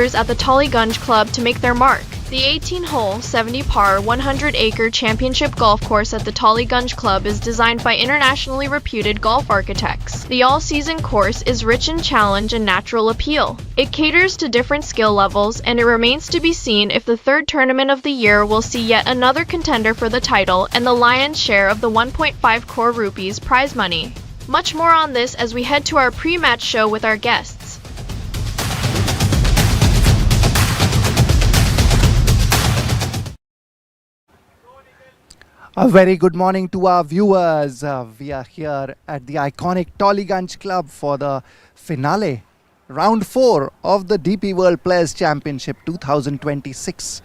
golfers at the Tollygunge Club to make their mark. The 18-hole, 70-par, 100-acre championship golf course at the Tollygunge Club is designed by internationally reputed golf architects. The all-season course is rich in challenge and natural appeal. It caters to different skill levels, and it remains to be seen if the third tournament of the year will see yet another contender for the title and the lion's share of the 1.5 crore rupees prize money. Much more on this as we head to our pre-match show with our guests. A very good morning to our viewers. We are here at the iconic Tollygunge Club for the finale, round 4 of the DP World Players Championship 2026,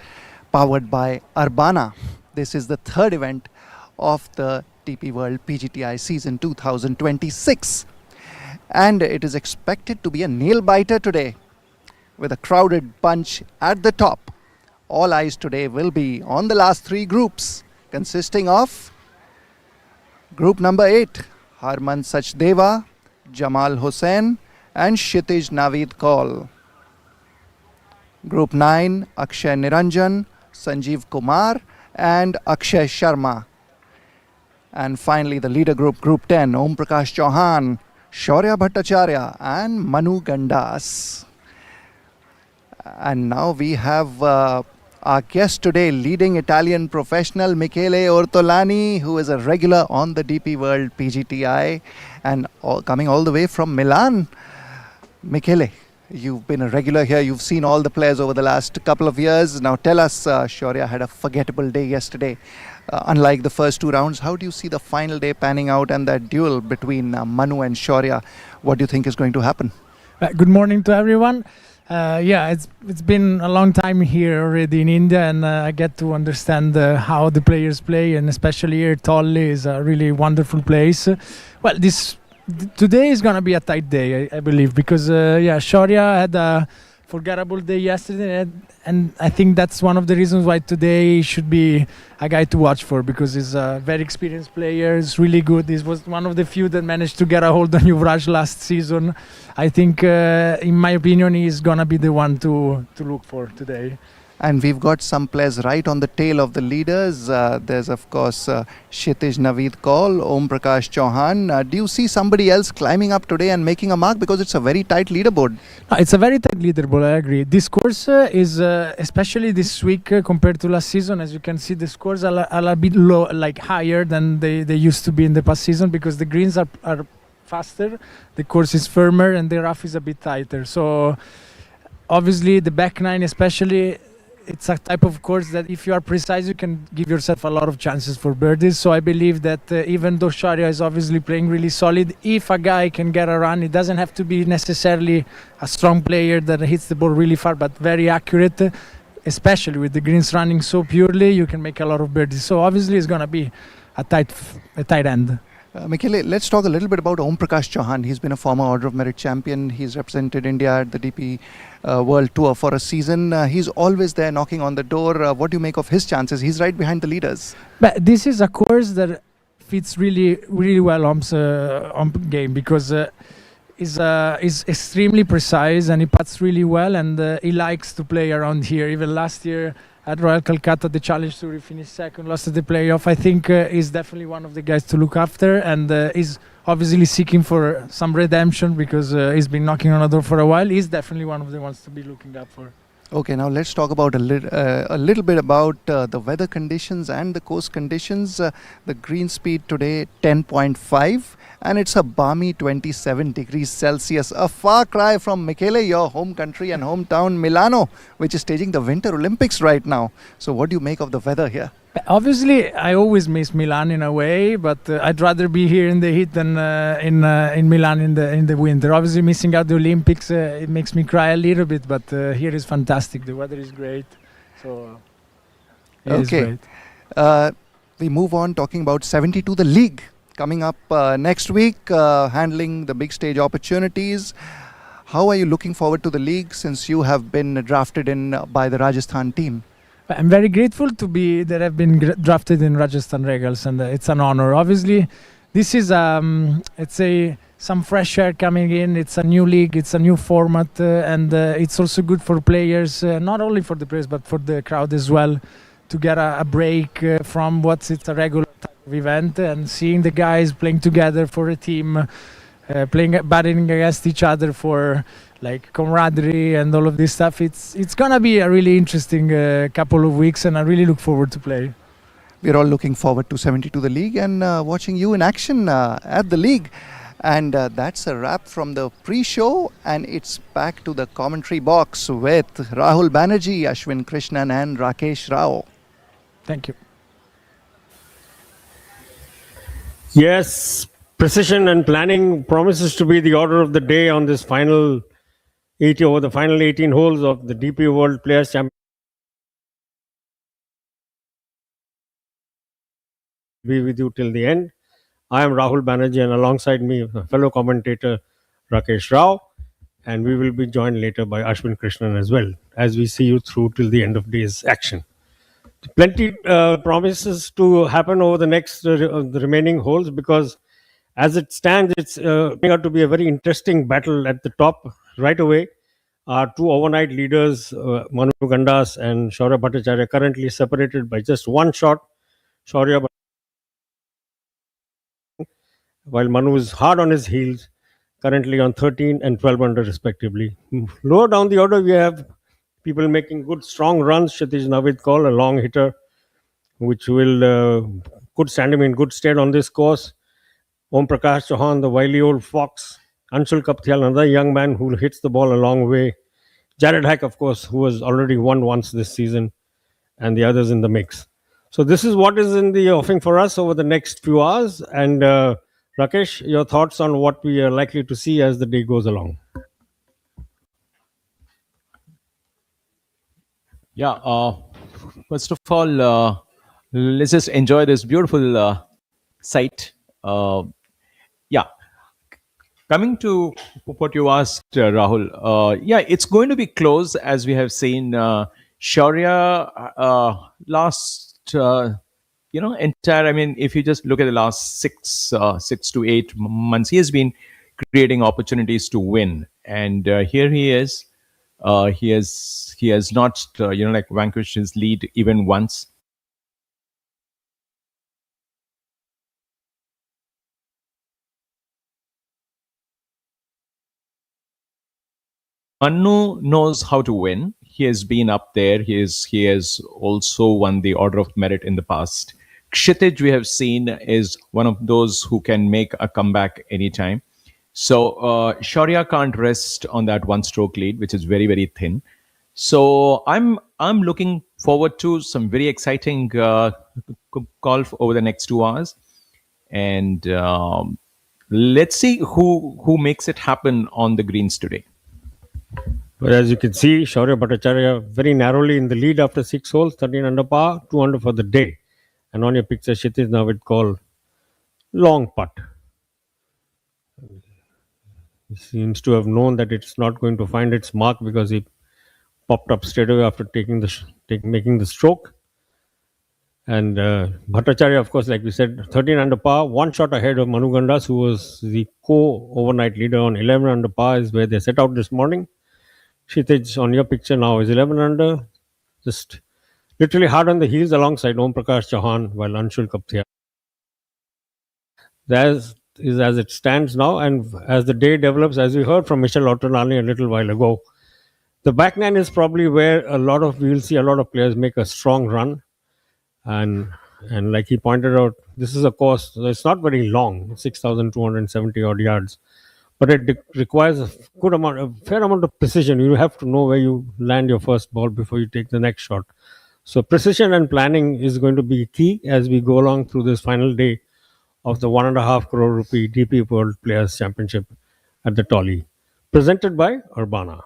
powered by Urbana. This is the third event of the DP World PGTI season 2026. And it is expected to be a nail-biter today, with a crowded bunch at the top. All eyes today will be on the last 3 groups, consisting of group number 8, Harman Sachdeva, Jamal Hussain and Kshitij Naveed Kaul. Group 9, Akshay Niranjan, Sanjeev Kumar and Akshay Sharma. And finally the leader group, group 10, Om Prakash Chauhan, Shaurya Bhattacharya and Manu Gandas. And now we have our guest today, leading Italian professional Michele Ortolani, who is a regular on the DP World PGTI and coming all the way from Milan. Michele, you've been a regular here. You've seen all the players over the last couple of years. Now tell us, Shaurya had a forgettable day yesterday. Unlike the first 2 rounds, how do you see the final day panning out and that duel between Manu and Shaurya? What do you think is going to happen? Good morning to everyone. It's been a long time here already in India, and I get to understand how the players play, and especially here Tolly is a really wonderful place. Today is gonna be a tight day, I believe, because Shaurya had a forgettable day yesterday, and I think that's one of the reasons why today should be a guy to watch for, because he's a very experienced player. He's really good. He was one of the few that managed to get a hold on Yuvraj last season. I think, in my opinion, he's gonna be the one to look for today. And we've got some players right on the tail of the leaders. There's, of course, Kshitij Naveed Kaul, Om Prakash Chauhan. Do you see somebody else climbing up today and making a mark? Because it's a very tight leaderboard. No, it's a very tight leaderboard, I agree. This course is, especially this week compared to last season, as you can see, the scores are a bit low, like higher than they used to be in the past season, because the greens are faster, the course is firmer, and the rough is a bit tighter. So, obviously, the back 9 especially, it's a type of course that if you are precise, you can give yourself a lot of chances for birdies. So I believe that even though Shaurya is obviously playing really solid, if a guy can get a run, it doesn't have to be necessarily a strong player that hits the ball really far, but very accurate, especially with the greens running so purely, you can make a lot of birdies. So obviously it's going to be a tight end. Michele, let's talk a little bit about Om Prakash Chauhan. He's been a former Order of Merit champion. He's represented India at the DP World Tour for a season. He's always there knocking on the door. What do you make of his chances? He's right behind the leaders. But this is a course that fits really, really well Om's game, because he's extremely precise and he puts really well, and he likes to play around here. Even last year at Royal Kolkata, the Challenge Tour, he finished second, lost at the playoff. I think he's definitely one of the guys to look after, and he's obviously seeking for some redemption, because he's been knocking on the door for a while. He's definitely one of the ones to be looking up for. Okay, now let's talk about a little bit about the weather conditions and the course conditions. The green speed today 10.5, and it's a balmy 27 degrees Celsius. A far cry from Michele, your home country and hometown Milano, which is staging the Winter Olympics right now. So what do you make of the weather here? Obviously, I always miss Milan in a way, but I'd rather be here in the heat than in Milan in the winter. Obviously, missing out the Olympics, it makes me cry a little bit, but here is fantastic. The weather is great, so it is great. We move on talking about 72, the league coming up next week, handling the big stage opportunities. How are you looking forward to the league since you have been drafted in by the Rajasthan team? I'm very grateful to be that I've been drafted in Rajasthan Regals, and it's an honor. Obviously, this is it's a some fresh air coming in. It's a new league, it's a new format, and it's also good for players, not only for the players but for the crowd as well, to get a break from what's it's a regular type of event, and seeing the guys playing together for a team, battling against each other for like camaraderie and all of this stuff. It's gonna be a really interesting couple of weeks, and I really look forward to play. We're all looking forward to 72 the league and watching you in action at the league. And that's a wrap from the pre-show, and it's back to the commentary box with Rahul Banerjee, Ashwin Krishnan and Rakesh Rao. Thank you. Yes, precision and planning promises to be the order of the day on this final 18 holes of the DP World Players Championship. Be with you till the end. I am Rahul Banerjee, and alongside me, fellow commentator Rakesh Rao, and we will be joined later by Ashwin Krishnan as well, as we see you through till the end of day's action. Plenty promises to happen over the next the remaining holes, because as it stands, it's turning out to be a very interesting battle at the top right away. Our two overnight leaders, Manu Gandas and Shaurya Bhattacharya, currently separated by just one shot. Shaurya, while Manu is hard on his heels, currently on 13 and 12 under respectively. Lower down the order, we have people making good, strong runs. Kshitij Navid Kaul, a long hitter, which will could stand him in good stead on this course. Om Prakash Chauhan, the wily old fox. Anshul Kapthial, another young man who hits the ball a long way. Jared Hack, of course, who has already won once this season, and the others in the mix. So this is what is in the offing for us over the next few hours. And Rakesh, your thoughts on what we are likely to see as the day goes along? Yeah, first of all, let's just enjoy this beautiful sight. Yeah, coming to what you asked, Rahul, yeah, it's going to be close, as we have seen. Shaurya last, entire. I mean, if you just look at the last 6 to 8 months, he has been creating opportunities to win, and here he is. He has not like vanquished his lead even once. Manu knows how to win. He has been up there. He has also won the Order of Merit in the past. Kshitij, we have seen, is one of those who can make a comeback anytime. So Shaurya can't rest on that one-stroke lead, which is very, very thin. So I'm looking forward to some very exciting golf over the next 2 hours, and let's see who makes it happen on the greens today. But as you can see, Shaurya Bhattacharya very narrowly in the lead after 6 holes, 13 under par, 2 under for the day. And on your picture, Kshitij Navid Kaul, long putt. He seems to have known that it's not going to find its mark, because he popped up straight away after making the stroke. And Bhattacharya, of course, like we said, 13 under par, one shot ahead of Manu Gandas, who was the co-overnight leader on 11 under par, is where they set out this morning. Kshitij, on your picture now, is 11 under, just literally hard on the heels alongside Om Prakash Chauhan, while Anshul Kapthial. That is as it stands now, and as the day develops, as we heard from Michel Ottonali a little while ago, the back nine is probably where we'll see a lot of players make a strong run. And like he pointed out, this is a course, it's not very long, 6,270 odd yards, but it requires a fair amount of precision. You have to know where you land your first ball before you take the next shot. So precision and planning is going to be key as we go along through this final day of the 1.5 crore rupee DP World Players Championship at the Tolly, presented by Urbana.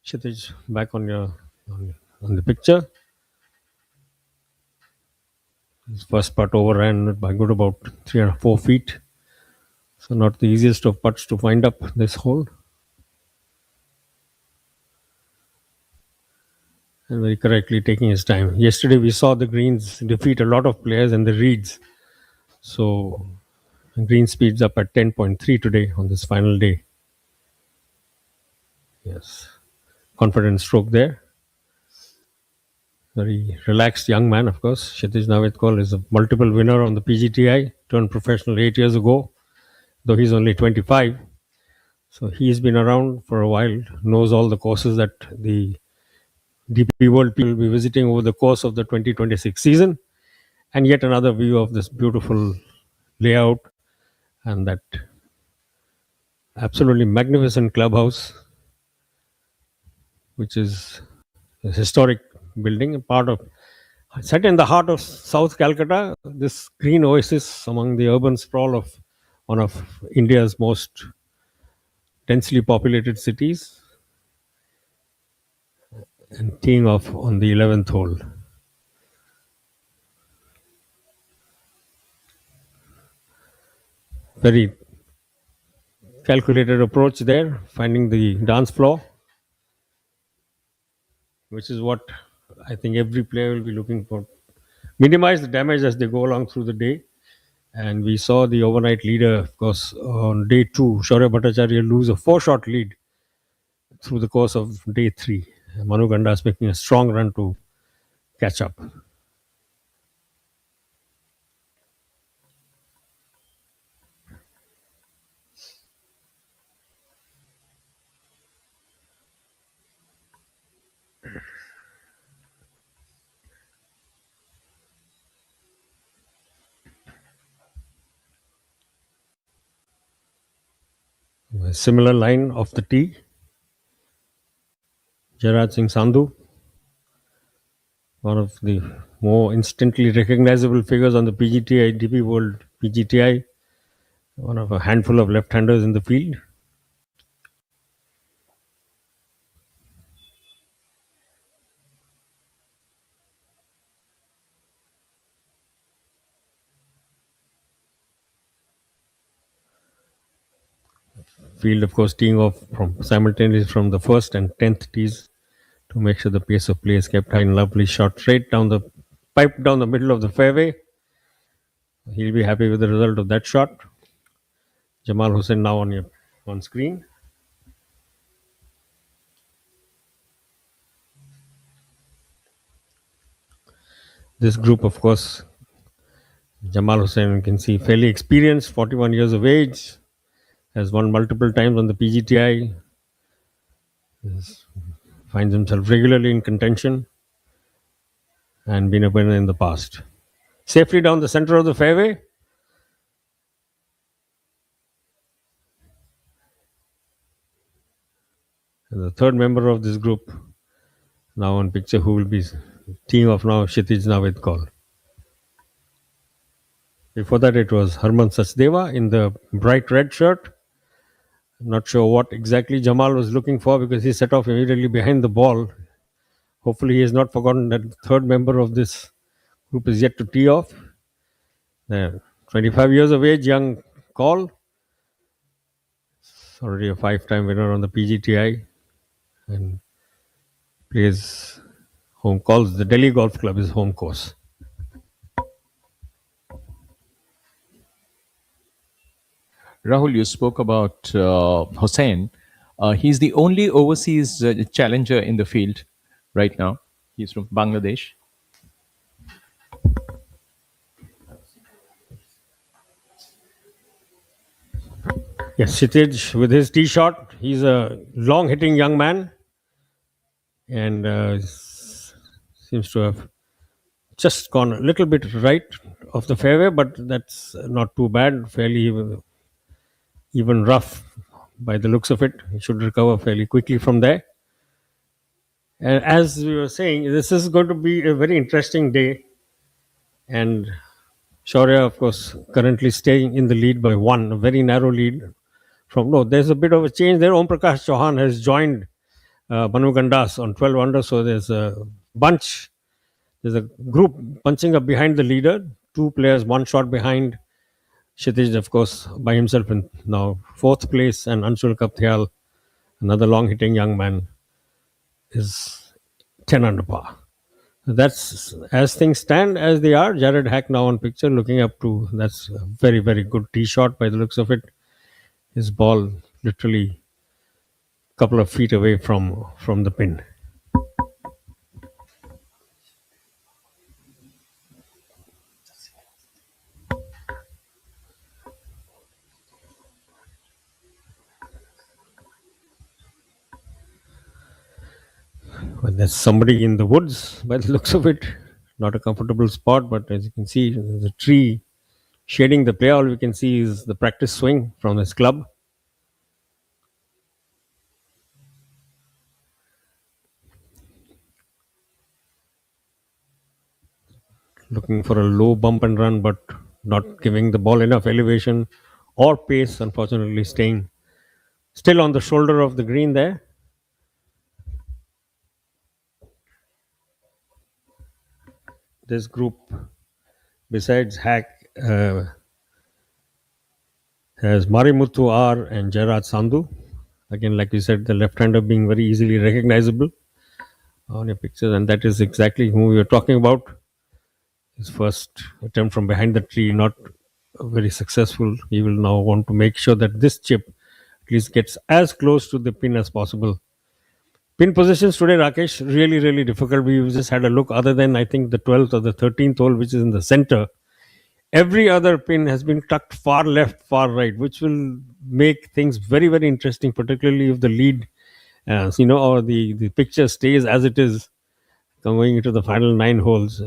Kshitij, back on the picture. His first putt overran by good about 3 or 4 feet. So not the easiest of putts to find up this hole. And very correctly taking his time. Yesterday we saw the greens defeat a lot of players in the reeds. So Green speeds up at 10.3 today on this final day. Yes. Confident stroke there. Very relaxed young man, of course. Kshitij Navedkol is a multiple winner on the PGTI, turned professional 8 years ago, though he's only 25. So he's been around for a while, knows all the courses that the DP World people will be visiting over the course of the 2026 season. And yet another view of this beautiful layout and that absolutely magnificent clubhouse, which is a historic building, part of set in the heart of South Calcutta, this green oasis among the urban sprawl of one of India's most densely populated cities, and teeing off on the 11th hole. Very calculated approach there, finding the dance floor, which is what I think every player will be looking for. Minimize the damage as they go along through the day. And we saw the overnight leader, of course, on day 2, Shaurya Bhattacharya, lose a 4-shot lead through the course of day 3. Manu Gandas making a strong run to catch up. A similar line off the tee. Jairaj Singh Sandhu, one of the more instantly recognizable figures on the PGTI, DP World PGTI, one of a handful of left-handers in the field. Field, of course, teeing off from simultaneously from the first and 10th tees to make sure the pace of play is kept high. And lovely shot straight down the pipe down the middle of the fairway. He'll be happy with the result of that shot. Jamal Hussain now on screen. This group, of course, Jamal Hussain, you can see, fairly experienced, 41 years of age, has won multiple times on the PGTI, finds himself regularly in contention, and been a winner in the past. Safely down the center of the fairway. And the third member of this group, now on picture, who will be teeing off now, Kshitij Navedkol. Before that, it was Harman Sachdeva in the bright red shirt. I'm not sure what exactly Jamal was looking for because he set off immediately behind the ball. Hopefully, he has not forgotten that the third member of this group is yet to tee off. 25 years of age, young Call. Already a 5-time winner on the PGTI and plays home calls. The Delhi Golf Club is home course. Rahul, you spoke about Hussain. He's the only overseas challenger in the field right now. He's from Bangladesh. Yes, Kshitij with his tee shot. He's a long hitting young man and seems to have just gone a little bit right of the fairway, but that's not too bad. Fairly even rough by the looks of it. He should recover fairly quickly from there. And as we were saying, this is going to be a very interesting day. And Shaurya, of course, currently staying in the lead by 1, a very narrow lead. There's a bit of a change there. Om Prakash Chauhan has joined Manu Gandas on 12 under. So there's a bunch, there's a group punching up behind the leader. 2 players, 1 shot behind. Kshitij, of course, by himself in now 4th place. And Anshul Kapthyal, another long hitting young man, is 10 under par. That's as things stand as they are. Jared Hack now on picture looking up to, that's a very, very good tee shot by the looks of it. His ball literally a couple of feet away from the pin. Well, there's somebody in the woods by the looks of it. Not a comfortable spot, but as you can see, there's a tree shading the play. All we can see is the practice swing from his club. Looking for a low bump and run, but not giving the ball enough elevation or pace. Unfortunately, staying still on the shoulder of the green there. This group, besides Hack, has Marimuthu R and Gerard Sandhu. Again, like you said, the left-hander being very easily recognizable on your pictures, and that is exactly who we were talking about. His first attempt from behind the tree, not very successful. He will now want to make sure that this chip at least gets as close to the pin as possible. Pin positions today, Rakesh, really, really difficult. We just had a look. Other than, I think, the 12th or the 13th hole, which is in the center, every other pin has been tucked far left, far right, which will make things very, very interesting, particularly if the lead, or the picture stays as it is going into the final 9 holes.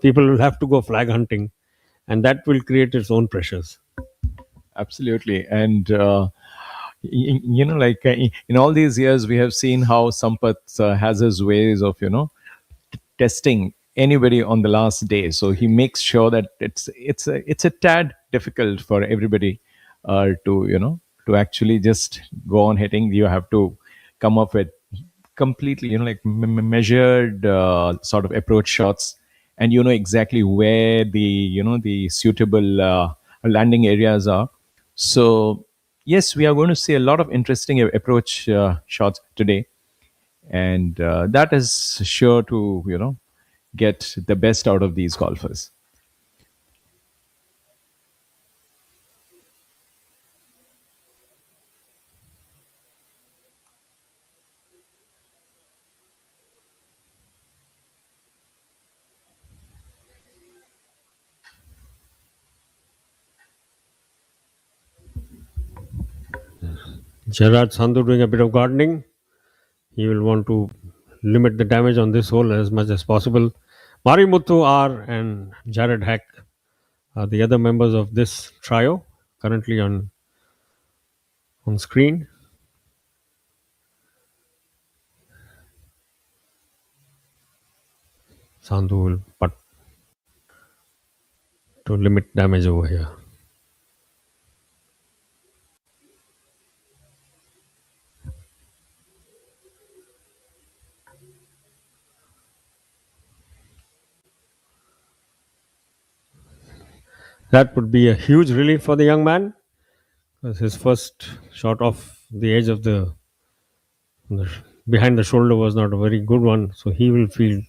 People will have to go flag hunting, and that will create its own pressures. Absolutely. And, in all these years, we have seen how Sampath has his ways of, testing anybody on the last day. So he makes sure that it's a tad difficult for everybody to actually just go on hitting. You have to come up with completely measured sort of approach shots, and exactly where the suitable landing areas are. So yes, we are going to see a lot of interesting approach shots today, and that is sure to get the best out of these golfers. Gerard Sandhu doing a bit of gardening. He will want to limit the damage on this hole as much as possible. Marimuthu R and Jared Hack are the other members of this trio currently on screen. Sandhu will putt to limit damage over here. That would be a huge relief for the young man, because his first shot off the edge of the behind the shoulder was not a very good one. So he will feel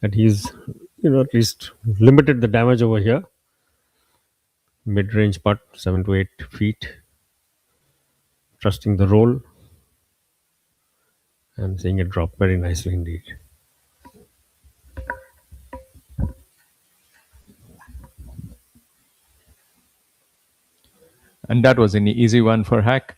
that he's at least limited the damage over here. Mid-range putt, 7 to 8 feet. Trusting the roll and seeing it drop very nicely indeed. And that was an easy one for Hack.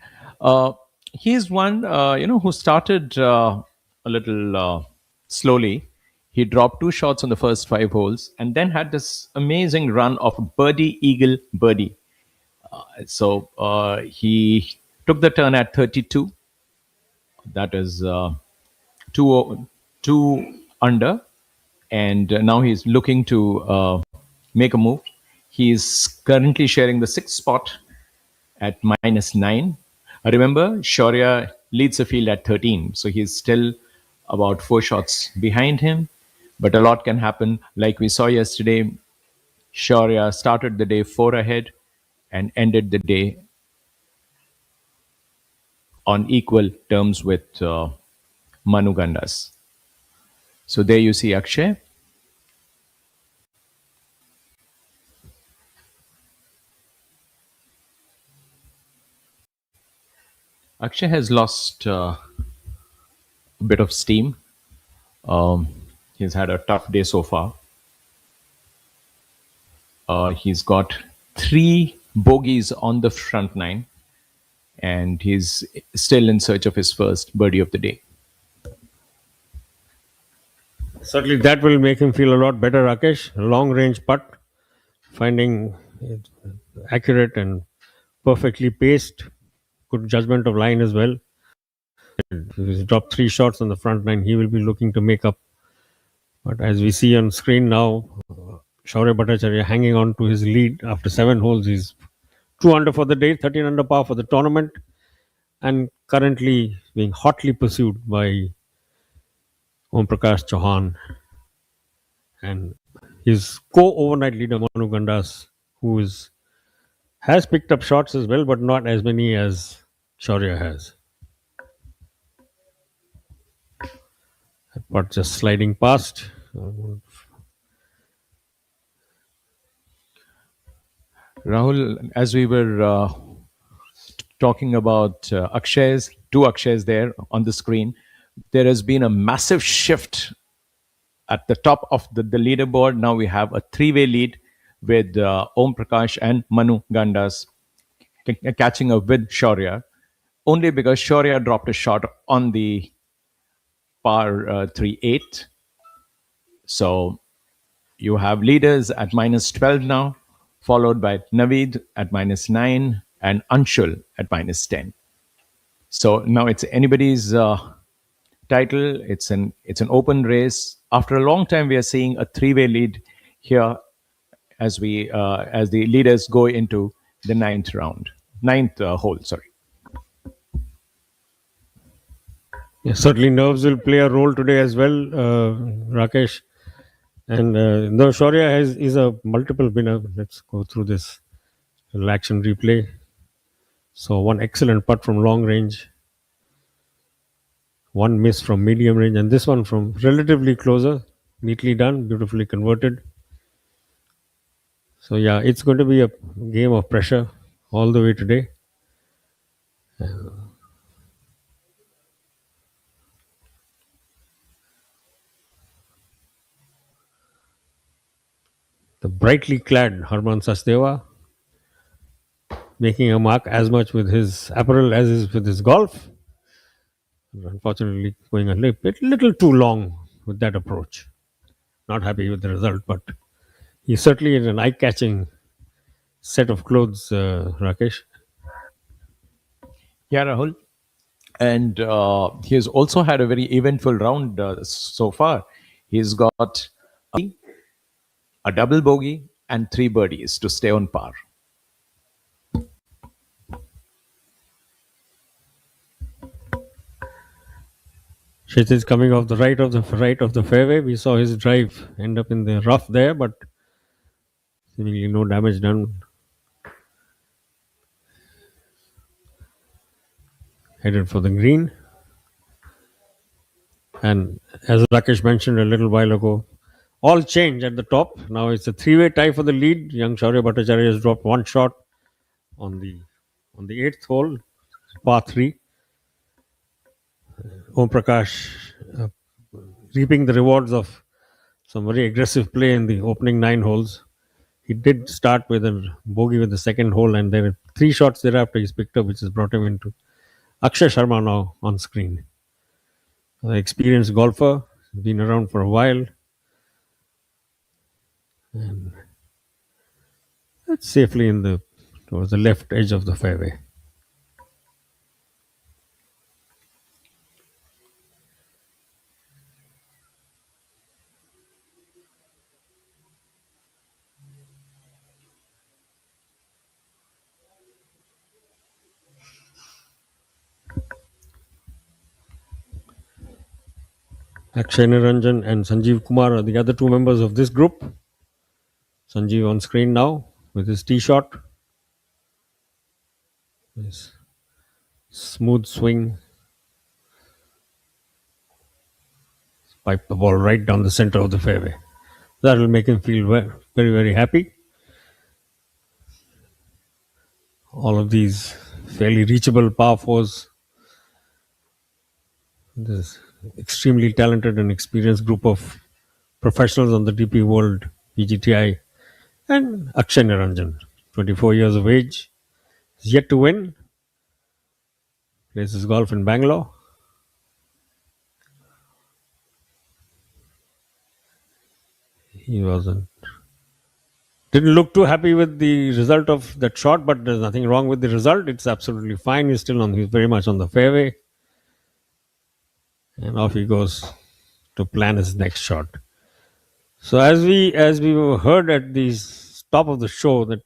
He's one who started a little slowly. He dropped 2 shots on the first 5 holes and then had this amazing run of birdie, eagle, birdie. So he took the turn at 32. That is two under, and now he's looking to make a move. He's currently sharing the 6th spot at -9. Remember, Shaurya leads the field at 13, so he's still about 4 shots behind him. But a lot can happen. Like we saw yesterday, Shaurya started the day 4 ahead and ended the day on equal terms with Manu Gandas. So there you see Akshay Akshay has lost a bit of steam. He's had a tough day so far. He's got three bogeys on the front nine, and he's still in search of his first birdie of the day. Certainly, that will make him feel a lot better, Rakesh. Long range putt, finding it accurate and perfectly paced. Good judgment of line as well. If he's dropped three shots on the front nine, he will be looking to make up. But as we see on screen now, Shaurya Bhattacharya hanging on to his lead after 7 holes. He's 2 under for the day, 13 under par for the tournament, and currently being hotly pursued by Om Prakash Chauhan and his co-overnight leader Manu Gandas, who has picked up shots as well, but not as many as Shaurya has. But just sliding past. Rahul, as we were talking about two Akshay's there on the screen, there has been a massive shift at the top of the leaderboard. Now we have a three-way lead with Om Prakash and Manu Gandas catching up with Shaurya, only because Shaurya dropped a shot on the par 3-8. So you have leaders at minus 12 now, followed by Naveed at minus 9 and Anshul at minus 10. So now it's anybody's title. It's an open race. After a long time, we are seeing a three-way lead here as the leaders go into the ninth hole. Sorry. Yeah, certainly nerves will play a role today as well, Rakesh. And though Shaurya is a multiple winner, let's go through this little action replay. So one excellent putt from long range, one miss from medium range, and this one from relatively closer. Neatly done, beautifully converted. So yeah, it's going to be a game of pressure all the way today. The brightly clad Harman Sachdeva making a mark as much with his apparel as is with his golf. Unfortunately, going a little too long with that approach. Not happy with the result, but he's certainly in an eye-catching set of clothes, Rakesh. Yeah, Rahul. And he has also had a very eventful round so far. He's got a double bogey and three birdies to stay on par. Kshitij coming off the right of the fairway. We saw his drive end up in the rough there, but seemingly no damage done. Headed for the green. And as Rakesh mentioned a little while ago, all change at the top. Now it's a three-way tie for the lead. Young Shaurya Bhattacharya has dropped one shot on the eighth hole, par 3. Om Prakash reaping the rewards of some very aggressive play in the opening 9 holes. He did start with a bogey with the second hole, and there were 3 shots thereafter he's picked up, which has brought him into Akshay Sharma now on screen. An experienced golfer, been around for a while. And that's safely towards the left edge of the fairway. Akshay Niranjan and Sanjeev Kumar are the other 2 members of this group. Sanjeev on screen now with his tee shot. His smooth swing. Pipe the ball right down the center of the fairway. That will make him feel very, very happy. All of these fairly reachable par 4s this extremely talented and experienced group of professionals on the DP World PGTI, and Akshay Niranjan, 24 years of age, is yet to win. Plays his golf in Bangalore. He wasn't didn't look too happy with the result of that shot, but there's nothing wrong with the result. It's absolutely fine. He's very much on the fairway, and off he goes to plan his next shot. So as we heard at the top of the show, that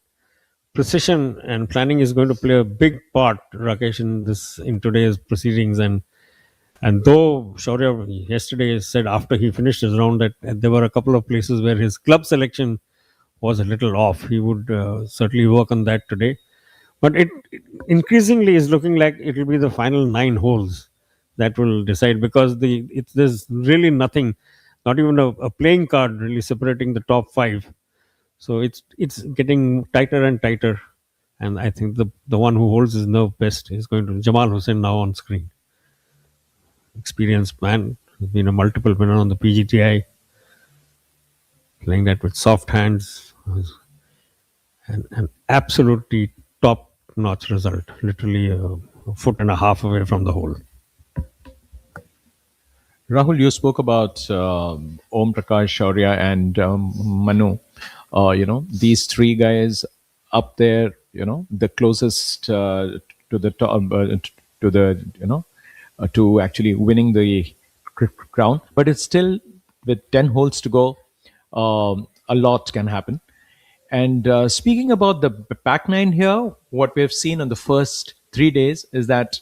precision and planning is going to play a big part, Rakesh, in today's proceedings. And though Shaurya yesterday said after he finished his round that there were a couple of places where his club selection was a little off, he would certainly work on that today. But it increasingly is looking like it will be the final 9 holes that will decide, because there's really nothing, not even a playing card really separating the top 5. So it's getting tighter and tighter, and I think the one who holds his nerve best is going to Jamal Hussain, now on screen. Experienced man, he's been a multiple winner on the PGTI, playing that with soft hands, and an absolutely top notch result, literally a foot and a half away from the hole. Rahul, you spoke about Om Prakash, Shaurya, and Manu. These three guys up there. The closest to the top, to the to actually winning the crown. But it's still, with 10 holes to go, a lot can happen. And speaking about the back nine here, what we have seen on the first 3 days is that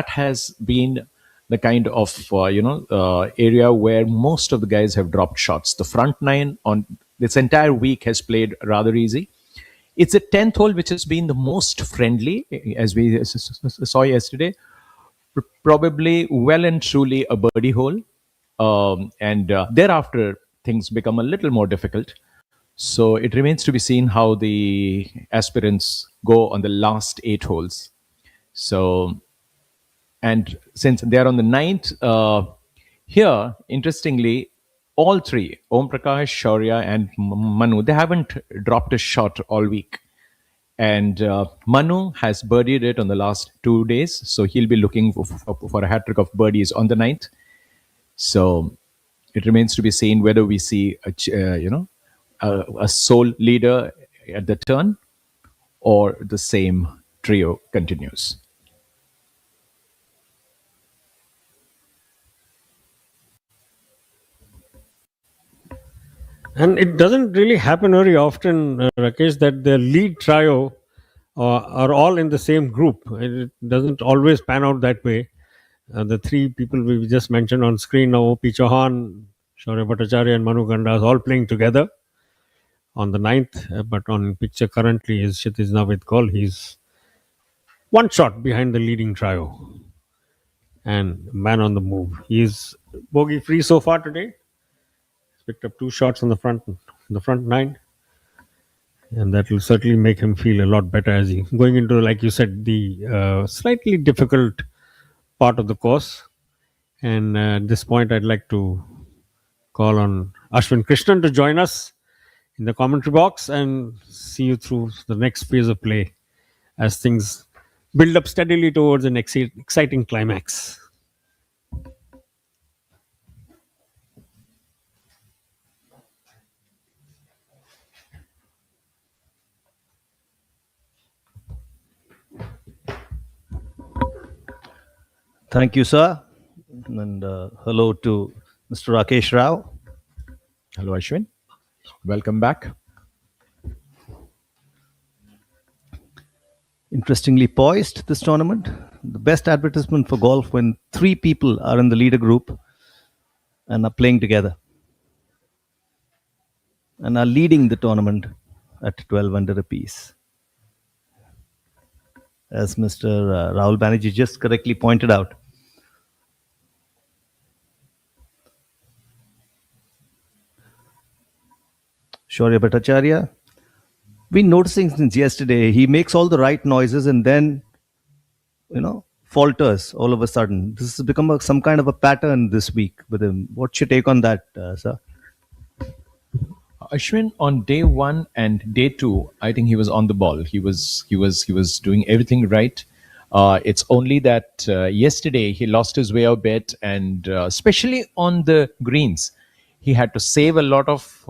has been the kind of area where most of the guys have dropped shots. The front nine on this entire week has played rather easy. It's the 10th hole which has been the most friendly, as we saw yesterday. Probably well and truly a birdie hole, and thereafter things become a little more difficult. So it remains to be seen how the aspirants go on the last 8 holes. So, and since they are on the ninth, here, interestingly, all three, Om Prakash, Shaurya, and Manu, they haven't dropped a shot all week. And Manu has birdied it on the last 2 days, so he'll be looking for a hat trick of birdies on the ninth. So it remains to be seen whether we see a sole leader at the turn, or the same trio continues. And it doesn't really happen very often, Rakesh, that the lead trio are all in the same group. It doesn't always pan out that way. The three people we just mentioned on screen now, O.P. Chauhan, Shaurya Bhattacharya, and Manu Gandas, all playing together on the ninth. But on picture currently is Kshitij Navid Kaul. He's one shot behind the leading trio and man on the move. He's bogey free so far today. He's picked up 2 shots on the front 9, and that will certainly make him feel a lot better as he going into, like you said, the slightly difficult part of the course. And at this point, I'd like to call on Ashwin Krishnan to join us in the commentary box and see you through the next phase of play as things build up steadily towards an exciting climax. Thank you, sir. And hello to Mr. Rakesh Rao. Hello, Ashwin. Welcome back. Interestingly poised, this tournament. The best advertisement for golf when 3 people are in the leader group and are playing together and are leading the tournament at 12 under apiece. As Mr. Rahul Banerjee just correctly pointed out. Shaurya Bhattacharya, been noticing since yesterday, he makes all the right noises and then, falters all of a sudden. This has become some kind of a pattern this week with him. What's your take on that, sir? Ashwin, on day one and day two, I think he was on the ball. He was doing everything right. It's only that yesterday he lost his way a bit, and especially on the greens, he had to save a lot of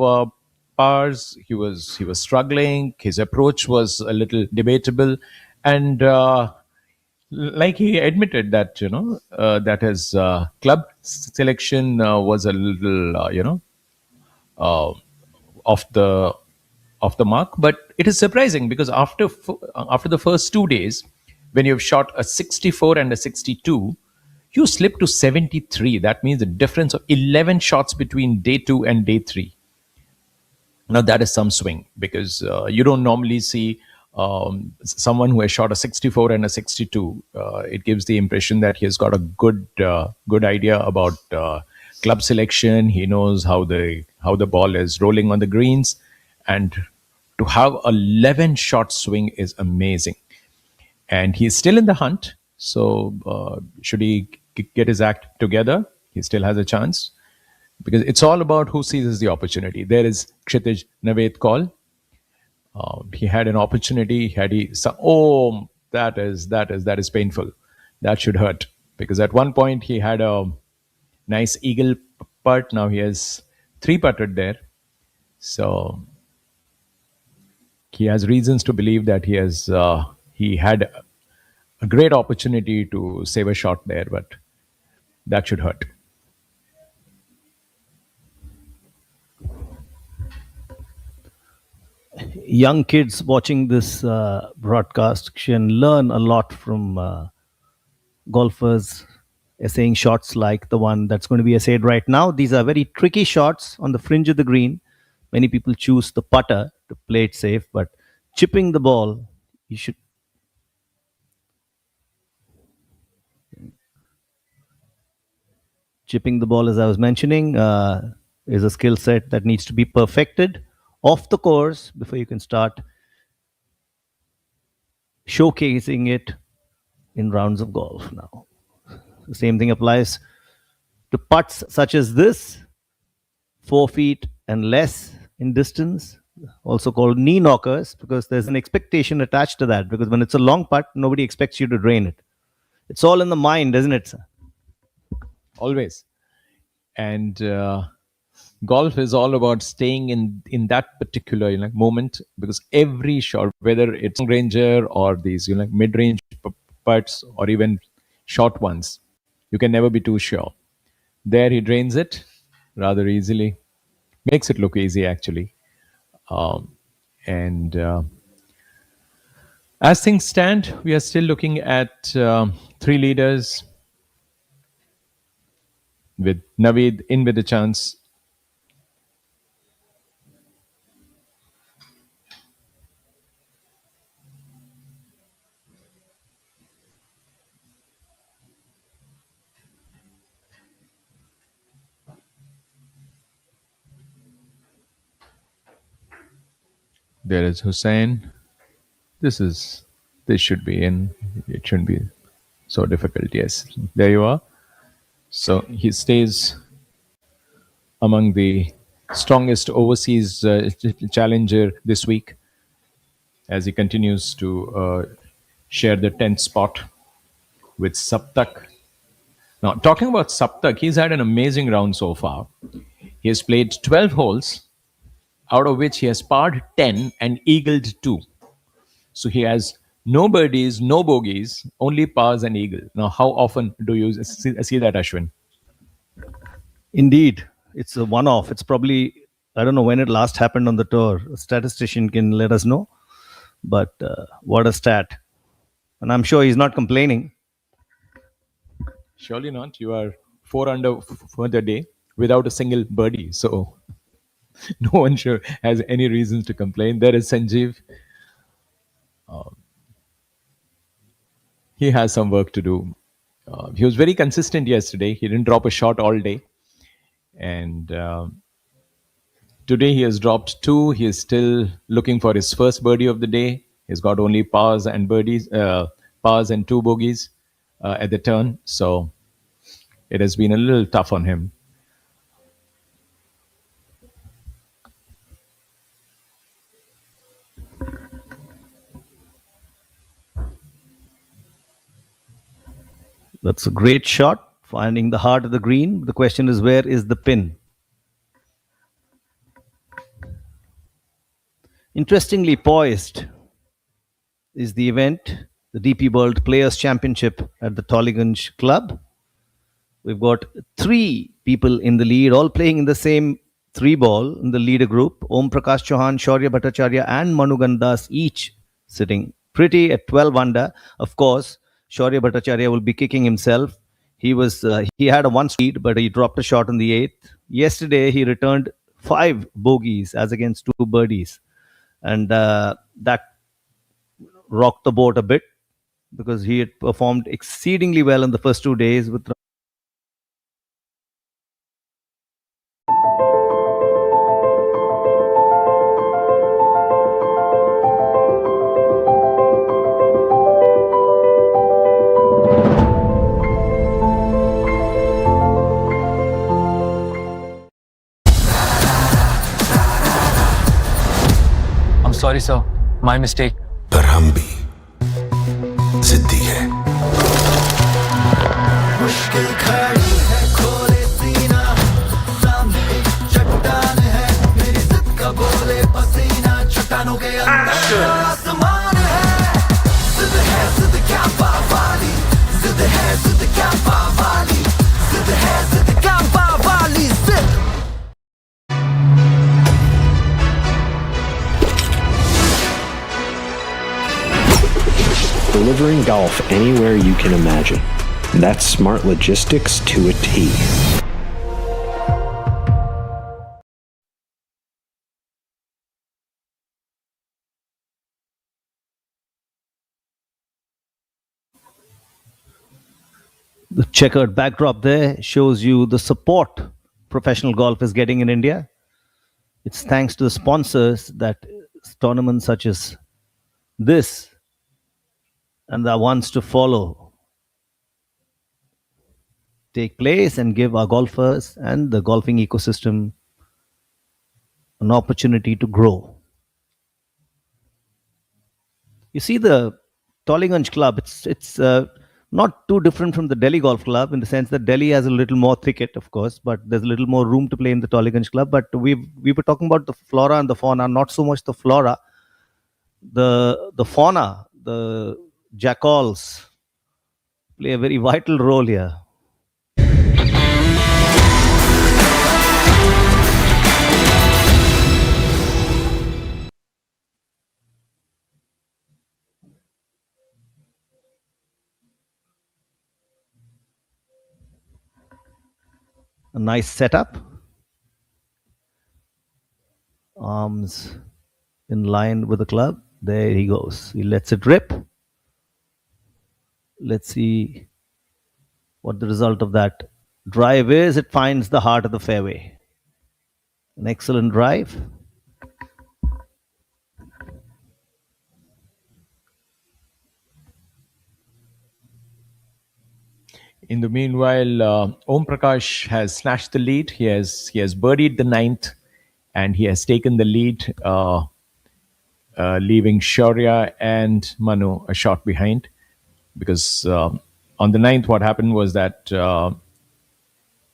pars. He was struggling. His approach was a little debatable, and like he admitted that that his club selection was a little off the mark. But it is surprising because after the first 2 days, when you've shot a 64 and a 62, you slip to 73. That means a difference of 11 shots between day 2 and day 3. Now that is some swing, because you don't normally see someone who has shot a 64 and a 62. It gives the impression that he has got a good idea about club selection. He knows how the ball is rolling on the greens, and to have a 11 shot swing is amazing. And he's still in the hunt. So should he get his act together, he still has a chance, because it's all about who seizes the opportunity. There is Kshitij Naved call. He had an opportunity. That is painful. That should hurt, because at one point he had a nice eagle putt. Now he has 3-putted there. So he has reasons to believe that he had a great opportunity to save a shot there, but that should hurt. Young kids watching this broadcast can learn a lot from golfers essaying shots like the one that's going to be essayed right now. These are very tricky shots on the fringe of the green. Many people choose the putter to play it safe, but chipping the ball, you should. Chipping the ball, as I was mentioning, is a skill set that needs to be perfected off the course before you can start showcasing it in rounds of golf. Now, the same thing applies to putts such as this, 4 feet and less in distance, also called knee knockers, because there's an expectation attached to that. Because when it's a long putt, nobody expects you to drain it. It's all in the mind, isn't it, sir? Always. And golf is all about staying in that particular moment, because every shot, whether it's long ranger or these mid-range putts or even short ones, you can never be too sure. There he drains it rather easily, makes it look easy actually. And as things stand, we are still looking at 3 leaders, with Naveed in with a chance. There is Hussain. This should be in. It shouldn't be so difficult. Yes, there you are. So he stays among the strongest overseas challenger this week, as he continues to share the 10th spot with Saptak. Now, talking about Saptak, he's had an amazing round so far. He has played 12 holes, out of which he has parred 10 and eagled 2. So he has no birdies, no bogeys, only pars and eagle. Now, how often do you see that, Ashwin? Indeed, it's a one-off. It's probably, I don't know when it last happened on the tour. A statistician can let us know. But what a stat. And I'm sure he's not complaining. Surely not. You are 4 under for the day without a single birdie. So no one sure has any reasons to complain. There is Sanjeev. He has some work to do. He was very consistent yesterday. He didn't drop a shot all day. And today he has dropped 2. He is still looking for his first birdie of the day. He's got only pars and birdies, pars and 2 bogeys. at the turn. So it has been a little tough on him. That's a great shot, finding the heart of the green. The question is, where is the pin? Interestingly poised is the event, the DP World Players Championship at the Tollygunge Club. We've got three people in the lead, all playing in the same three ball in the leader group. Om Prakash Chauhan, Shaurya Bhattacharya, and Manu Gandas each sitting pretty at 12 under. Of course, Shaurya Bhattacharya will be kicking himself. He had a one lead, but he dropped a shot in the eighth. Yesterday, he returned 5 bogeys as against 2 birdies, and that rocked the boat a bit because he had performed exceedingly well in the first 2 days with. I'm sorry, sir. My mistake. पर हम भी जिद्दी है। मुश्किल खड़ी है, खोले सीना, सामने चट्टान है, मेरी जिद का बोले पसीना, चट्टानों के अंदर आसमान है। जिद क्या पावाली, जिद क्या पावाली, जिद क्या पावाली, जिद। Delivering golf anywhere you can imagine. That's smart logistics to a T. The checkered backdrop there shows you the support professional golf is getting in India. It's thanks to the sponsors that tournaments such as this and the ones to follow take place and give our golfers and the golfing ecosystem an opportunity to grow. You see, the Tollygunge Club, it's not too different from the Delhi Golf Club in the sense that Delhi has a little more thicket, of course, but there's a little more room to play in the Tollygunge Club. But we were talking about the flora and the fauna, not so much the flora. The fauna, the jackals play a very vital role here. A nice setup. Arms in line with the club. There he goes. He lets it rip. Let's see what the result of that drive is. It finds the heart of the fairway. An excellent drive. In the meanwhile, Om Prakash has snatched the lead. He has birdied the ninth, and he has taken the lead, leaving Shaurya and Manu a shot behind. Because on the ninth, what happened was that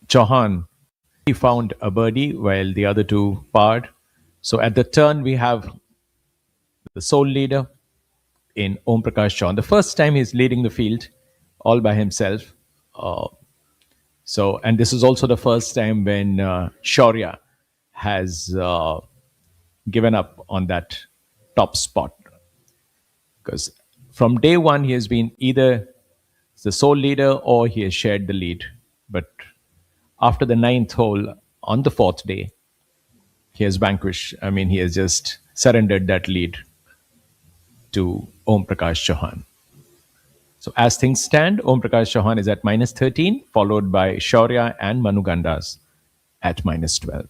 Chauhan, he found a birdie while the other two parred. So at the turn, we have the sole leader in Om Prakash Chauhan. The first time he's leading the field all by himself. And this is also the first time when Shaurya has given up on that top spot. Because from day one, he has been either the sole leader or he has shared the lead. But after the ninth hole on the fourth day, he has vanquished. I mean, he has just surrendered that lead to Om Prakash Chauhan. So as things stand, Om Prakash Chauhan is at minus 13, followed by Shaurya and Manu Gandas at minus 12.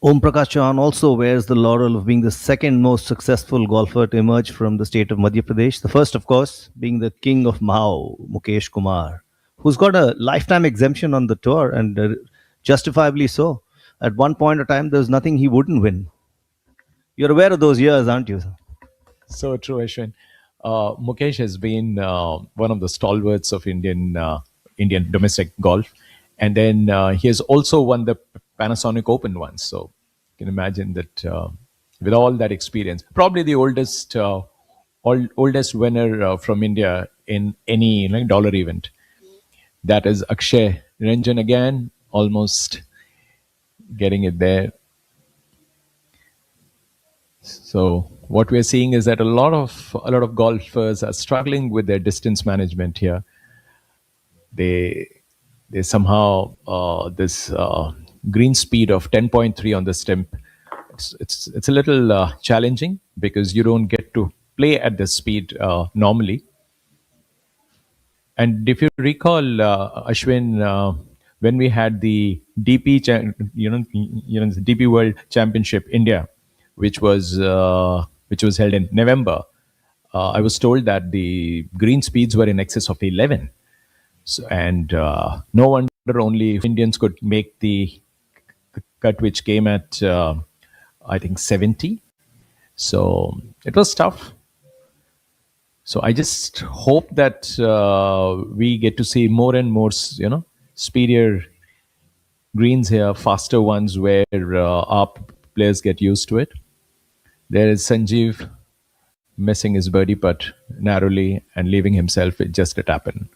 Om Prakash Chauhan also wears the laurel of being the second most successful golfer to emerge from the state of Madhya Pradesh. The first, of course, being the king of Mao, Mukesh Kumar, who's got a lifetime exemption on the tour, and justifiably so. At one point of time, there's nothing he wouldn't win. You're aware of those years, aren't you? So true, Ashwin. Mukesh has been one of the stalwarts of Indian domestic golf, and then he has also won the Panasonic Open once. So you can imagine that with all that experience, probably the oldest winner from India in any dollar event. That is Akshay Ranjan again, almost getting it there. So what we're seeing is that a lot of golfers are struggling with their distance management here. They somehow this green speed of 10.3 on the stump. It's a little challenging because you don't get to play at this speed normally. And if you recall, Ashwin, when we had the the DP World Championship India, which was held in November, I was told that the green speeds were in excess of 11. So, and no wonder only Indians could make the cut, which came at I think 70. So it was tough. So I just hope that we get to see more and more, speedier greens here, faster ones where our players get used to it. There is Sanjeev missing his birdie putt narrowly and leaving himself with just a tap in.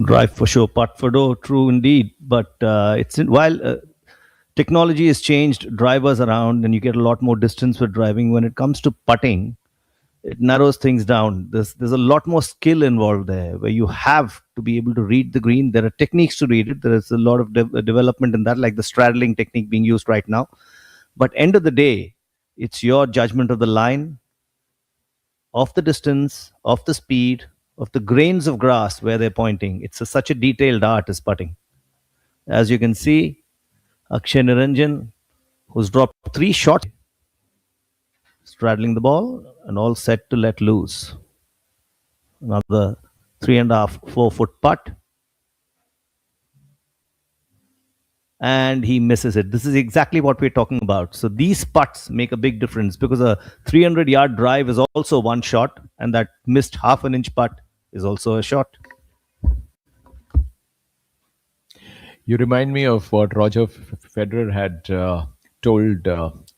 Drive for show, putt for dough. True indeed. But while technology has changed drivers around and you get a lot more distance with driving, when it comes to putting, it narrows things down. There's a lot more skill involved there, where you have to be able to read the green. There are techniques to read it. There is a lot of development in that, like the straddling technique being used right now. But end of the day, it's your judgment of the line, of the distance, of the speed, of the grains of grass where they're pointing. It's such a detailed art as putting. As you can see, Akshay Niranjan, who's dropped 3 shots, straddling the ball and all set to let loose. Another 3.5, 4-foot putt. And he misses it. This is exactly what we're talking about. So these putts make a big difference, because a 300-yard drive is also one shot, and that missed half-an-inch putt is also a shot. You remind me of what Roger Federer had told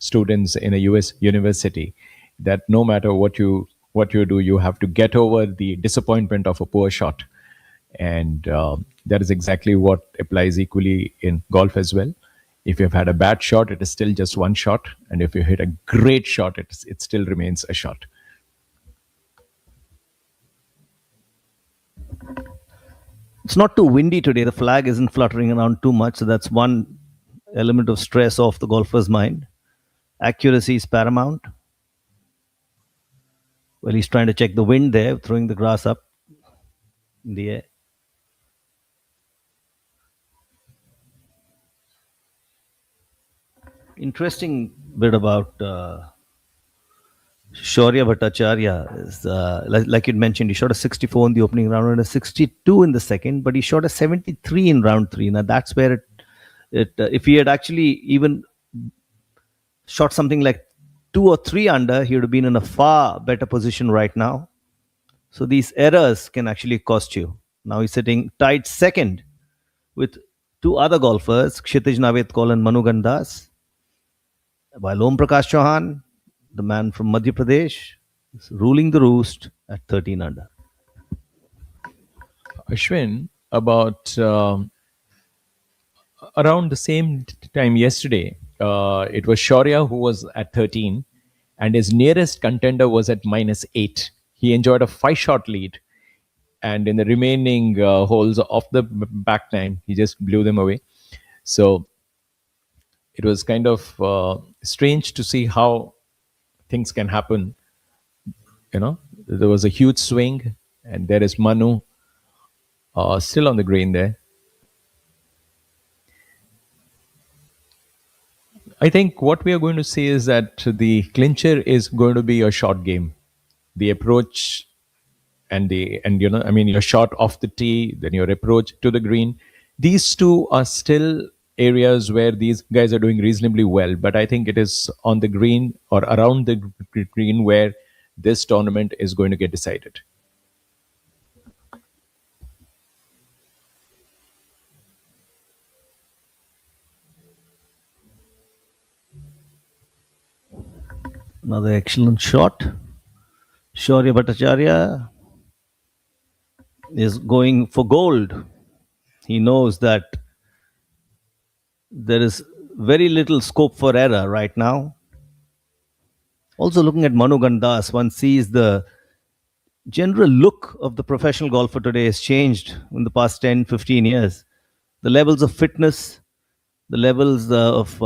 students in a US university, that no matter what you do, you have to get over the disappointment of a poor shot. And that is exactly what applies equally in golf as well. If you've had a bad shot, it is still just one shot. And if you hit a great shot, it still remains a shot. It's not too windy today. The flag isn't fluttering around too much. So that's one element of stress off the golfer's mind. Accuracy is paramount. Well, he's trying to check the wind there, throwing the grass up in the air. Interesting bit about Shaurya Bhattacharya is, like you mentioned, he shot a 64 in the opening round and a 62 in the second, but he shot a 73 in round 3. Now that's where if he had actually even shot something like 2 or 3 under, he would have been in a far better position right now. So these errors can actually cost you. Now he's sitting tied second with 2 other golfers, Kshitij Navedkol and Manu Gandas. While Om Prakash Chauhan, the man from Madhya Pradesh, is ruling the roost at 13 under. Ashwin, about around the same time yesterday, it was Shaurya who was at 13, and his nearest contender was at -8. He enjoyed a 5-shot lead, and in the remaining holes of the back nine, he just blew them away. So it was kind of strange to see how things can happen. There was a huge swing, And there is Manu still on the green there. I think what we are going to see is that the clincher is going to be a short game. The approach and I mean your shot off the tee, then your approach to the green. These two are still areas where these guys are doing reasonably well. But I think it is on the green or around the green where this tournament is going to get decided. Another excellent shot. Shaurya Bhattacharya is going for gold. He knows that there is very little scope for error right now. Also, looking at Manu Gandas, one sees the general look of the professional golfer today has changed in the past 10, 15 years. The levels of fitness, the levels of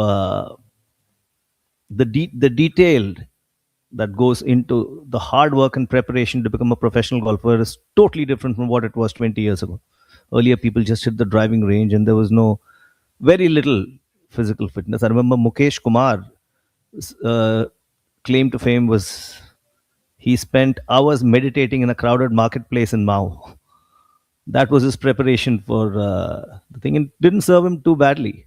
the detail that goes into the hard work and preparation to become a professional golfer is totally different from what it was 20 years ago. Earlier, people just hit the driving range and there was very little physical fitness. I remember Mukesh Kumar claim to fame was he spent hours meditating in a crowded marketplace in Mao. That was his preparation for the thing, and didn't serve him too badly.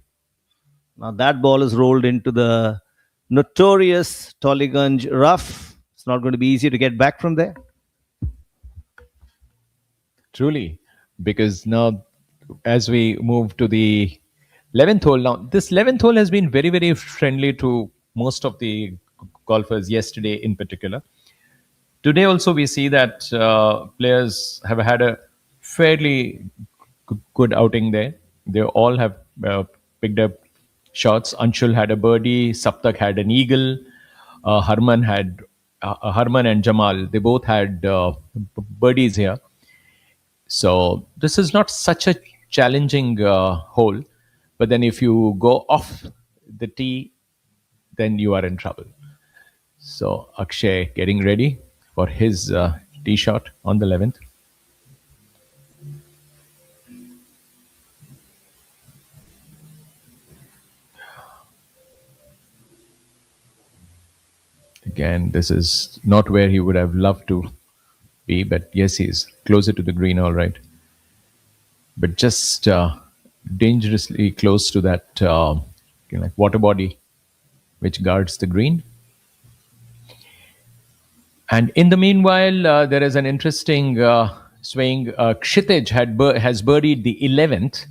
Now that ball is rolled into the notorious Tollygunge rough. It's not going to be easy to get back from there. Truly, because now as we move to the 11th hole, now this 11th hole has been very, very friendly to most of the golfers yesterday in particular. Today also we see that players have had a fairly good outing there. They all have picked up shots. Anshul had a birdie, Saptak had an eagle, Harman and Jamal, they both had birdies here. So this is not such a challenging hole, but then if you go off the tee, then you are in trouble. So Akshay getting ready for his tee shot on the 11th. Again, this is not where he would have loved to be, but yes, he's closer to the green, all right. But just dangerously close to that like water body which guards the green. And in the meanwhile, there is an interesting swing. Kshitij has birdied the 11th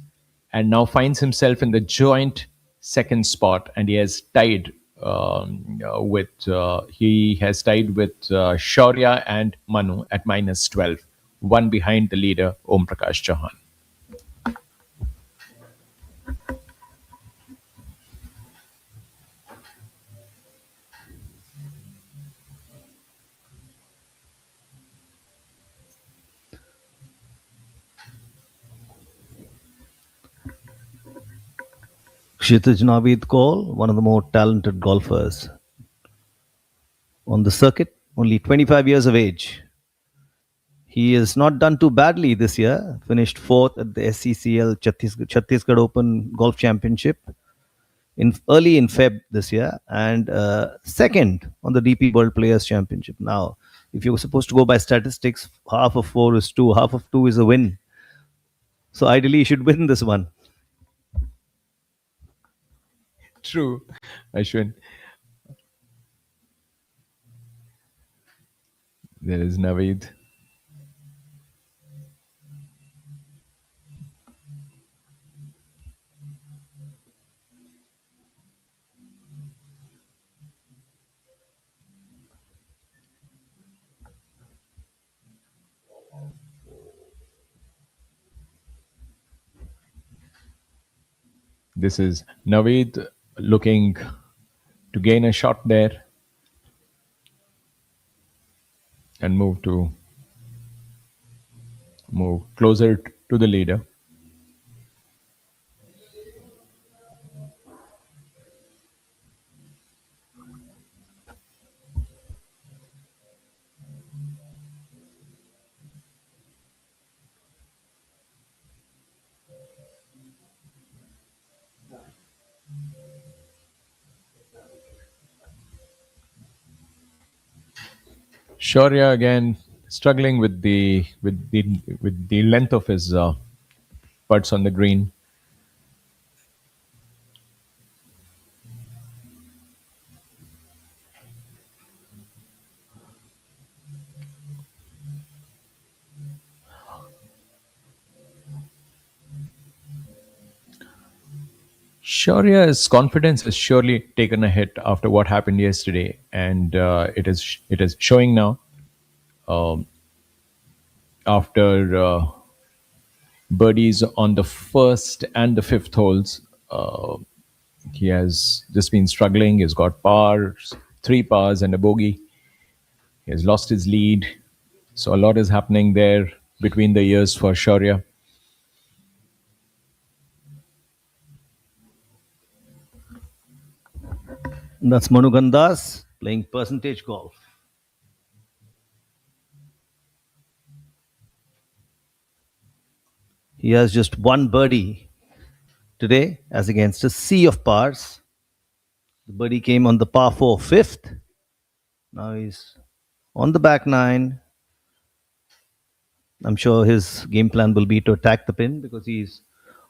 and now finds himself in the joint second spot, and he has tied with Shaurya and Manu at -12, one behind the leader Om Prakash Chauhan. Kshitij Naveed Kaul, one of the more talented golfers on the circuit, only 25 years of age. He has not done too badly this year, finished fourth at the SCCL Chhattisgarh Open Golf Championship early in Feb this year, and second on the DP World Players Championship. Now, if you're supposed to go by statistics, half of 4 is 2, half of 2 is a win. So ideally, he should win this one. True, Ashwin. There is Naveed. This is Naveed looking to gain a shot there and move closer to the leader. Shaurya again struggling with the length of his putts on the green. Shaurya's confidence has surely taken a hit after what happened yesterday, and it is showing now. After birdies on the first and the fifth holes, he has just been struggling. He's got pars, three pars, and a bogey. He has lost his lead, so a lot is happening there between the years for Shaurya. That's Manu Gandas playing percentage golf. He has just one birdie today as against a sea of pars. The birdie came on the par 4 fifth. Now he's on the back nine. I'm sure his game plan will be to attack the pin because he's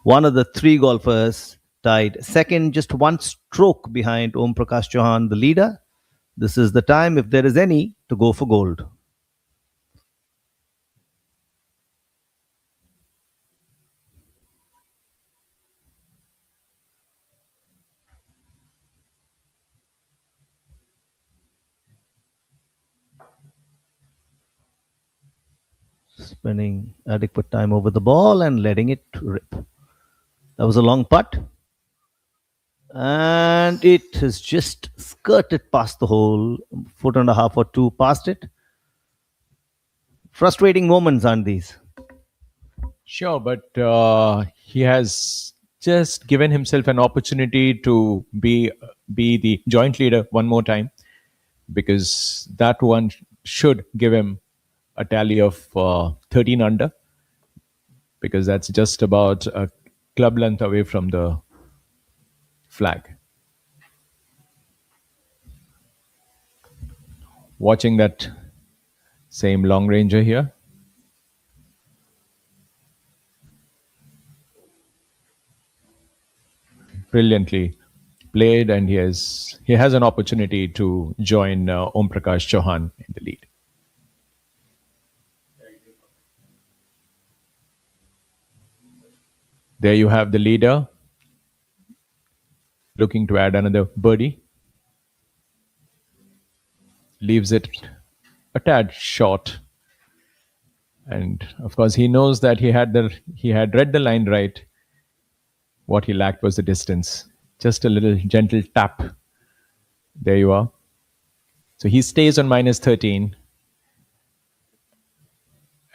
one of the three golfers tied second, just one stroke behind Om Prakash Chauhan, the leader. This is the time, if there is any, to go for gold. Spending adequate time over the ball and letting it rip. That was a long putt. And it has just skirted past the hole, foot and a half or two past it. Frustrating moments, aren't these? Sure, but he has just given himself an opportunity to be the joint leader one more time, because that one should give him a tally of 13 under, because that's just about a club length away from the flag. Watching that same long ranger here. Brilliantly played, and he has an opportunity to join Om Prakash Chauhan in the lead. There you have the leader looking to add another birdie. Leaves it a tad short, and of course he knows that he had read the line right. What he lacked was the distance. Just a little gentle tap. There you are. So he stays on minus 13,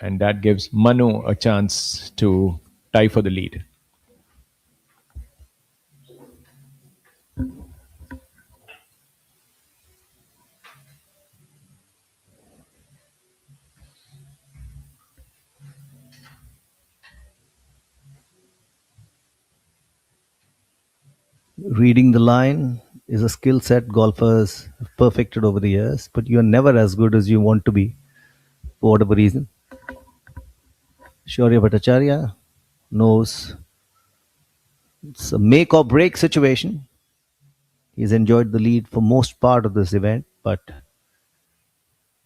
and that gives Manu a chance to tie for the lead. Reading the line is a skill set golfers have perfected over the years, but you're never as good as you want to be for whatever reason. Shaurya Bhattacharya knows it's a make or break situation. He's enjoyed the lead for most part of this event, but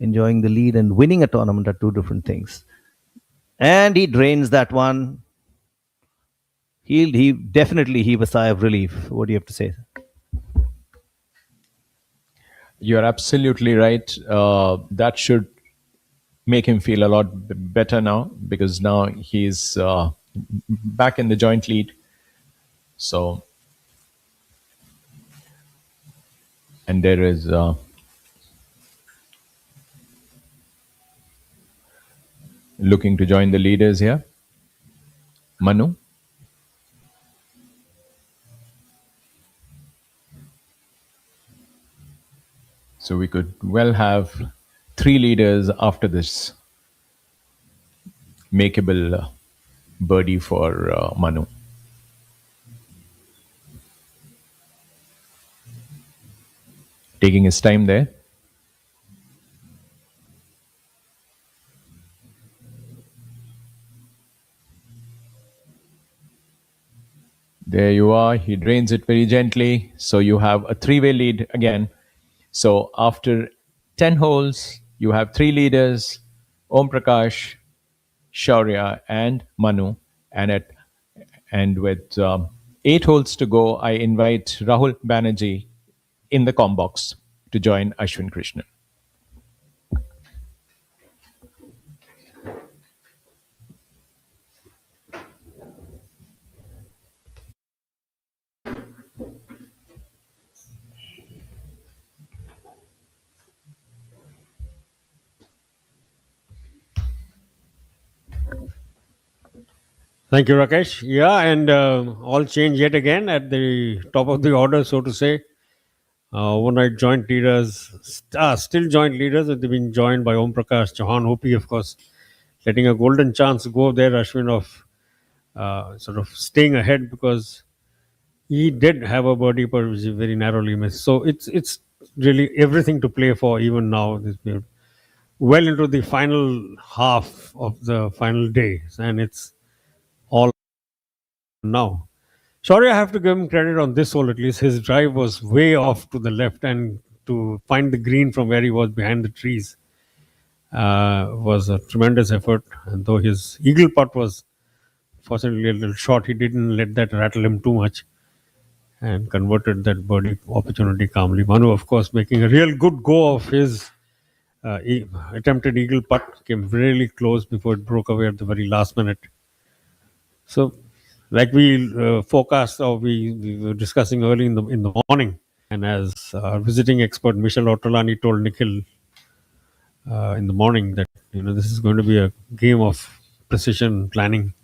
enjoying the lead and winning a tournament are two different things. And he drains that one. He definitely heave a sigh of relief. What do you have to say? You're absolutely right. That should make him feel a lot better now, because now he's back in the joint lead. So, and there is looking to join the leaders here, Manu. So we could well have three leaders after this makeable birdie for Manu. Taking his time there. There you are. He drains it very gently. So you have a three-way lead again. So after 10 holes, you have three leaders, Om Prakash, Shaurya, and Manu. And with 8 holes to go, I invite Rahul Banerjee in the combox to join Ashwin Krishnan. Thank you, Rakesh. Yeah, and all change yet again at the top of the order, so to say. Overnight joint leaders, still joint leaders, they've been joined by Om Prakash, Chauhan, Hopi, of course, letting a golden chance go there, Ashwin, of sort of staying ahead because he did have a birdie putt which is very narrowly missed. So it's really everything to play for even now. We're well into the final half of the final day, and it's all now. Sorry, I have to give him credit on this hole at least. His drive was way off to the left, and to find the green from where he was behind the trees was a tremendous effort. And though his eagle putt was fortunately a little short, he didn't let that rattle him too much and converted that birdie opportunity calmly. Manu, of course, making a real good go of his attempted eagle putt, came really close before it broke away at the very last minute. So, like we forecast or we were discussing early in the morning, and as our visiting expert Michel Ortolani told Nikhil in the morning that this is going to be a game of precision planning.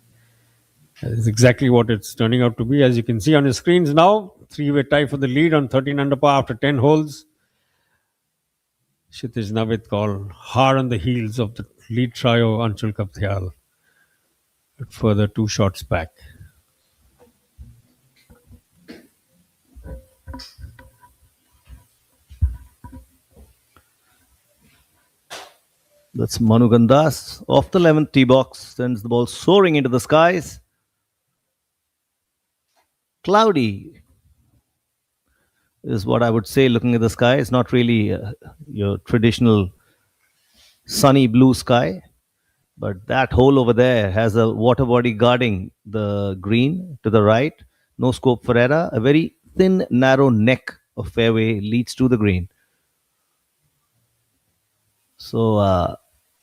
It's exactly what it's turning out to be. As you can see on your screens now, three-way tie for the lead on 13 under par after 10 holes. Kshitij Navit call hard on the heels of the lead trio Anshul Kapthyal, but further 2 shots back. That's Manu Gandas off the 11th tee box, sends the ball soaring into the skies. Cloudy is what I would say looking at the sky. It's not really your traditional sunny blue sky, but that hole over there has a water body guarding the green to the right. No scope for error. A very thin, narrow neck of fairway leads to the green. So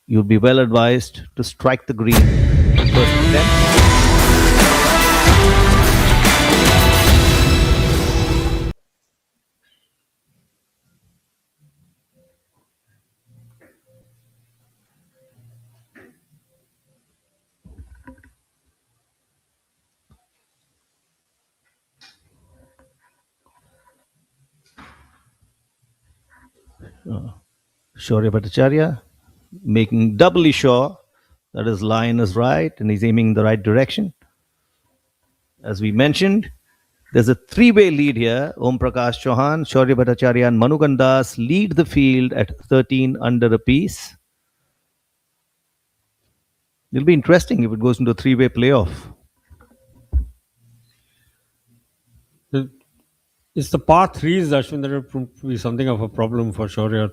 you'd be well advised to strike the green first attempt. Shaurya Bhattacharya making doubly sure that his line is right and he's aiming in the right direction. As we mentioned, there's a three-way lead here. Om Prakash Chauhan, Shaurya Bhattacharya and Manu Gandas lead the field at 13 under apiece. It'll be interesting if it goes into a three-way playoff. It's the par threes, Ashwin, that will be something of a problem for Shaurya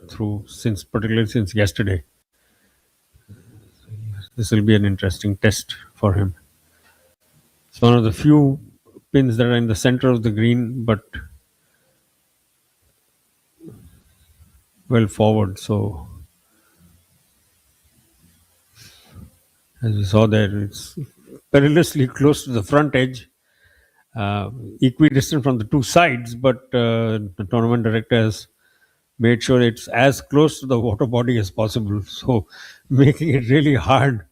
particularly since yesterday. This will be an interesting test for him. It's one of the few pins that are in the center of the green, but well forward. So, as we saw there, it's perilously close to the front edge, equidistant from the two sides, but the tournament director has made sure it's as close to the water body as possible. So, making it really hard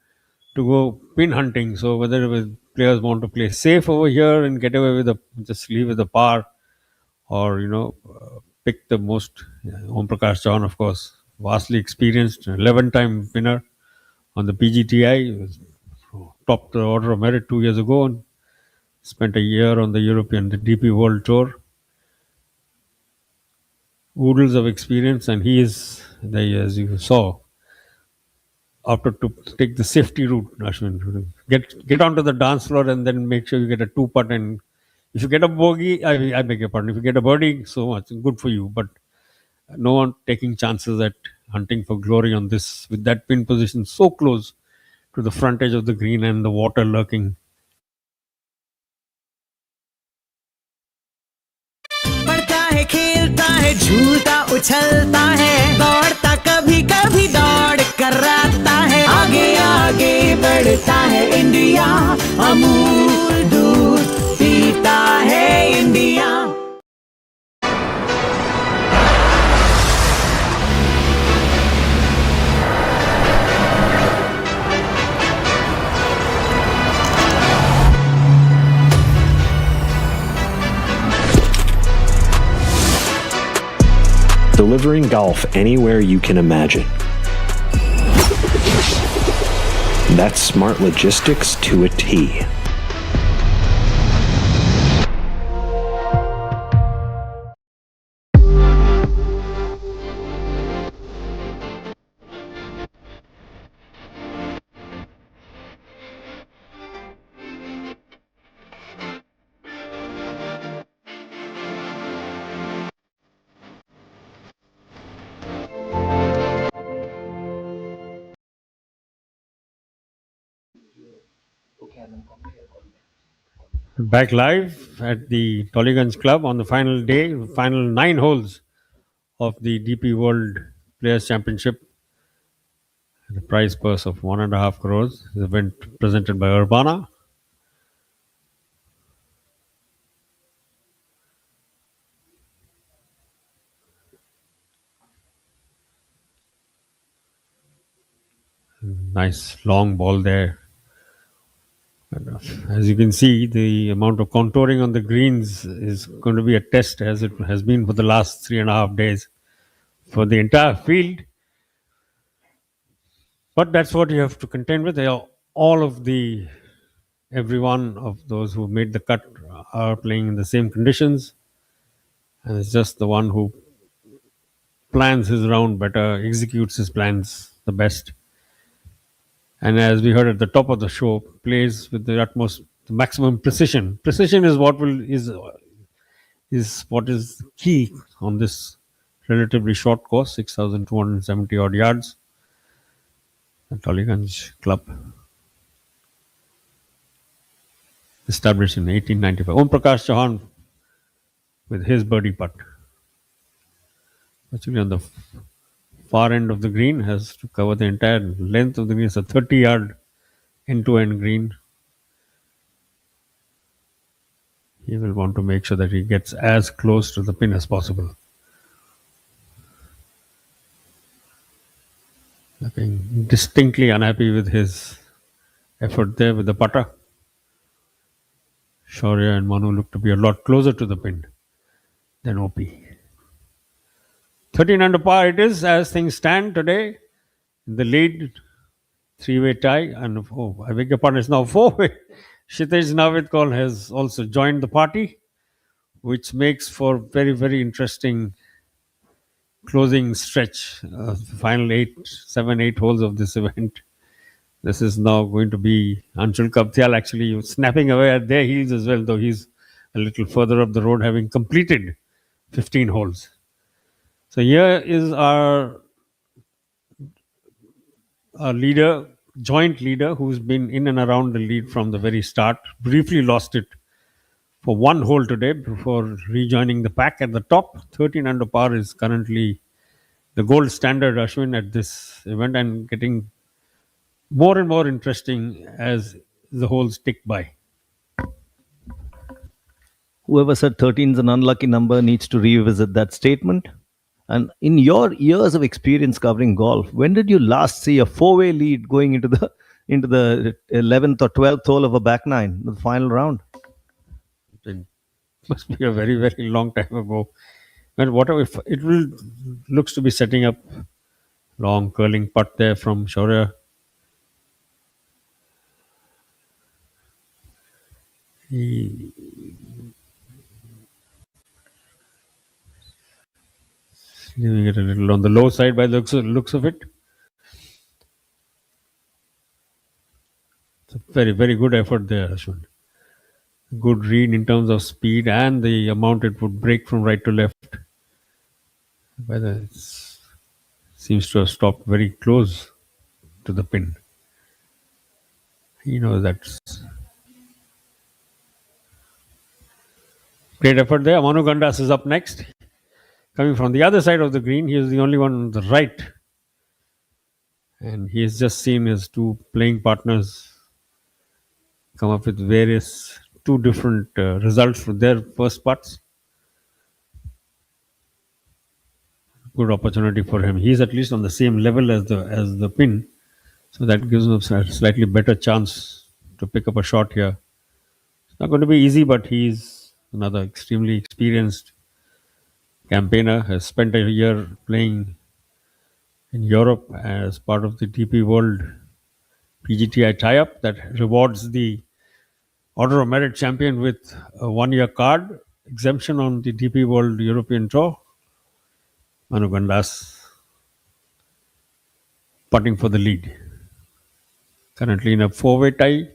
to go pin hunting. So, whether players want to play safe over here and get away with just leave with the par, or pick the most. Om Prakash Chauhan, of course, vastly experienced, 11-time winner on the PGTI, topped the order of merit 2 years ago, and spent a year on the DP World Tour. Oodles of experience, and he is, as you saw, after to take the safety route, Ashwin, get onto the dance floor and then make sure you get a 2-putt and If you get a bogey, I beg your pardon. If you get a birdie, so much good for you. But no one taking chances at hunting for glory on this with that pin position so close to the front edge of the green and the water lurking. पढ़ता है खेलता है झूलता उछलता है दौड़ता कभी कभी दौड़ कराता है आगे आगे बढ़ता है इंडिया अमूल दूध पीता है India Delivering golf anywhere you can imagine. That's smart logistics to a T. Back live at the Tollygunge Club on the final day, final 9 holes of the DP World Players Championship. The prize purse of 1.5 crores. The event presented by Urbana. Nice long ball there. As you can see, the amount of contouring on the greens is going to be a test, as it has been for the last 3.5 days for the entire field. But that's what you have to contend with. They are all of the every one of those who made the cut are playing in the same conditions, and it's just the one who plans his round better, executes his plans the best, and as we heard at the top of the show, plays with the utmost, the maximum precision. Precision is what is key on this relatively short course, 6,270 odd yards. The Tollygunge Club, established in 1895. Om Prakash Chauhan with his birdie putt. Actually, on the far end of the green, has to cover the entire length of the green. It's a 30-yard end-to-end green. He will want to make sure that he gets as close to the pin as possible. Looking distinctly unhappy with his effort there with the putter. Shaurya and Manu look to be a lot closer to the pin than OP. 13 under par it is as things stand today. In the lead, 3-way tie, and I beg your pardon, it's now 4-way. Kshitij Navidkol has also joined the party, which makes for very, very interesting closing stretch. Final 7, 8 holes of this event. This is now going to be Anshul Kaptial actually snapping away at their heels as well, though he's a little further up the road, having completed 15 holes. So here is our leader, joint leader, who's been in and around the lead from the very start. Briefly lost it for 1 hole today before rejoining the pack at the top. 13 under par is currently the gold standard, Ashwin, at this event, and getting more and more interesting as the holes tick by. Whoever said 13 is an unlucky number needs to revisit that statement. And in your years of experience covering golf, when did you last see a 4-way lead going into the 11th or 12th hole of a back nine, the final round? It must be a very, very long time ago. And whatever, it will looks to be setting up long curling putt there from Shaurya. He leaving it a little on the low side by the looks of it. It's a very, very good effort there, Ashwin. good read in terms of speed and the amount it would break from right to left. Whether it seems to have stopped very close to the pin. That's great effort there. Manu Gandas is up next. Coming from the other side of the green, he is the only one on the right. And he has just seen his two playing partners come up with various two different results for their first putts. Good opportunity for him. He's at least on the same level as the pin, so that gives him a slightly better chance to pick up a shot here. It's not going to be easy, but he's another extremely experienced campaigner. Has spent a year playing in Europe as part of the DP World PGTI tie-up that rewards the Order of Merit champion with a one-year card exemption on the DP World European Tour. Manu Gandas putting for the lead. Currently in a four-way tie,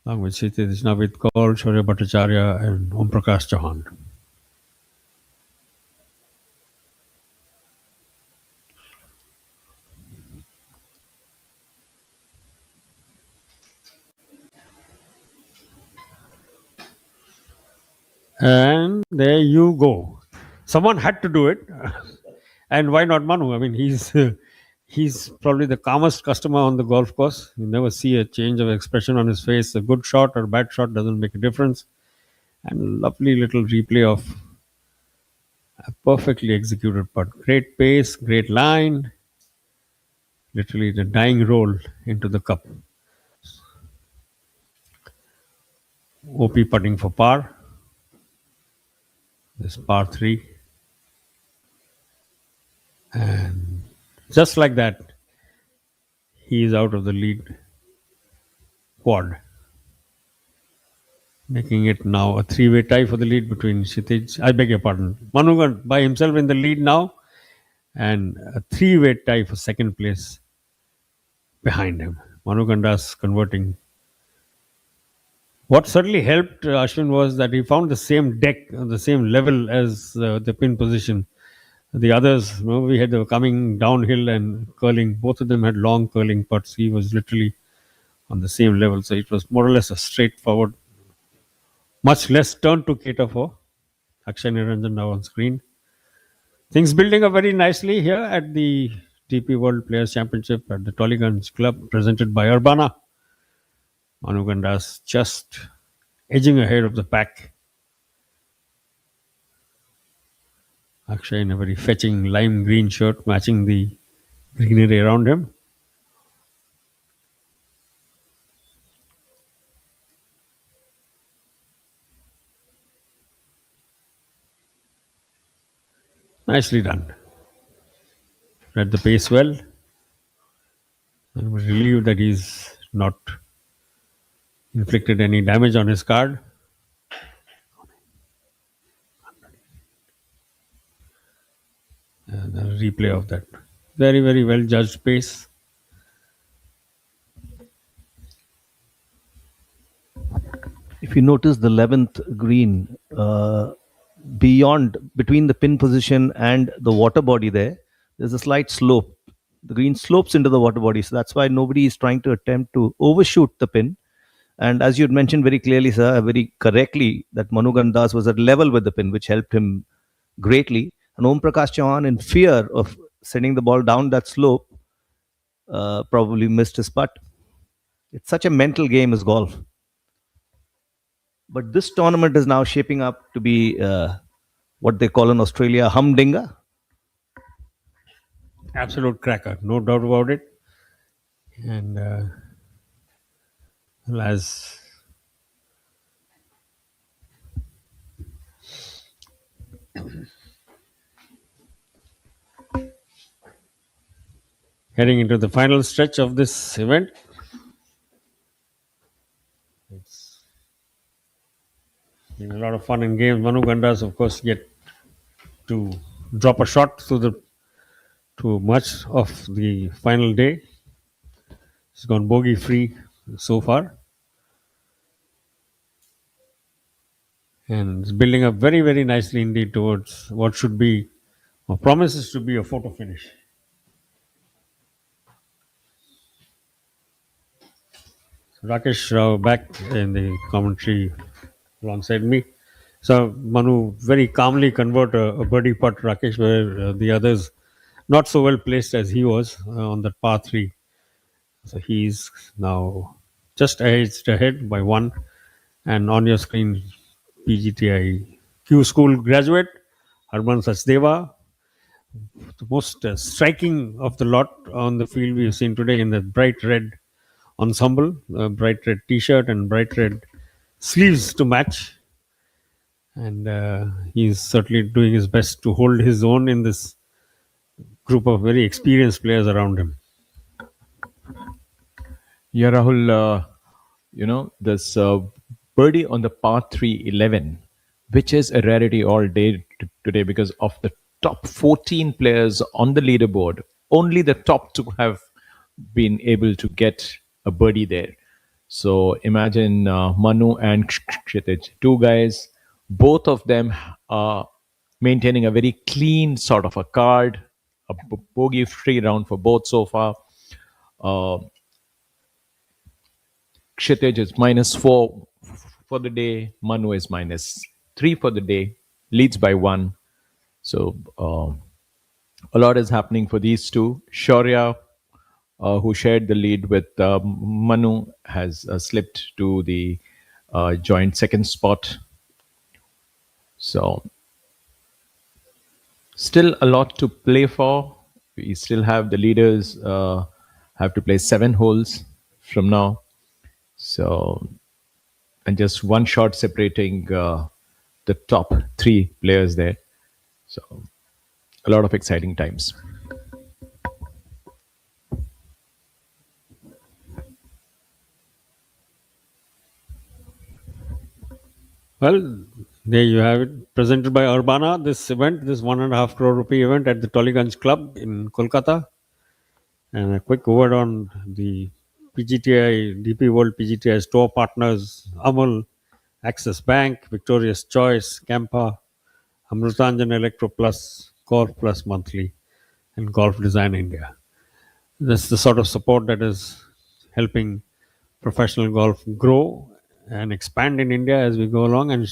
along with Kshitij, Navid Kaul, Shaurya Bhattacharya and Om Prakash Chauhan. And there you go. Someone had to do it. And why not Manu? I mean, he's probably the calmest customer on the golf course. You never see a change of expression on his face. A good shot or bad shot doesn't make a difference. And lovely little replay of a perfectly executed putt. Great pace, great line. Literally the dying roll into the cup. OP putting for par. This par 3. And just like that, he is out of the lead quad. Making it now a three-way tie for the lead between Kshitij. I beg your pardon. Manu by himself in the lead now. And a three-way tie for second place behind him. Manu Gandas converting. What certainly helped Ashwin was that he found the same deck on the same level as the pin position. The others, we had coming downhill and curling. Both of them had long curling putts. He was literally on the same level. So it was more or less a straightforward, much less turn to cater for. Akshay Niranjan now on screen. Things building up very nicely here at the DP World Players Championship at the Tollygunge Club, presented by Urbana. Manu Gandas just edging ahead of the pack. Akshay in a very fetching lime green shirt, matching the greenery around him. Nicely done. Read the pace well. I'm relieved that he's not inflicted any damage on his card. And a replay of that. Very, very well judged pace. If you notice the 11th green, between the pin position and the water body there's a slight slope. The green slopes into the water body. So that's why nobody is trying to attempt to overshoot the pin. And as you had mentioned very clearly, sir, very correctly, that Manu Gandas was at level with the pin, which helped him greatly. And Om Prakash Chauhan, in fear of sending the ball down that slope, probably missed his putt. It's such a mental game as golf. But this tournament is now shaping up to be what they call in Australia humdinger. Absolute cracker, no doubt about it. And as heading into the final stretch of this event, it's been a lot of fun and games. Manu Gandas, of course, yet to drop a shot through much of the final day. He's gone bogey free so far. and it's building up very, very nicely indeed towards what should be, or promises to be, a photo finish. So Rakesh Rao back in the commentary alongside me. So Manu very calmly convert a birdie putt, Rakesh, where the others not so well placed as he was on that par 3. So he's now just edged ahead by one. And on your screen, PGTI Q School graduate, Harman Sachdeva, the most striking of the lot on the field we've seen today in the bright red ensemble, bright red t-shirt and bright red sleeves to match. And he's certainly doing his best to hold his own in this group of very experienced players around him. Yeah, Rahul, this birdie on the par 3 11, which is a rarity all day today because of the top 14 players on the leaderboard. Only the top two have been able to get a birdie there. So imagine Manu and Kshitij, two guys, both of them are maintaining a very clean sort of a card, a bogey-free round for both so far. Kshitij is -4 for the day. Manu is -3 for the day. Leads by 1. So a lot is happening for these two. Shaurya, who shared the lead with Manu, has slipped to the joint second spot. So still a lot to play for. We still have the leaders have to play 7 holes from now. So, and just one shot separating the top 3 players there. So, a lot of exciting times. Well, there you have it, presented by Urbana. This event, this 1.5 crore rupee event at the Tollygunge Club in Kolkata. And a quick word on the PGTI, DP World PGTI store partners: Amul, Axis Bank, Victorious Choice, Campa, Amrutanjan Electro Plus, Golf Plus Monthly, and Golf Design India. That's the sort of support that is helping professional golf grow and expand in India as we go along. And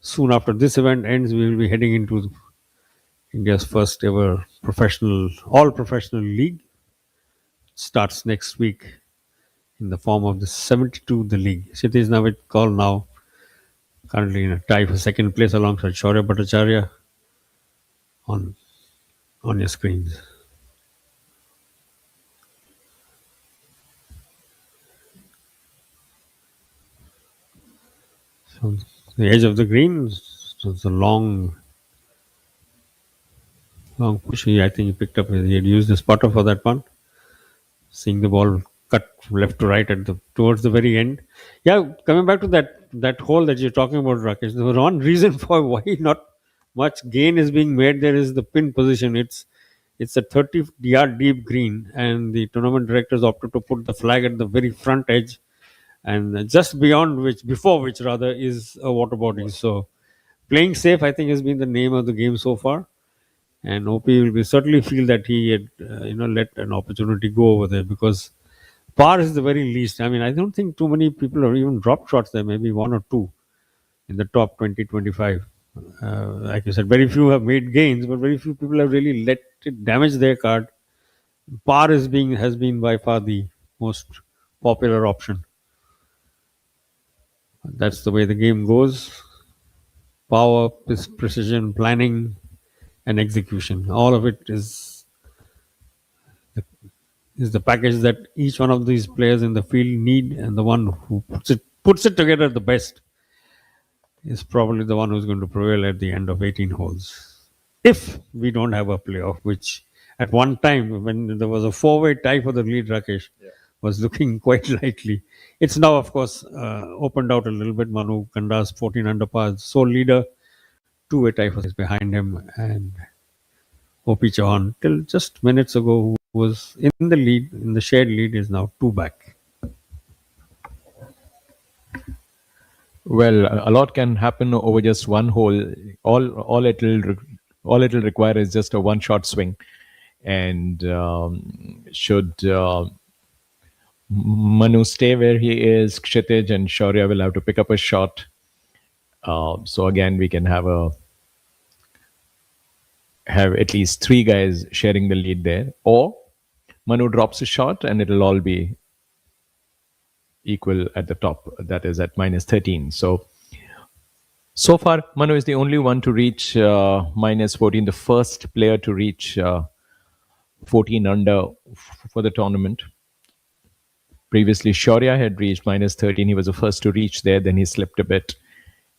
soon after this event ends, we will be heading into India's first ever all professional league. Starts next week in the form of the 72, the league. Kshitij Navid call now, currently in a tie for second place alongside Shaurya Bhattacharya on your screens. So the edge of the green, so it's a long push. I think he picked up. He had used the spotter for that one. Seeing the ball cut left to right towards the very end. Yeah, coming back to that hole that you're talking about, Rakesh. The one reason for why not much gain is being made there is the pin position. It's a 30-yard deep green, and the tournament directors opted to put the flag at the very front edge, and just before which rather, is a water body. So playing safe, I think, has been the name of the game so far. And OP will certainly feel that he had let an opportunity go over there, because par is the very least. I mean, I don't think too many people have even dropped shots there, maybe 1 or 2 in the top 20, 25. Like you said, very few have made gains, but very few people have really let it damage their card. Par has been by far the most popular option. That's the way the game goes. Power, precision, planning, and execution. All of it is the package that each one of these players in the field need, and the one who puts it together the best is probably the one who's going to prevail at the end of 18 holes. If we don't have a playoff, which at one time, when there was a 4-way tie for the lead, Rakesh, was looking quite likely. It's now, of course, opened out a little bit. Manu Kanda's 14 under par, sole leader, 2-way tie is behind him, and OP Chauhan, till just minutes ago, who was in the lead, in the shared lead, is now 2 back. Well, a lot can happen over just one hole. All it'll require is just a one shot swing, and should Manu stay where he is, Kshitij and Shaurya will have to pick up a shot. So again, we can have at least three guys sharing the lead there, or Manu drops a shot and it'll all be equal at the top. That is at minus 13. So far, Manu is the only one to reach minus 14, the first player to reach 14 under for the tournament. Previously, Shaurya had reached minus 13. He was the first to reach there. Then he slipped a bit.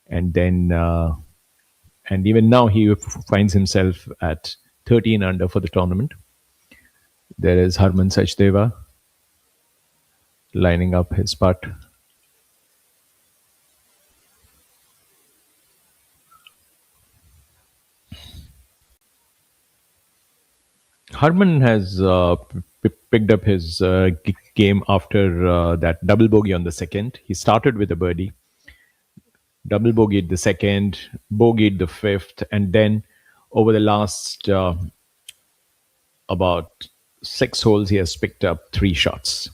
And then, and even now, he finds himself at 13 under for the tournament. There is Harman Sachdeva lining up his putt. Harman has picked up his game after that double bogey on the second. He started with a birdie, double bogeyed the second, bogeyed the fifth, and then over the last about 6 holes, he has picked up 3 shots.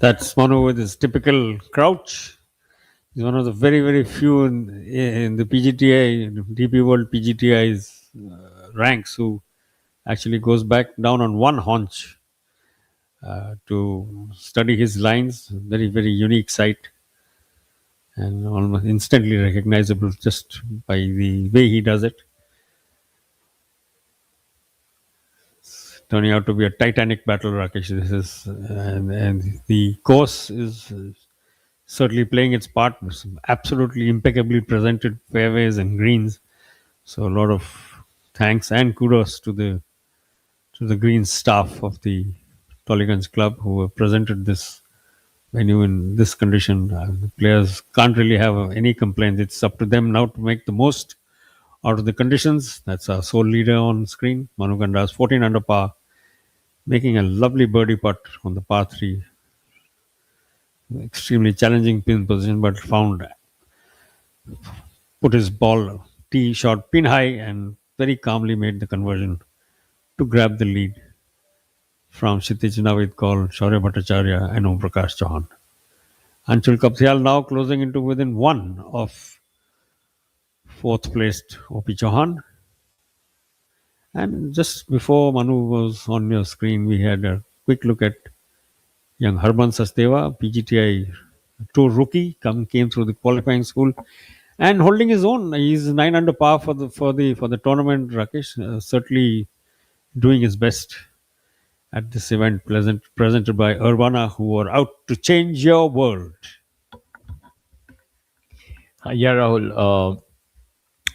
That's Manu with his typical crouch. He's one of the very, very few in the PGTI, DP World PGTI's ranks who actually goes back down on one haunch to study his lines. Very, very unique sight and almost instantly recognizable just by the way he does it. It's turning out to be a titanic battle, Rakesh. This is, and the course is certainly playing its part. Some absolutely impeccably presented fairways and greens. So a lot of thanks and kudos to the greens staff of the Tollygunge club who have presented this venue in this condition. The players can't really have any complaints. It's up to them now to make the most out of the conditions. That's our sole leader on screen. Manu Ganda's 14 under par, making a lovely birdie putt on the par 3. Extremely challenging pin position, but put his ball tee shot pin high and very calmly made the conversion to grab the lead from Kshitij, Navid Kaul, Shaurya Bhattacharya and Om Prakash Chauhan. Anshul Kapthyal now closing into within 1 of 4th placed OP Chauhan. And just before Manu was on your screen, we had a quick look at young Harman Sachdeva, PGTI Tour rookie, came through the qualifying school and holding his own. He's 9 under par for the tournament. Rakesh certainly doing his best at this event, presented by Urbana, who are out to change your world. Yeah, Rahul.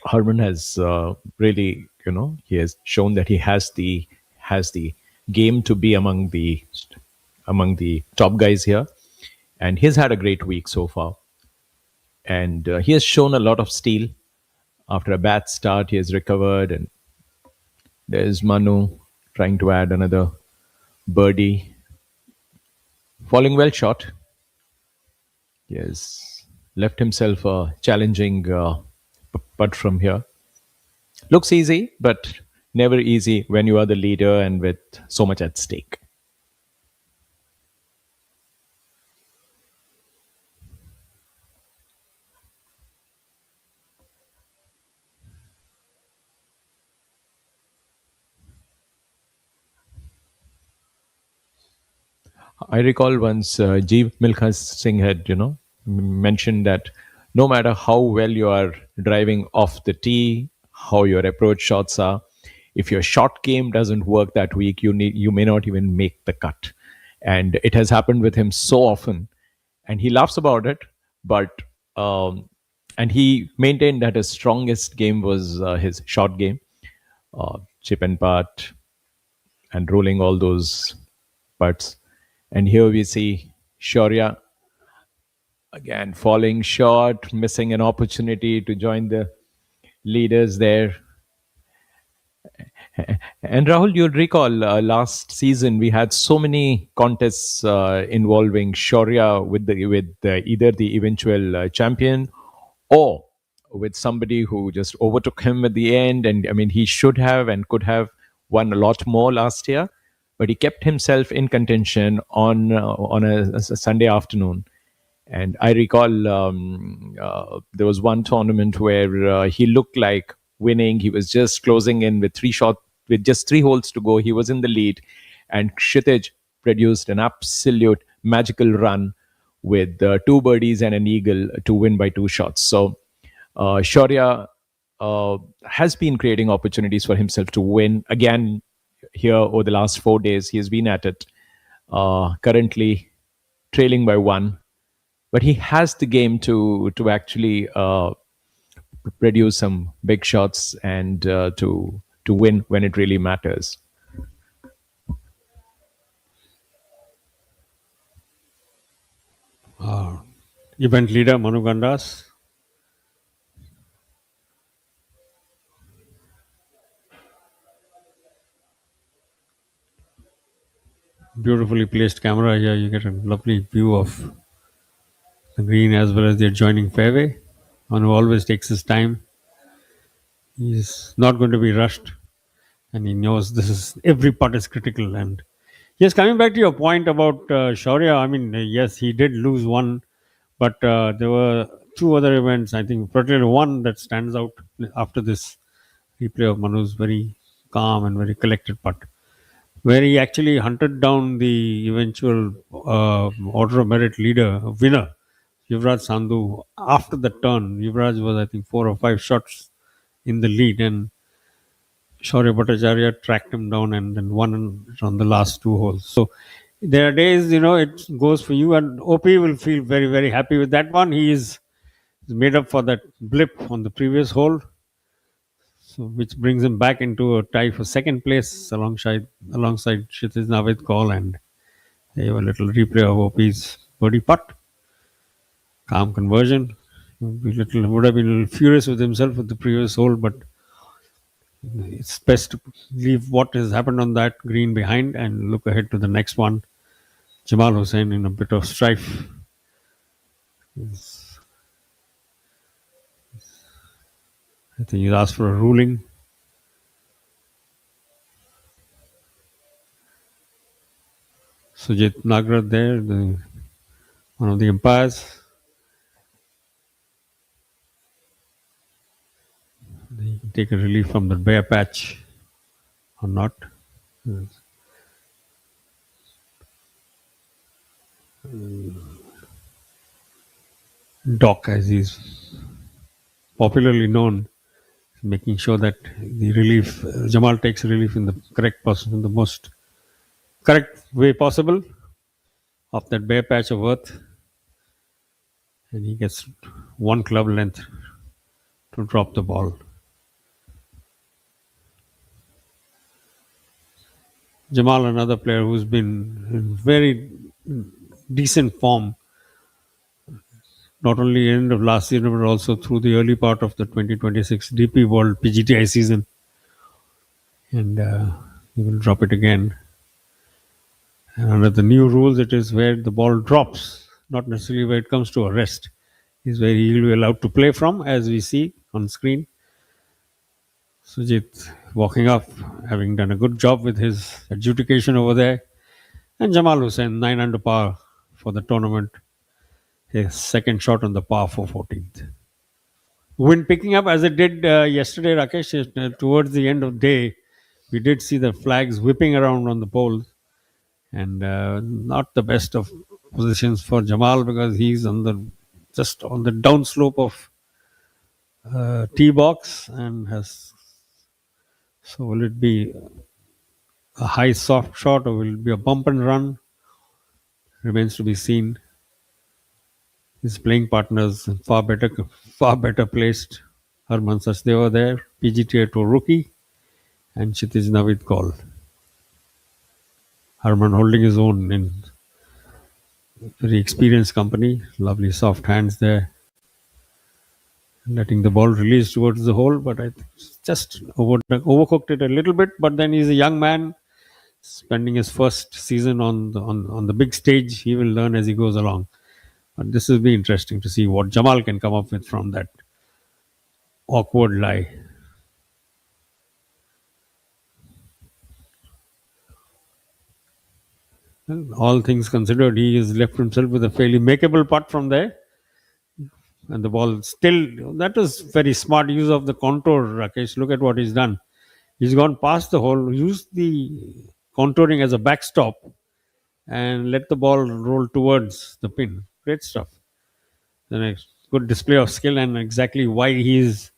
Harman has really, he has shown that he has the game to be among the top guys here, and he's had a great week so far. And he has shown a lot of steel. After a bad start, he has recovered, and there's Manu trying to add another birdie, falling well short. He has left himself a challenging putt from here. Looks easy, but never easy when you are the leader and with so much at stake. I recall once Jeev Milkha Singh had, mentioned that no matter how well you are driving off the tee, how your approach shots are, if your shot game doesn't work that week, you may not even make the cut. And it has happened with him so often, and he laughs about it. But and he maintained that his strongest game was his shot game, chip and putt, and rolling all those putts. And here we see Shaurya again falling short, missing an opportunity to join the leaders there. And Rahul, you'll recall last season we had so many contests involving Shaurya with either the eventual champion or with somebody who just overtook him at the end. And I mean, he should have and could have won a lot more last year, but he kept himself in contention on a Sunday afternoon. And I recall there was one tournament where he looked like winning. He was just closing in with just 3 holes to go. He was in the lead, and Kshitij produced an absolute magical run with 2 birdies and an eagle to win by 2 shots. So Shaurya has been creating opportunities for himself to win again here over the last 4 days. He has been at it. Currently trailing by 1. But he has the game to actually produce some big shots and to win when it really matters. Event leader Manu Gandas. Beautifully placed camera here. You get a lovely view of the green as well as the adjoining fairway. Manu always takes his time. He's not going to be rushed, and he knows every putt is critical. And yes, coming back to your point about Shaurya, I mean, yes, he did lose one, but there were 2 other events. I think particularly one that stands out after this replay of Manu's very calm and very collected putt, where he actually hunted down the eventual order of merit winner, Yuvraj Sandhu. After the turn, Yuvraj was, I think, 4 or 5 shots in the lead, and Shaurya Bhattacharya tracked him down and then won on the last 2 holes. So there are days, it goes for you, and OP will feel very, very happy with that one. He is made up for that blip on the previous hole, so which brings him back into a tie for second place alongside Kshitij Navidkol, and they have a little replay of OP's birdie putt. Calm conversion. Would have been a little furious with himself with the previous hole, but it's best to leave what has happened on that green behind and look ahead to the next one. Jamal Hussain in a bit of strife. I think he's asked for a ruling. Sujit Nagraj there, one of the umpires. They can take a relief from the bare patch or not. Doc, as he's popularly known, making sure that the relief, Jamal takes relief in the in the most correct way possible of that bare patch of earth, and he gets 1 club length to drop the ball. Jamal, another player who's been in very decent form, not only end of last season but also through the early part of the 2026 DP World PGTI season, and he will drop it again. And under the new rules, it is where the ball drops, not necessarily where it comes to a rest, is where he will be allowed to play from, as we see on screen. Sujit walking up, having done a good job with his adjudication over there. And Jamal Hussain, 9 under par for the tournament. His second shot on the par for 14th. Wind picking up as it did yesterday, Rakesh. Towards the end of the day, we did see the flags whipping around on the poles. And not the best of positions for Jamal, because he's just on the downslope of tee box and has. So will it be a high soft shot or will it be a bump and run? Remains to be seen. His playing partners far better placed. Harman Sachdeva there, PGTA Tour rookie, and Kshitij Navidkol. Harman holding his own in very experienced company. Lovely soft hands there. letting the ball release towards the hole, but I just overcooked it a little bit. But then he's a young man, spending his first season on the big stage. He will learn as he goes along. But this will be interesting to see what Jamal can come up with from that awkward lie. Well, all things considered, he has left himself with a fairly makeable putt from there. And the ball still, that was very smart use of the contour, Rakesh. Look at what he's done. He's gone past the hole, used the contouring as a backstop, and let the ball roll towards the pin. Great stuff. The next good display of skill, and exactly why he is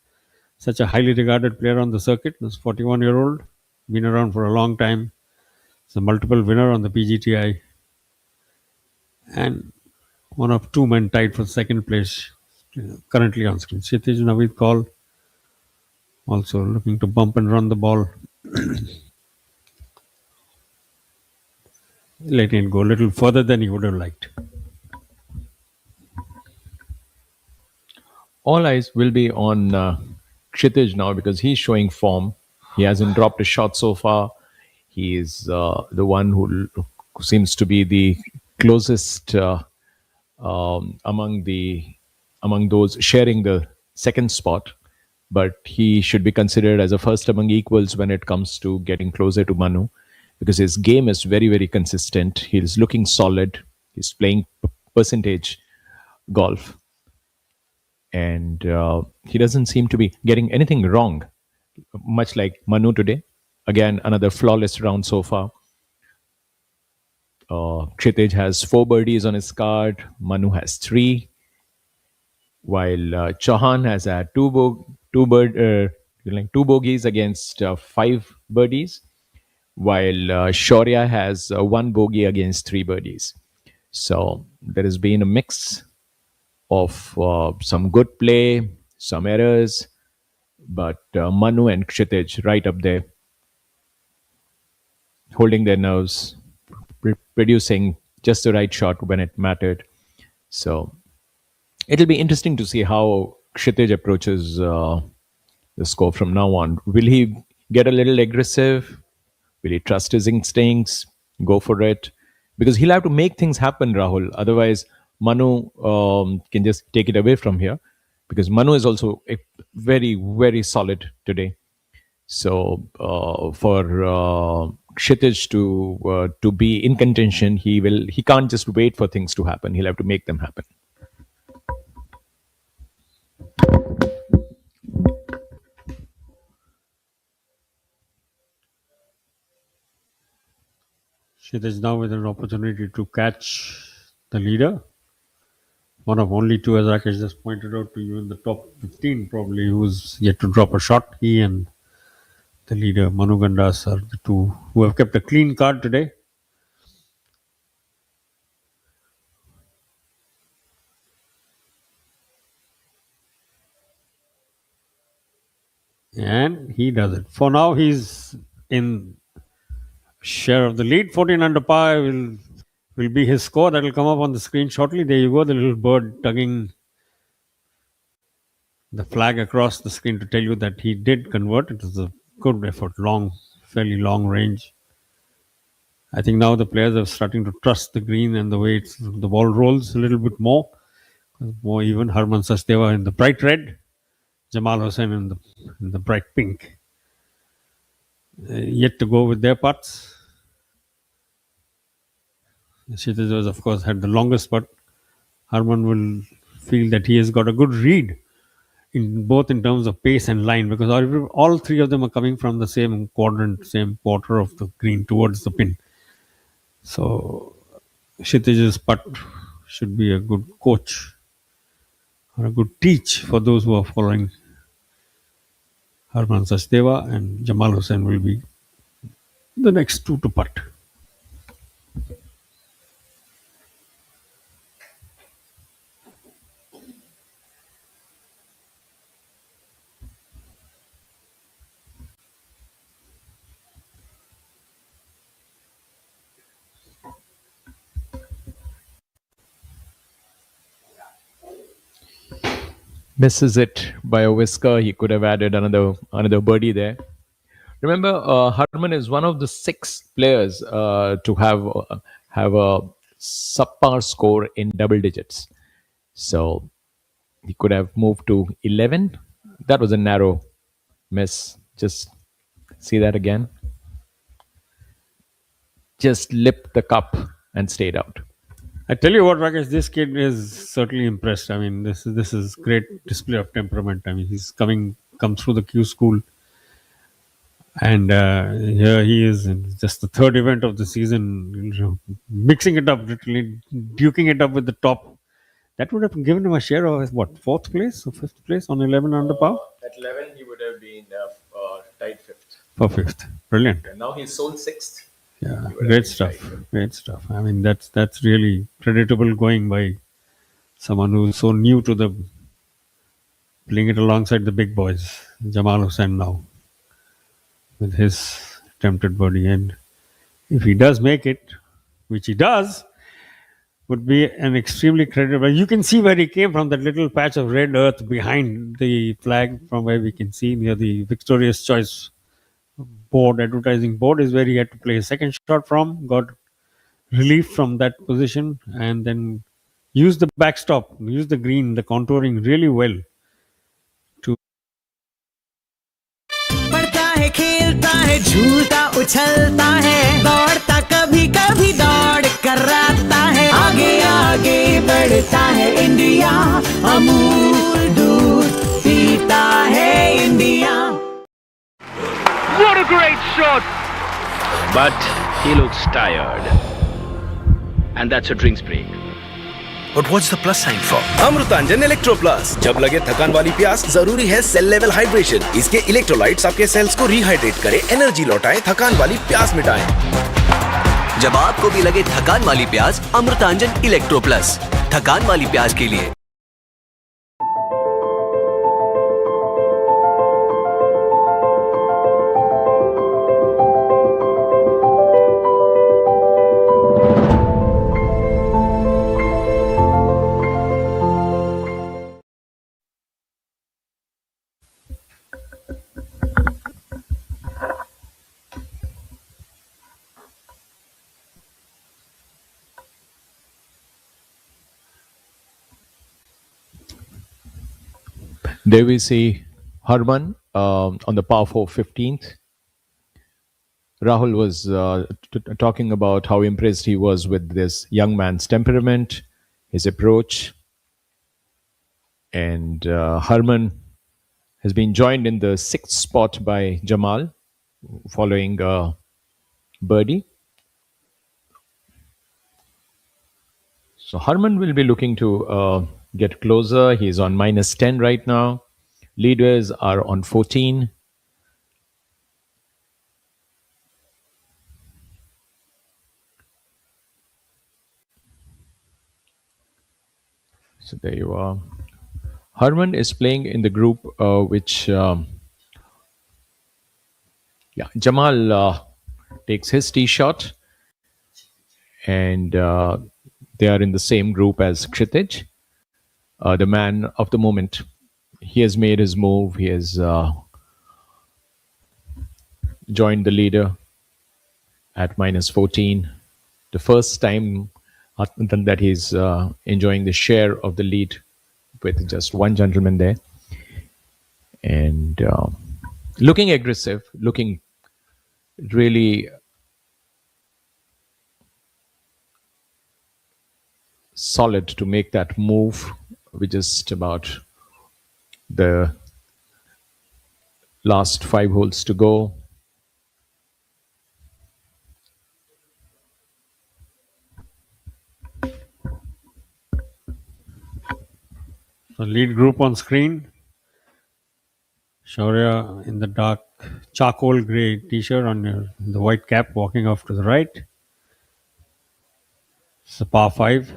such a highly regarded player on the circuit. This 41-year-old, been around for a long time. He's a multiple winner on the PGTI, and one of two men tied for second place currently on screen. Kshitij, Naveed Kaul also looking to bump and run the ball. Letting it go a little further than he would have liked. All eyes will be on Kshitij now because he's showing form. He hasn't dropped a shot so far. He is the one who seems to be the closest among those sharing the second spot. But he should be considered as a first among equals when it comes to getting closer to Manu, because his game is very, very consistent. He's looking solid. He's playing percentage golf, and he doesn't seem to be getting anything wrong, much like Manu today. Again, another flawless round so far. Kshitij has 4 birdies on his card. Manu has 3, while Chauhan has had two bogeys against 5 birdies, while Shaurya has 1 bogey against 3 birdies. So there has been a mix of some good play, some errors, but Manu and Kshitij right up there, holding their nerves, producing just the right shot when it mattered. So it'll be interesting to see how Kshitij approaches the score from now on. Will he get a little aggressive? Will he trust his instincts? Go for it? Because he'll have to make things happen, Rahul. Otherwise, Manu can just take it away from here. Because Manu is also very, very solid today. So for Kshitij to be in contention, he can't just wait for things to happen. He'll have to make them happen. Kshitij now with an opportunity to catch the leader. One of only 2, as Rakesh just pointed out to you, in the top 15 probably, who's yet to drop a shot. He and the leader, Manu Gandas, are the 2 who have kept a clean card today. And he does it. For now, he's in share of the lead. 14 under par will be his score. That will come up on the screen shortly. There you go, the little bird tugging the flag across the screen to tell you that he did convert. It was a good effort, fairly long range. I think now the players are starting to trust the green and the way the ball rolls a little bit more even. Harman Sachdeva in the bright red, Jamal Hussain in the bright pink. Yet to go with their putts. Kshitij was, of course, had the longest putt. Harman will feel that he has got a good read in terms of pace and line, because all 3 of them are coming from the same quadrant, same quarter of the green towards the pin. So Kshitij's putt should be a good coach or a good teach for those who are following Harman Sachdeva, and Jamal Hussain will be the next 2 to putt. Misses it by a whisker. He could have added another birdie there. Remember, Harman is one of the 6 players to have a subpar score in double digits. So he could have moved to 11. That was a narrow miss. Just see that again. Just lipped the cup and stayed out. I tell you what, Rakesh, this kid is certainly impressed. I mean, this is great display of temperament. I mean, he's come through the Q school, and here he is in just the 3rd event of the season, mixing it up, literally duking it up with the top. That would have given him a share of what, 4th place or 5th place on 11 under par? At 11, he would have been tied 5th. For 5th, brilliant. And now he's sold 6th. Yeah, great stuff. Great stuff. I mean, that's really creditable going by someone who's so new to the playing it alongside the big boys. Jamal Hussain now with his attempted birdie, and if he does make it, which he does, would be an extremely credible. You can see where he came from, that little patch of red earth behind the flag, from where we can see near the Victorious Choice board, advertising board, is where he had to play his second shot from. Got relief from that position, and then used the backstop, used the green, the contouring really well. पढ़ता है, खेलता है, झूलता उछलता है, दौड़ता कभी कभी दौड़ कराता है, आगे आगे बढ़ता है इंडिया, अमूल दूध पीता है India. What a great shot! But he looks tired. And that's a drinks break. But what's the plus sign for? Amrutanjan electro plus. जब लगे थकान वाली प्यास, जरूरी है सेल लेवल हाइड्रेशन. इसके इलेक्ट्रोलाइट्स आपके सेल्स को रिहाइड्रेट करें, एनर्जी लौटाएं, थकान वाली प्यास मिटाएं. जब आपको भी लगे थकान वाली प्यास, अमृतांजन इलेक्ट्रो प्लस, थकान वाली प्यास के लिए. There we see Harman on the par 4 15th. Rahul was talking about how impressed he was with this young man's temperament, his approach. And Harman has been joined in the 6th spot by Jamal, following birdie. So Harman will be looking to get closer. He's on -10 right now. Leaders are on 14. So there you are. Harman is playing in the group which Jamal takes his tee shot, and they are in the same group as Kshitij, the man of the moment. He has made his move. He has joined the leader at -14. The first time that he's enjoying the share of the lead with just one gentleman there. And looking aggressive, looking really solid to make that move with just about the last 5 holes to go. The lead group on screen. Shaurya in the dark charcoal grey t-shirt on the white cap, walking off to the right. It's a par 5.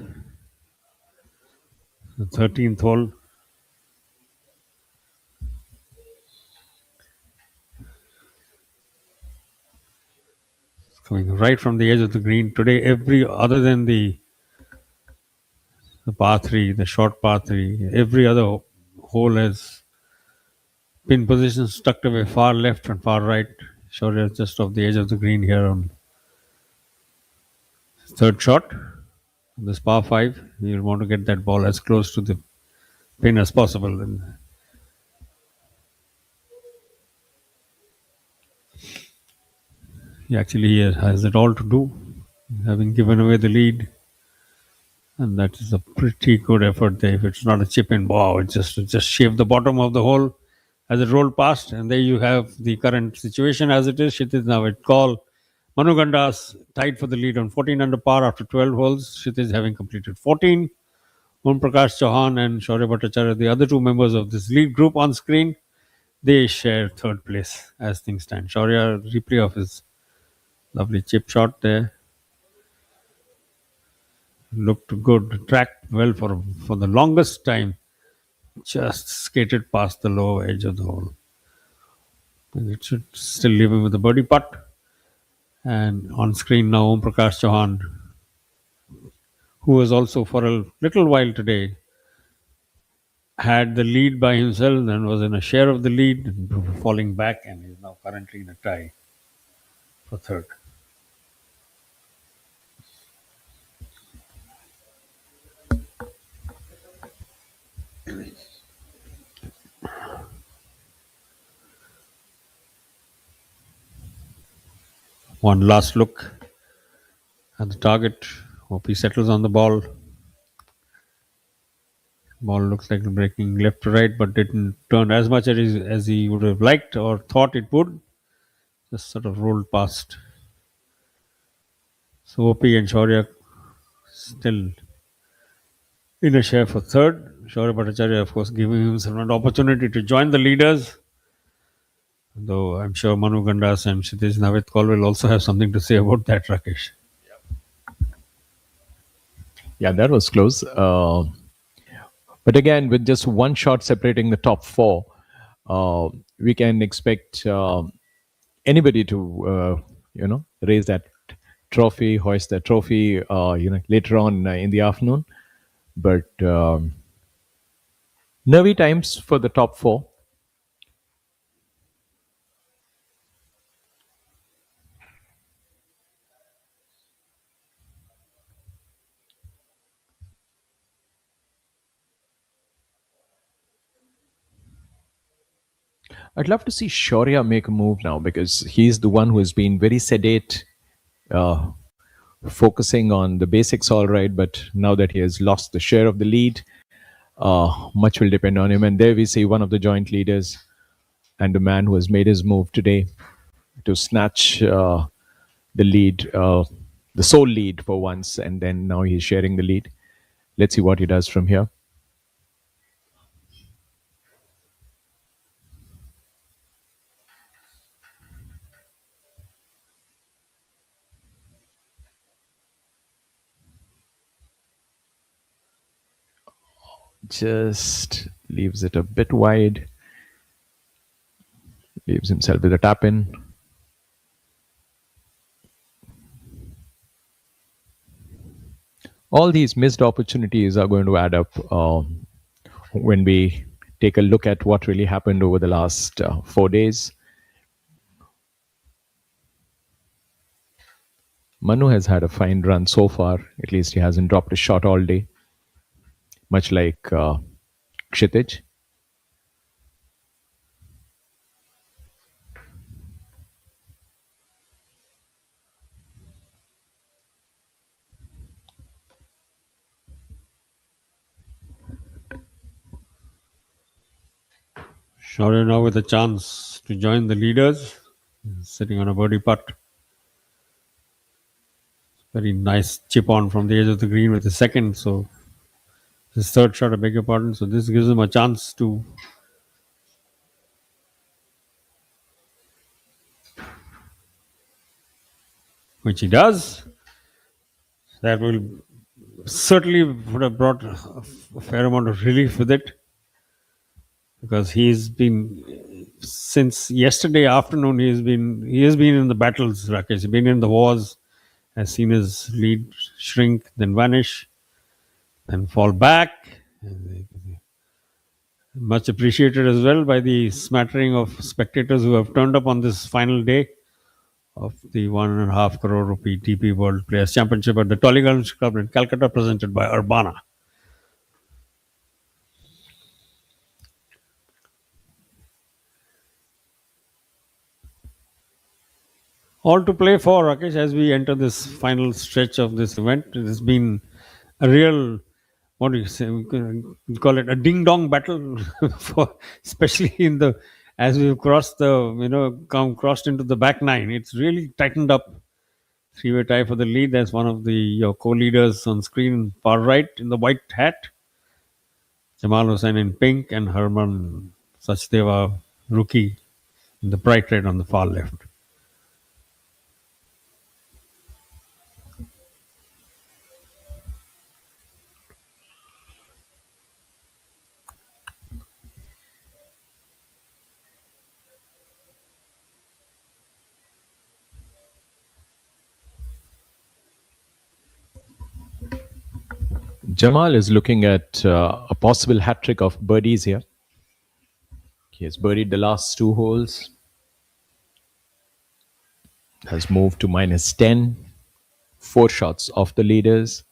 The 13th hole. It's coming right from the edge of the green. Today, other than the par 3, the short par 3, every other hole has pin positions tucked away far left and far right. Shaurya just off the edge of the green here on third shot. This par 5, you'll want to get that ball as close to the pin as possible. And he actually has it all to do, having given away the lead. And that is a pretty good effort there. If it's not a chip in, wow, it just shaved the bottom of the hole as it rolled past. And there you have the current situation as it is. Kshitij now at call. Manu Gandas tied for the lead on 14 under par after 12 holes. Kshitij having completed 14. Om Prakash Chauhan and Shaurya Bhattacharya, the other two members of this lead group on screen, they share third place as things stand. Shaurya, replay of his lovely chip shot there. Looked good, tracked well for the longest time. Just skated past the low edge of the hole. And it should still leave him with a birdie putt. And on screen now, Om Prakash Chauhan, who was also for a little while today, had the lead by himself and was in a share of the lead, falling back, and is now currently in a tie for third. One last look at the target. Hope he settles on the ball. Ball looks like breaking left to right, but didn't turn as much as he would have liked or thought it would. Just sort of rolled past. So OP and Shaurya still in a share for third. Shaurya Bhattacharya, of course, giving himself an opportunity to join the leaders. Though I'm sure Manu Gandas and Kshitij Navidkol will also have something to say about that, Rakesh. Yeah, that was close. But again, with just one shot separating the top four, we can expect anybody to, raise that trophy, hoist that trophy, later on in the afternoon. But nervy times for the top four. I'd love to see Shaurya make a move now, because he's the one who has been very sedate, focusing on the basics all right, but now that he has lost the share of the lead, much will depend on him. And there we see one of the joint leaders and the man who has made his move today to snatch the lead, the sole lead for once, and then now he's sharing the lead. Let's see what he does from here. Just leaves it a bit wide. Leaves himself with a tap in. All these missed opportunities are going to add up when we take a look at what really happened over the last 4 days. Manu has had a fine run so far. At least he hasn't dropped a shot all day, much like Kshitij. Shaurya now with a chance to join the leaders, sitting on a birdie putt. Very nice chip on from the edge of the green with the second. So his third shot, I beg your pardon. So this gives him a chance to which he does. That will certainly would have brought a fair amount of relief with it, because he's been, since yesterday afternoon, he has been in the battles, Rakesh. He's been in the wars, has seen his lead shrink, then vanish, then fall back. Much appreciated as well by the smattering of spectators who have turned up on this final day of the 1.5 crore rupee DP World Players Championship at the Tollygunge Club in Calcutta, presented by Urbana. All to play for, Rakesh, as we enter this final stretch of this event. It has been a real, what do you say, we call it a ding-dong battle, for, especially as we've crossed crossed into the back nine. It's really tightened up. Three-way tie for the lead. There's one of your co-leaders on screen, far right, in the white hat. Jamal Hussain in pink, and Herman Sachdeva, rookie, in the bright red on the far left. Jamal is looking at a possible hat trick of birdies here. He has birdied the last two holes. Has moved to -10. 4 shots off the leaders.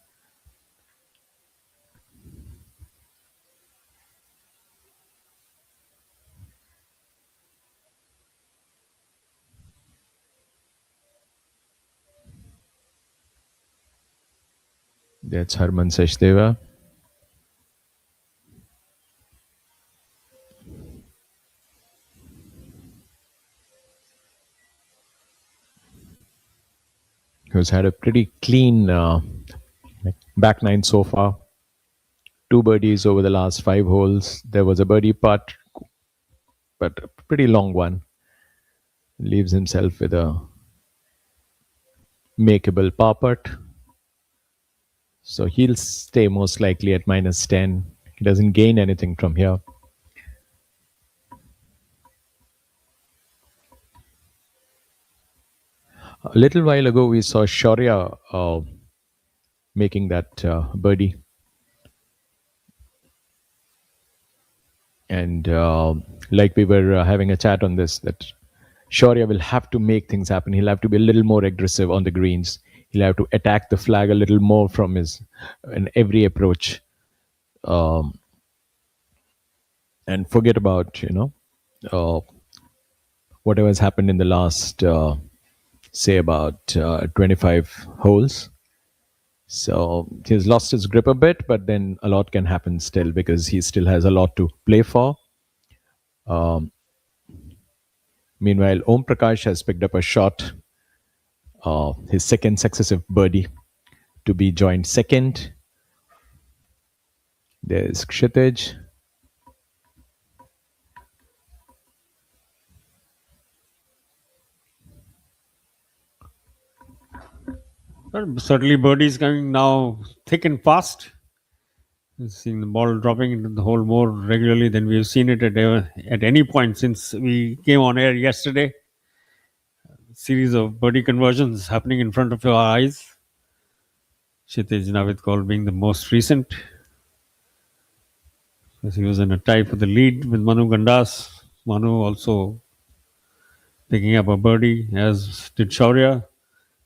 That's Herman Sachdeva. Who's had a pretty clean back nine so far. 2 birdies over the last 5 holes. There was a birdie putt, but a pretty long one. Leaves himself with a makeable par putt. So he'll stay most likely at -10. He doesn't gain anything from here. A little while ago, we saw Shaurya making that birdie. And like we were having a chat on this, that Shaurya will have to make things happen. He'll have to be a little more aggressive on the greens. He'll have to attack the flag a little more from in every approach. And forget about, whatever has happened in the last, say, about 25 holes. So he's lost his grip a bit, but then a lot can happen still because he still has a lot to play for. Meanwhile, Om Prakash has picked up a shot, his second successive birdie, to be joined second. There's Kshitij. Certainly, birdies coming now thick and fast. We're seeing the ball dropping into the hole more regularly than we've seen it at any point since we came on air yesterday. A series of birdie conversions happening in front of your eyes. Kshitij Navidkol being the most recent. As he was in a tie for the lead with Manu Gandas. Manu also picking up a birdie, as did Shaurya,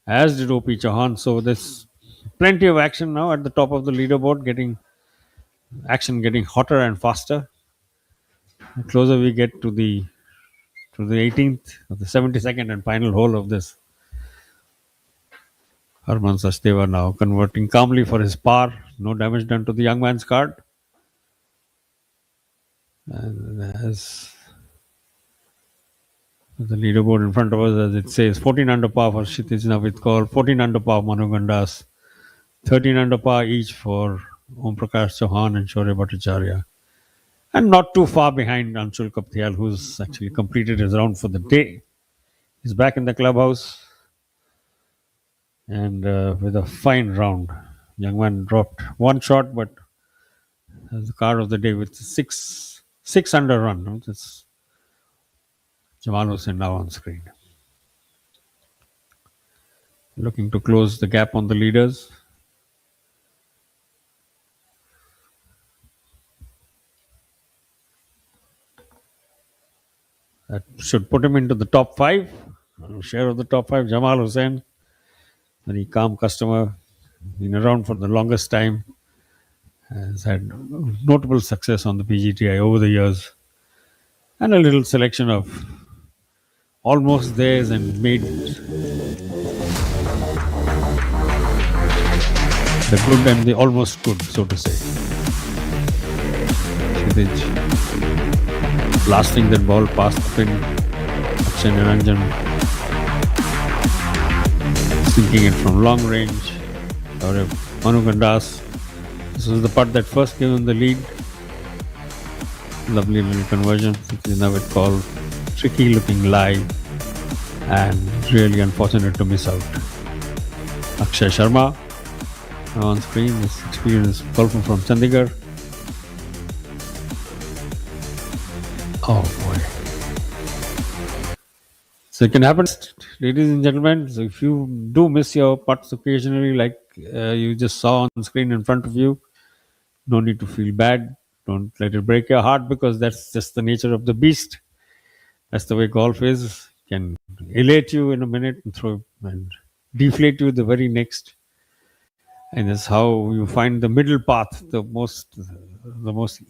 as did OP Chauhan. So there's plenty of action now at the top of the leaderboard, getting hotter and faster. The closer we get to the 18th, or the 72nd and final hole of this. Herman Sachdeva now converting calmly for his par. No damage done to the young man's card. And as the leaderboard in front of us, as it says, 14 under par for Kshitij Navidkol, 14 under par Manu Gandas, 13 under par each for Om Prakash Chauhan and Shaurya Bhattacharya. And not too far behind Anshul Kaptial, who's actually completed his round for the day. He's back in the clubhouse and with a fine round. Young man dropped one shot, but has the card of the day with six under run. That's Jamal Hussain now on screen. Looking to close the gap on the leaders. That should put him into the top 5. Share of the top 5. Jamal Hussain, very calm customer, been around for the longest time, has had notable success on the PGTI over the years, and a little selection of almost theirs and made the good and the almost good, so to say. Kshitij blasting that ball past the pin. Akshay Niranjan sinking it from long range. Or Manu Gandas. This was the putt that first gave him the lead. Lovely little conversion, which is now called tricky looking lie and really unfortunate to miss out. Akshay Sharma on screen, this experienced golfer from Chandigarh. Oh boy. So it can happen, ladies and gentlemen. So if you do miss your putts occasionally, like you just saw on screen in front of you, no need to feel bad. Don't let it break your heart, because that's just the nature of the beast. That's the way golf is. It can elate you in a minute and throw and deflate you the very next. And that's how you find the middle path, the most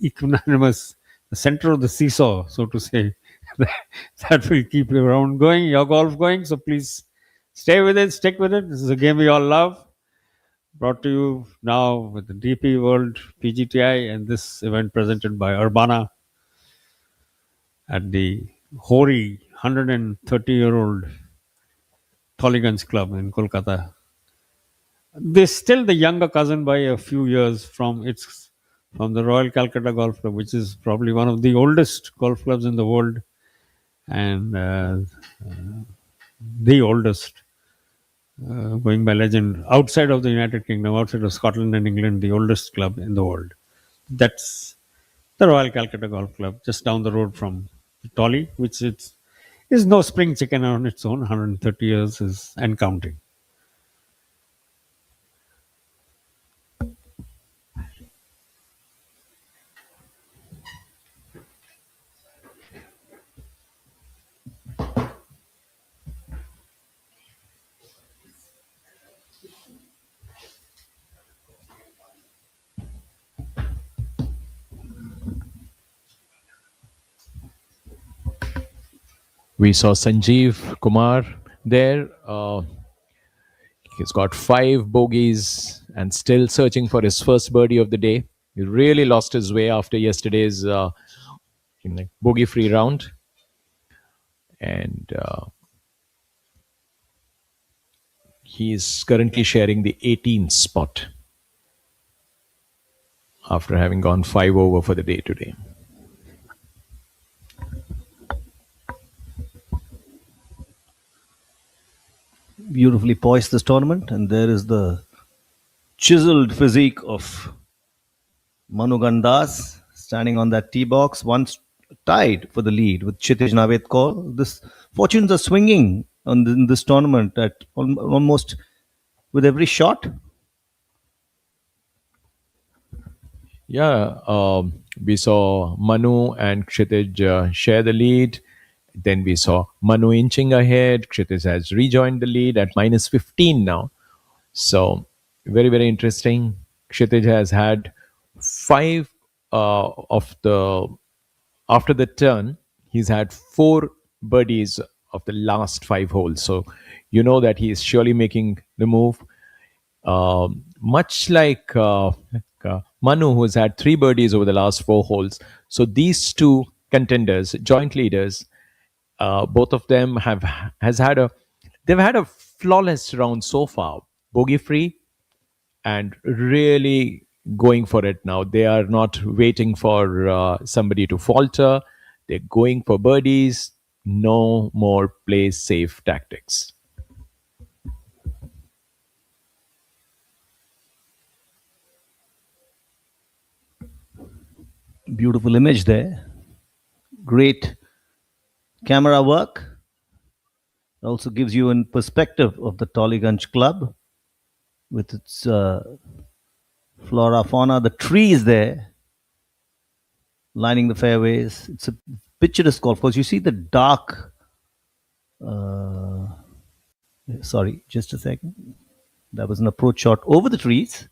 equanimous, the center of the seesaw, so to say. That will keep your round going, your golf going. So please stay with it, stick with it. This is a game we all love. Brought to you now with the DP World PGTI and this event presented by Urbana at the hoary 130-year-old Tollygunge Club in Kolkata. They're still the younger cousin by a few years from the Royal Calcutta Golf Club, which is probably one of the oldest golf clubs in the world, and the oldest, going by legend, outside of the United Kingdom, outside of Scotland and England, the oldest club in the world. That's the Royal Calcutta Golf Club, just down the road from Tolly, which is no spring chicken on its own. 130 years is and counting. We saw Sanjeev Kumar there. He's got 5 bogeys and still searching for his first birdie of the day. He really lost his way after yesterday's bogey-free round. And he is currently sharing the 18th spot after having gone 5 over for the day today. Beautifully poised this tournament, and there is the chiseled physique of Manu Gandas standing on that tee box, once tied for the lead with Kshitij Navedkor. This fortunes are swinging in this tournament at almost with every shot. Yeah, we saw Manu and Kshitij share the lead. Then we saw Manu inching ahead. Kshitij has rejoined the lead at minus 15 now. So very, very interesting. Kshitij has had 5 after the turn, he's had 4 birdies of the last 5 holes. So you know that he is surely making the move. Much like Manu, who's had 3 birdies over the last 4 holes. So these two contenders, joint leaders, both of them they've had a flawless round so far, bogey free, and really going for it now. They are not waiting for somebody to falter. They're going for birdies. No more play safe tactics. Beautiful image there. Great camera work. It also gives you a perspective of the Tollygunge Club with its flora, fauna, the trees there lining the fairways. It's a picturesque golf course. You see the dark. Sorry, just a second. That was an approach shot over the trees.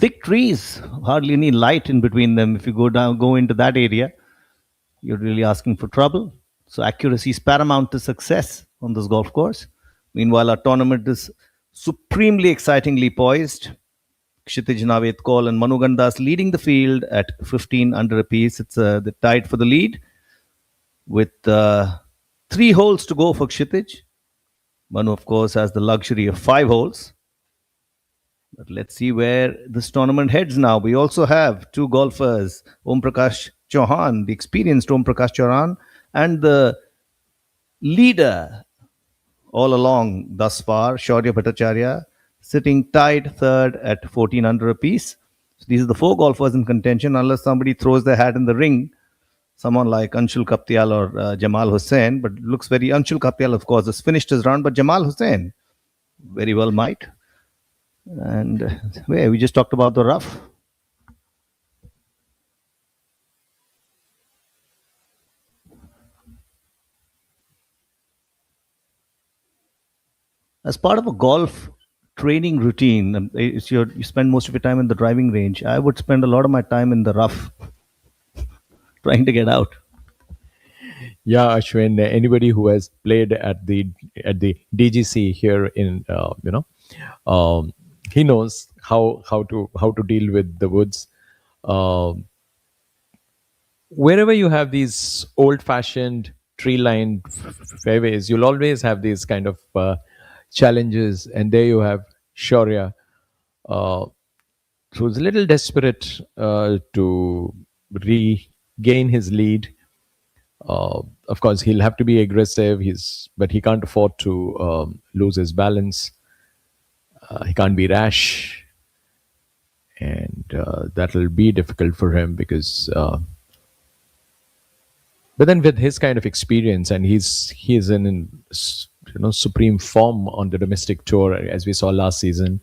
Thick trees, hardly any light in between them. If you go into that area, you're really asking for trouble. So accuracy is paramount to success on this golf course. Meanwhile, our tournament is supremely excitingly poised. Kshitij, Naved Kaul and Manu Gandas leading the field at 15 under apiece. It's the tied for the lead with 3 holes to go for Kshitij. Manu, of course, has the luxury of 5 holes. But let's see where this tournament heads now. We also have 2 golfers, Om Prakash Chauhan, the experienced Om Prakash Chauhan, and the leader all along thus far, Shaurya Bhattacharya, sitting tied third at 14 under apiece. So these are the 4 golfers in contention, unless somebody throws their hat in the ring. Someone like Anshul Kaptial or Jamal Hussain, but it looks very Anshul Kaptial, of course, has finished his round, but Jamal Hussain very well might. And we just talked about the rough. As part of a golf training routine, you spend most of your time in the driving range. I would spend a lot of my time in the rough, trying to get out. Yeah, Ashwin. Anybody who has played at the DGC here in he knows how to deal with the woods. Wherever you have these old-fashioned tree-lined fairways, you'll always have these kind of challenges. And there you have Shaurya, who's a little desperate to regain his lead. Of course, he'll have to be aggressive. But he can't afford to lose his balance. He can't be rash, and that'll be difficult for him because. But then, with his kind of experience, and he's in supreme form on the domestic tour, as we saw last season,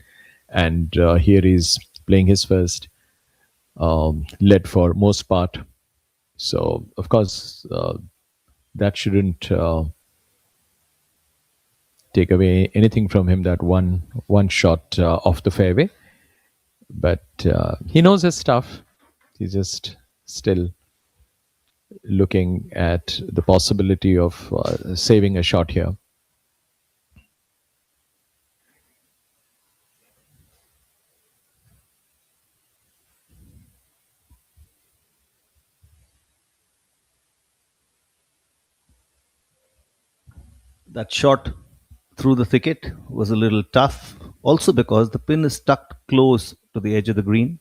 and here he's playing his first lead for most part. So, of course, that shouldn't take away anything from him. That one shot off the fairway, but he knows his stuff. He's just still looking at the possibility of saving a shot here. That shot through the thicket was a little tough, also because the pin is tucked close to the edge of the green.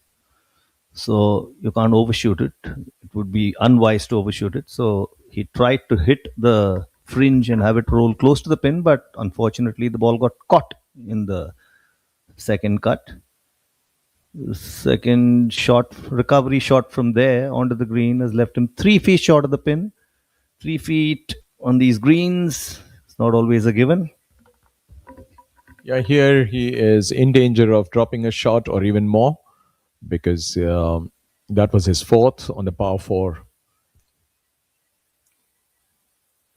So you can't overshoot it. It would be unwise to overshoot it. So he tried to hit the fringe and have it roll close to the pin, but unfortunately the ball got caught in the second cut. The second shot, recovery shot from there onto the green has left him 3 feet short of the pin. 3 feet on these greens, it's not always a given. Yeah, here he is in danger of dropping a shot or even more, because that was his 4th on the par 4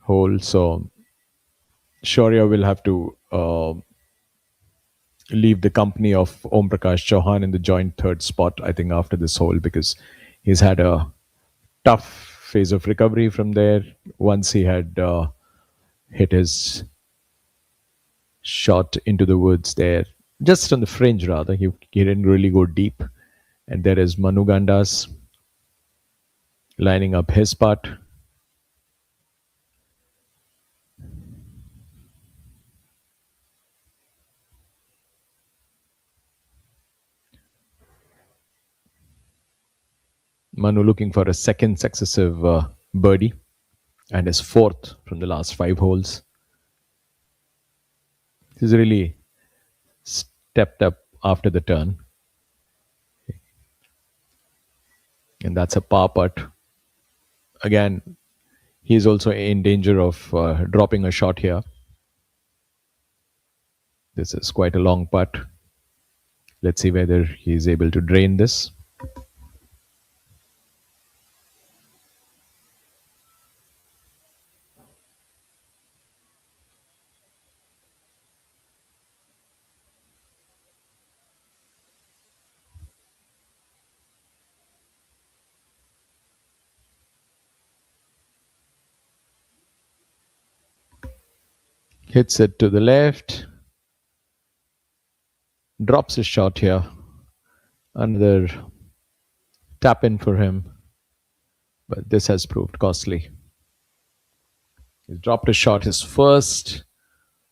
hole. So Shaurya will have to leave the company of Om Prakash Chauhan in the joint 3rd spot, I think, after this hole, because he's had a tough phase of recovery from there. Once he had hit his shot into the woods there, just on the fringe rather. He didn't really go deep. And there is Manu Gandas lining up his putt. Manu looking for a second successive birdie and his 4th from the last 5 holes. He's really stepped up after the turn. And that's a par putt. Again, he's also in danger of dropping a shot here. This is quite a long putt. Let's see whether he's able to drain this. Hits it to the left. Drops his shot here. Another tap in for him. But this has proved costly. He's dropped a shot, his first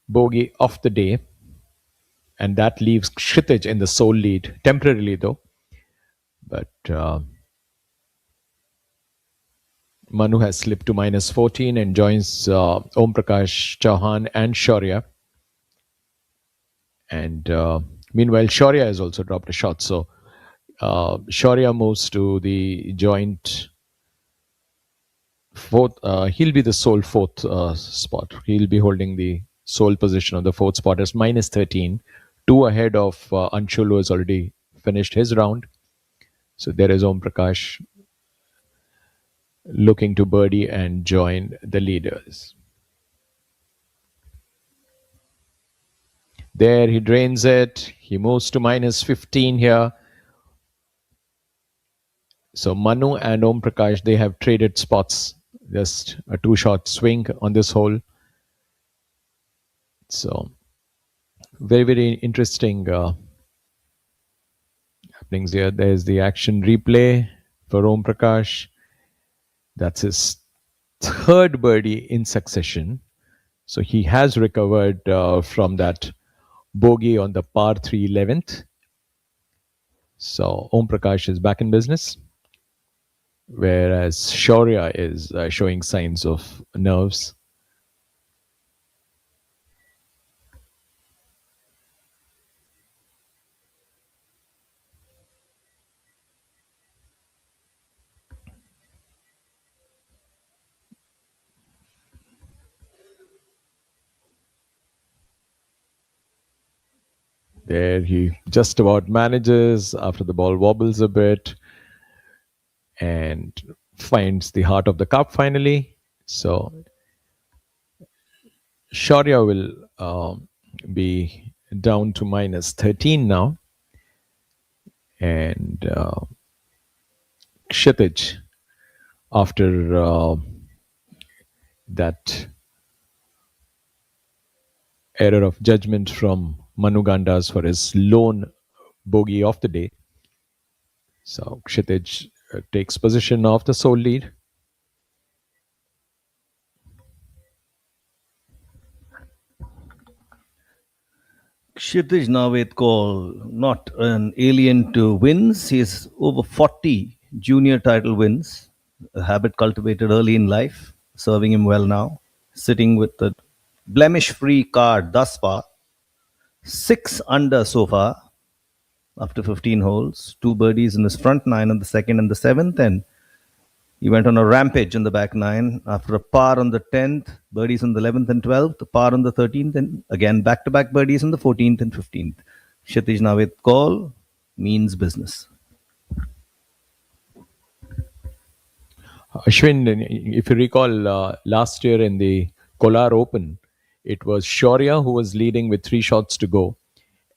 bogey of the day. And that leaves Kshitij in the sole lead, temporarily though. But Manu has slipped to minus 14 and joins Om Prakash Chauhan and Shaurya. And meanwhile, Shaurya has also dropped a shot. So Shaurya moves to the joint fourth. He'll be the sole fourth spot. He'll be holding the sole position of the fourth spot as minus 13. 2 ahead of Anshul, who has already finished his round. So there is Om Prakash looking to birdie and join the leaders. There he drains it. He moves to minus 15 here. So Manu and Om Prakash, they have traded spots. Just a 2-shot swing on this hole. So very, very interesting happenings here. There's the action replay for Om Prakash. That's his third birdie in succession. So he has recovered from that bogey on the par 3 11th. So Om Prakash is back in business, whereas Shaurya is showing signs of nerves. There he just about manages after the ball wobbles a bit and finds the heart of the cup finally. So Shaurya will be down to minus 13 now. And Kshitij, after that error of judgment from Manu Gandas for his lone bogey of the day. So Kshitij takes position of the sole lead. Kshitij Naved Kaul, not an alien to wins. He has over 40 junior title wins, a habit cultivated early in life, serving him well now. Sitting with a blemish-free card thus far. 6 under so far after 15 holes. 2 birdies in his front 9 on the second and the 7th, and he went on a rampage in the back 9 after a par on the 10th, birdies on the 11th and 12th, a par on the 13th, and again back-to-back birdies on the 14th and 15th. Kshitij Naved Kaul means business. Ashwin, if you recall, last year in the Kolar Open, it was Shaurya who was leading with 3 shots to go.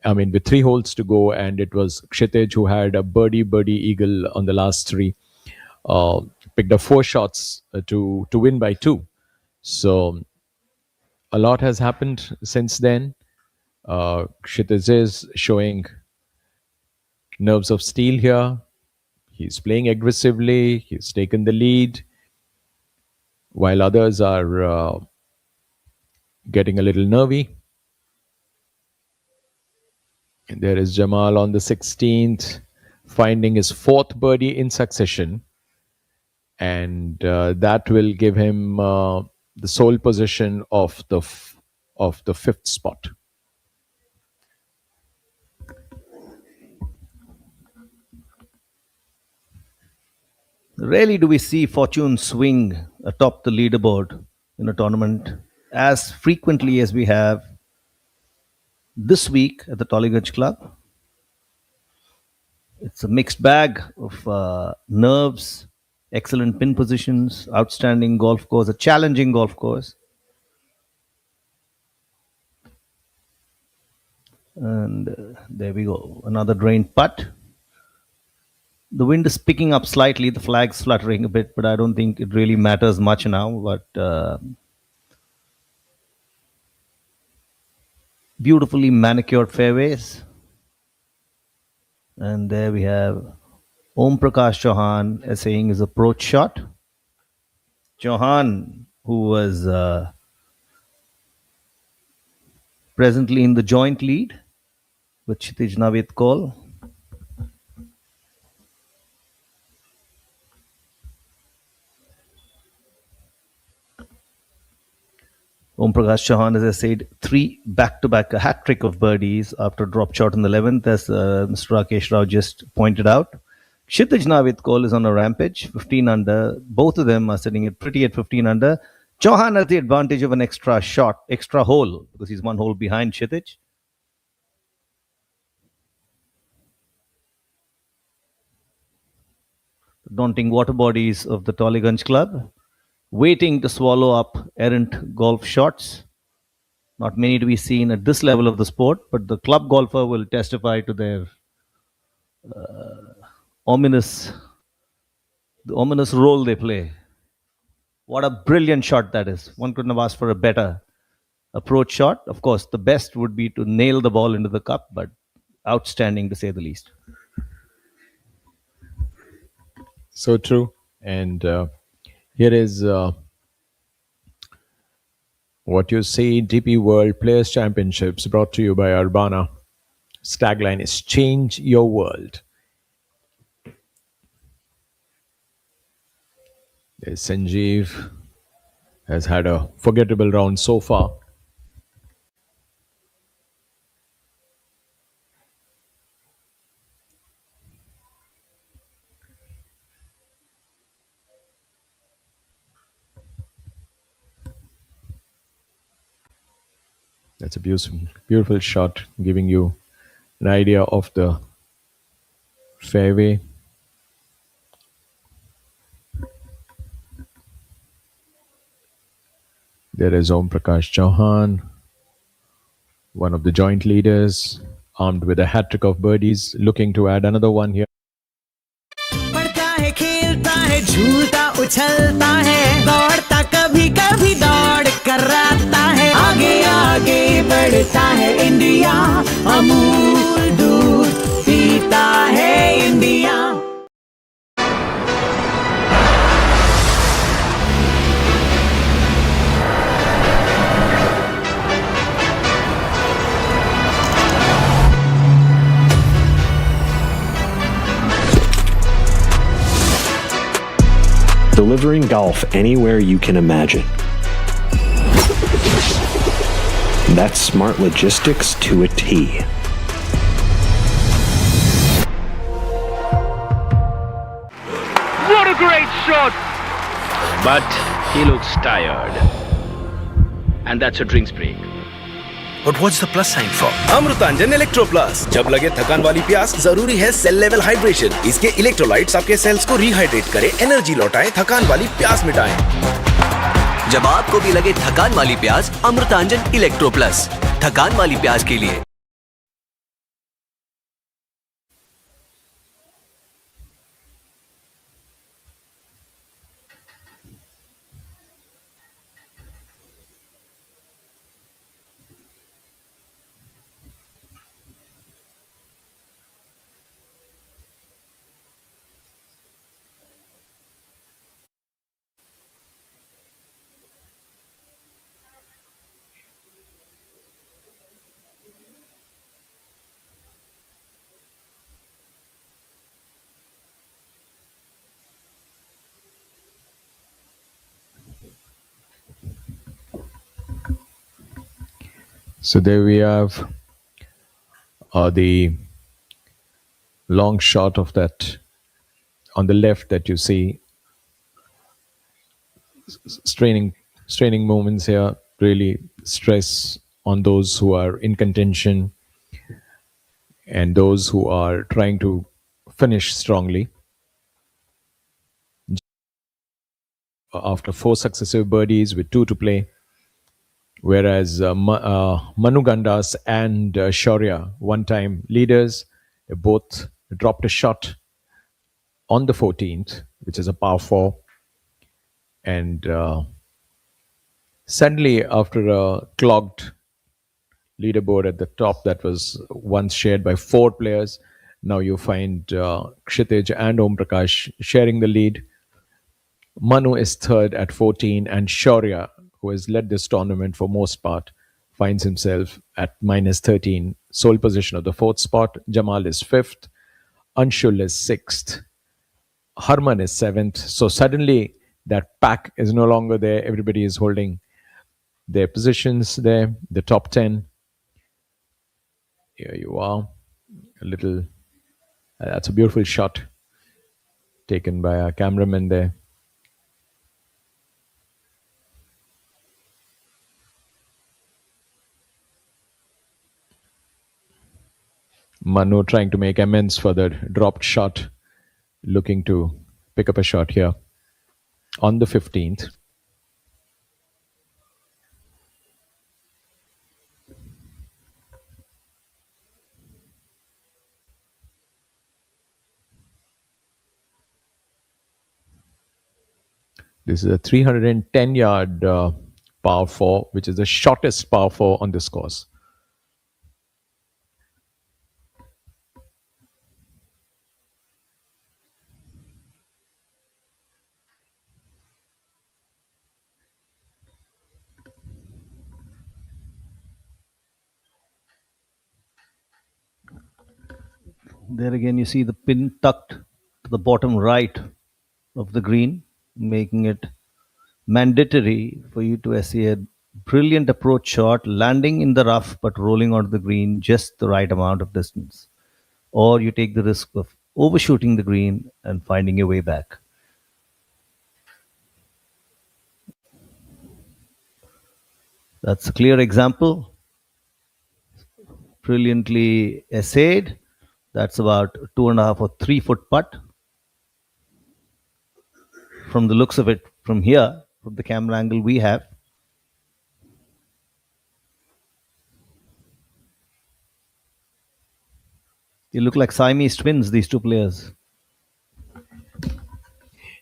With 3 holes to go, and it was Kshitij who had a birdie eagle on the last 3. Picked up 4 shots to win by 2. So a lot has happened since then. Kshitij is showing nerves of steel here. He's playing aggressively. He's taken the lead, while others are getting a little nervy. And there is Jamal on the 16th, finding his 4th birdie in succession. And that will give him the sole position of the 5th spot. Rarely do we see fortune swing atop the leaderboard in a tournament as frequently as we have this week at the Tollygunge Club. It's a mixed bag of nerves, excellent pin positions, outstanding golf course, a challenging golf course. And there we go, another drained putt. The wind is picking up slightly, the flag's fluttering a bit, but I don't think it really matters much now. But beautifully manicured fairways. And there we have Om Prakash Chauhan essaying his approach shot. Chauhan, who was presently in the joint lead with Kshitij Navid Kaul. Om Prakash Chauhan has essayed 3 back-to-back, a hat-trick of birdies after a drop shot in the 11th, as Mr. Rakesh Rao just pointed out. Kshitij Navid Kaul is on a rampage, 15 under. Both of them are sitting at pretty at 15 under. Chauhan has the advantage of an extra shot, extra hole, because he's 1 hole behind Kshitij. Daunting water bodies of the Tollygunge Club, waiting to swallow up errant golf shots. Not many to be seen at this level of the sport, but the club golfer will testify to their ominous role they play. What a brilliant shot that is. One couldn't have asked for a better approach shot. Of course, the best would be to nail the ball into the cup, but outstanding to say the least. So true. And here is what you see, DP World Players Championships, brought to you by Urbana. Tagline is change your world. There's Sanjeev, has had a forgettable round so far. That's a beautiful shot, giving you an idea of the fairway. There is Om Prakash Chauhan, one of the joint leaders, armed with a hat-trick of birdies, looking to add another one here. पढ़ता है, खेलता है, झूलता उछलता है, दौड़ता कभी कभी दौड़ कराता है, आगे आगे बढ़ता है इंडिया, अमूल दूध पीता है India. Delivering golf anywhere you can imagine. That's smart logistics to a T. What a great shot! But he looks tired. And that's a drinks break. But what's the plus sign for? Amrutanjan electro plus. जब लगे थकान वाली प्यास, जरूरी है cell level hydration. इसके electrolytes आपके sales को रिहाइड्रेट करें, एनर्जी लौटाएं, थकान वाली प्यास मिटाएं. जब आपको भी लगे थकान वाली प्यास, अमृतांजन इलेक्ट्रो प्लस, थकान वाली प्यास के लिए. So there we have the long shot of that on the left that you see. Straining moments here, really stress on those who are in contention and those who are trying to finish strongly. After 4 successive birdies with 2 to play, whereas Manu Gandas and Shaurya, one-time leaders, they both dropped a shot on the 14th, which is a par 4. And suddenly, after a clogged leaderboard at the top that was once shared by 4 players, now you find Kshitij and Om Prakash sharing the lead. Manu is third at 14, and Shaurya, who has led this tournament for most part, finds himself at minus 13, sole position of the 4th spot. Jamal is 5th, Anshul is 6th, Harman is 7th. So suddenly that pack is no longer there. Everybody is holding their positions there, the top 10. Here you are. A little, that's a beautiful shot taken by our cameraman there. Manu trying to make amends for the dropped shot, looking to pick up a shot here on the 15th. This is a 310-yard par 4, which is the shortest par 4 on this course. There again, you see the pin tucked to the bottom right of the green, making it mandatory for you to essay a brilliant approach shot, landing in the rough but rolling onto the green just the right amount of distance. Or you take the risk of overshooting the green and finding your way back. That's a clear example. Brilliantly essayed. That's about 2.5 or 3 foot putt. From the looks of it, from here, from the camera angle we have, they look like Siamese twins, these 2 players.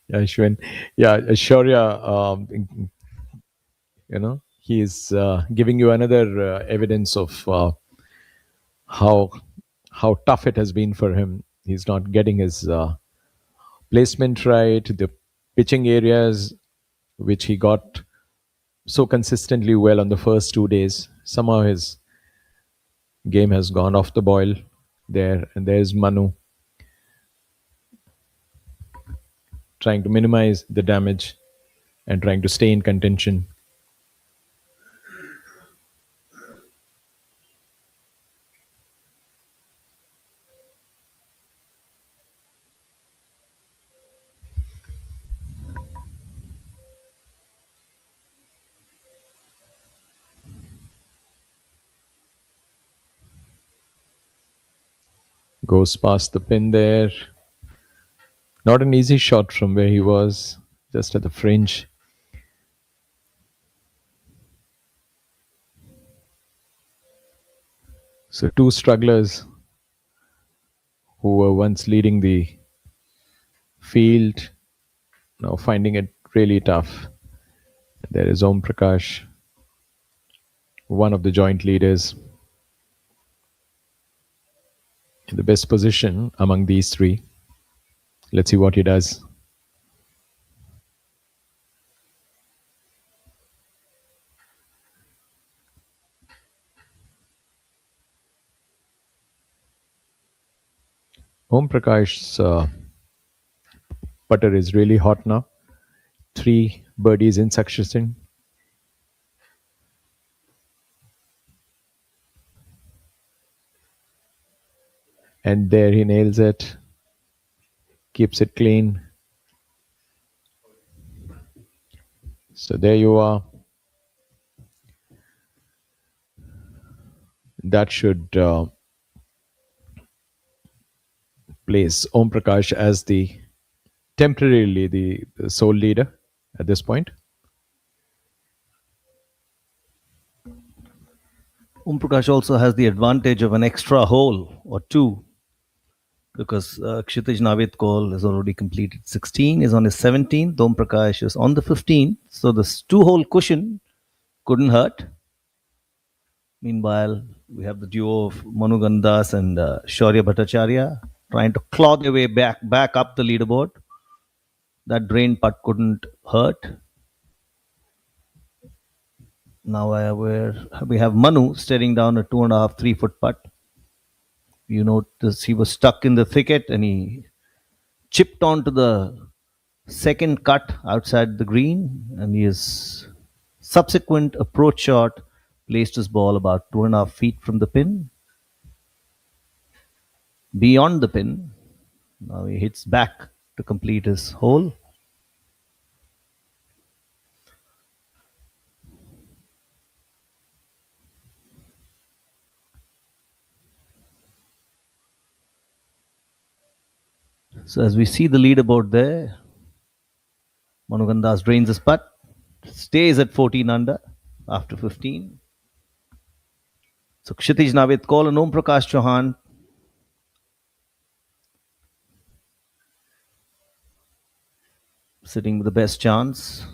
Yeah, Ashwin. Yeah, Shaurya, he's giving you another evidence of how tough it has been for him. He's not getting his placement right, the pitching areas which he got so consistently well on the first 2 days. Somehow his game has gone off the boil there, and there's Manu trying to minimize the damage and trying to stay in contention. Goes past the pin there. Not an easy shot from where he was, just at the fringe. So 2 strugglers who were once leading the field, now finding it really tough. There is Om Prakash, one of the joint leaders, in the best position among these 3. Let's see what he does. Om Prakash's putter is really hot now. 3 birdies in succession. And there he nails it. Keeps it clean. So there you are. that should place Om Prakash as temporarily the sole leader at this point. Prakash also has the advantage of an extra hole or two, because Kshitij Navid Kaul has already completed 16, is on his 17th. Prakash is on the 15th. So this 2-hole cushion couldn't hurt. Meanwhile, we have the duo of Manu Gandas and Shaurya Bhattacharya trying to claw their way back up the leaderboard. That drain putt couldn't hurt. Now we have Manu staring down a 2.5, 3-foot putt. You notice he was stuck in the thicket and he chipped onto the second cut outside the green, and his subsequent approach shot placed his ball about 2.5 feet from the pin. Beyond the pin. Now he hits back to complete his hole. So as we see the leaderboard there, Manu Gandas drains his putt, stays at 14 under after 15. So Kshitij Navid Kaul and Om Prakash Chauhan sitting with the best chance.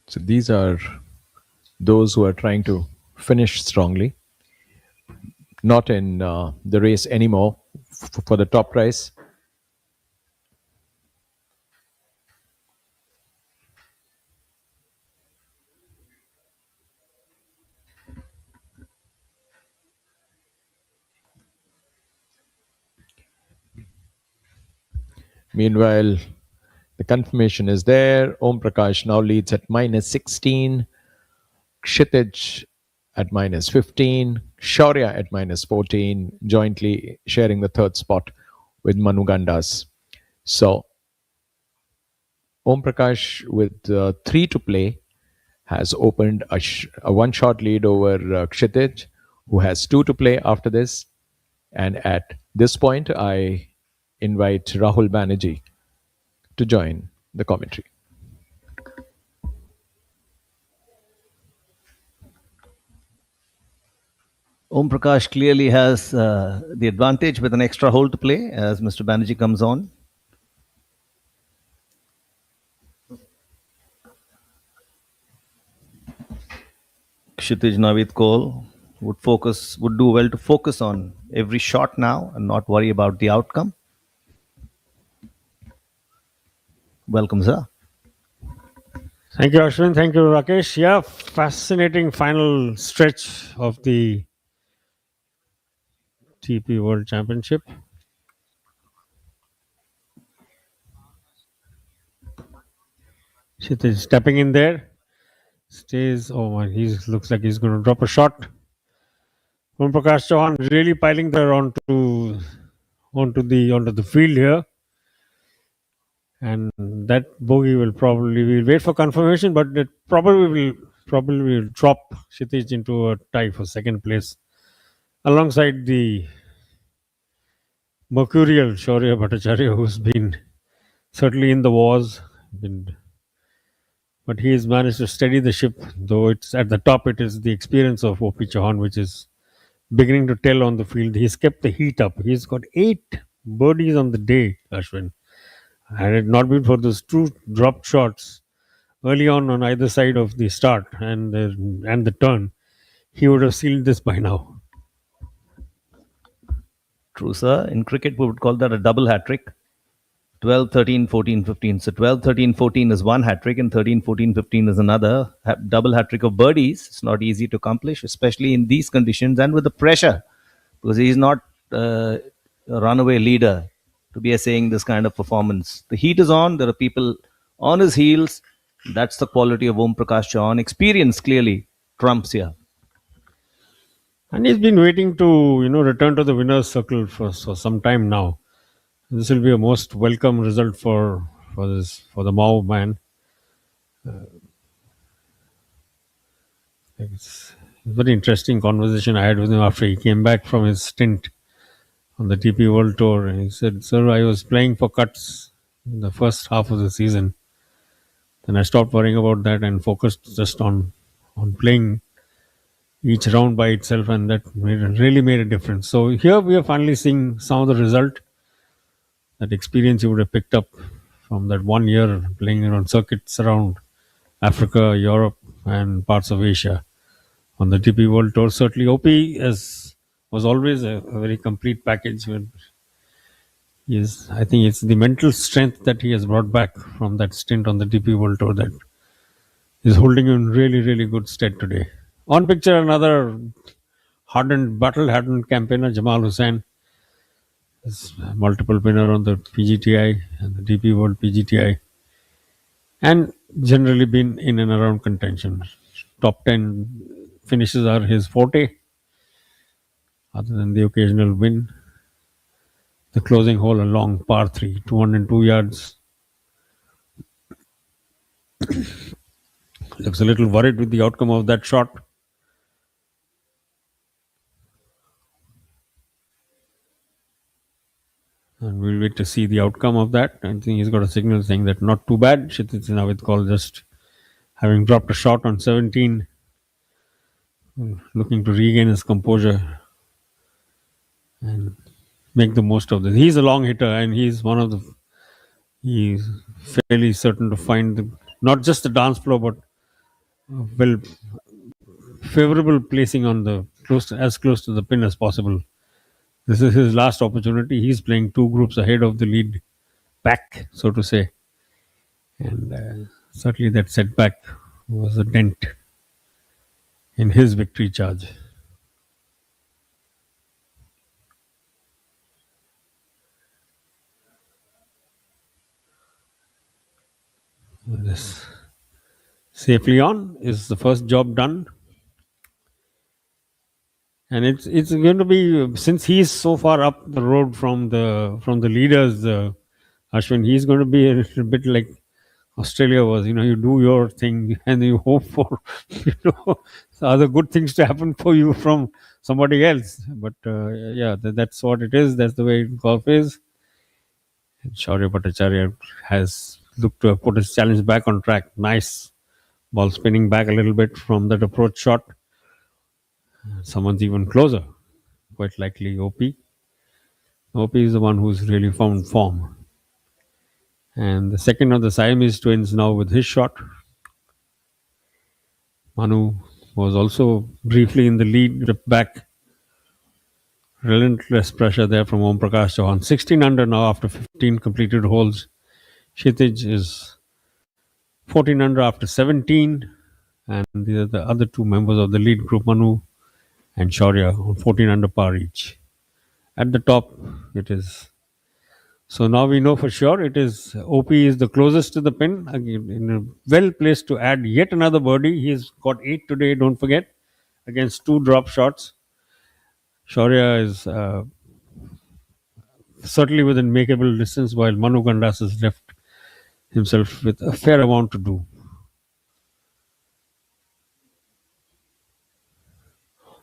So these are those who are trying to finish strongly, not in the race anymore for the top prize. Meanwhile, the confirmation is there. Om Prakash now leads at -16. Kshitij at -15. Shaurya at -14, jointly sharing the third spot with Manu Gandas. So, Om Prakash with 3 to play has opened a one-shot lead over Kshitij, who has 2 to play after this. And at this point, I invite Rahul Banerjee to join the commentary. Om Prakash clearly has the advantage with an extra hole to play as Mr. Banerjee comes on. Kshitij Navid Kaul would do well to focus on every shot now and not worry about the outcome. Welcome, sir. Thank you, Ashwin. Thank you, Rakesh. Yeah, fascinating final stretch of the TP World Championship. Kshitij stepping in there. Stays. Oh my, he looks like he's going to drop a shot. Om Prakash Chauhan really piling there onto the field here. And that bogey we'll wait for confirmation, but it probably will drop Kshitij into a tie for second place alongside the mercurial Shaurya Bhattacharya, who's been certainly in the wars, but he has managed to steady the ship, though it's at the top. It is the experience of OP Chauhan which is beginning to tell on the field. He's kept the heat up. He's got 8 birdies on the day, Ashwin. Had it not been for those 2 dropped shots early on either side of the start and the turn, he would have sealed this by now. True, sir. In cricket, we would call that a double hat trick. 12, 13, 14, 15. So 12, 13, 14 is one hat trick, and 13, 14, 15 is another double hat trick of birdies. It's not easy to accomplish, especially in these conditions and with the pressure, because he's not a runaway leader to be essaying this kind of performance. The heat is on. There are people on his heels. That's the quality of Om Prakash Chauhan. Experience clearly trumps here. And he's been waiting to, return to the winner's circle for some time now. This will be a most welcome result for the Mao man. It's a very interesting conversation I had with him after he came back from his stint on the TP World Tour. And he said, "Sir, I was playing for cuts in the first half of the season. Then I stopped worrying about that and focused just on playing each round by itself, and that really made a difference." So here we are finally seeing some of the result, that experience you would have picked up from that 1 year playing around circuits around Africa, Europe, and parts of Asia on the TP World Tour. Certainly, OP was always a very complete package. I think it's the mental strength that he has brought back from that stint on the TP World Tour that is holding him in really, really good stead today. On picture, another hardened, battle-hardened campaigner, Jamal Hussain, is a multiple winner on the PGTI and the DP World PGTI, and generally been in and around contention. Top 10 finishes are his forte, other than the occasional win. The closing hole, a long par 3, 202 yards. Looks a little worried with the outcome of that shot. And we'll wait to see the outcome of that. I think he's got a signal saying that not too bad. Kshitij now with call, just having dropped a shot on 17, looking to regain his composure and make the most of this. He's a long hitter, and he's fairly certain to find not just the dance floor, but well favorable placing on the as close to the pin as possible. This is his last opportunity. He's playing 2 groups ahead of the lead pack, so to say. And certainly that setback was a dent in his victory charge. This safely on is the first job done. And it's going to be, since he's so far up the road from the leaders, Ashwin, he's going to be a little bit like Australia was. You do your thing and you hope for other good things to happen for you from somebody else. But that's what it is. That's the way golf is. And Shaurya Bhattacharya has looked to have put his challenge back on track. Nice ball spinning back a little bit from that approach shot. Someone's even closer, quite likely OP. OP is the one who's really found form. And the second of the Siamese twins now with his shot. Manu was also briefly in the lead, ripped back. Relentless pressure there from Om Prakash Chauhan. 16 under now after 15 completed holes. Kshitij is 14 under after 17. And the other 2 members of the lead group, Manu and Shaurya, on 14 under par each. At the top, it is. So now we know for sure it is OP is the closest to the pin. Again, in a well placed to add yet another birdie. He's got 8 today, don't forget, against 2 drop shots. Shaurya is certainly within makeable distance, while Manu Gandas has left himself with a fair amount to do.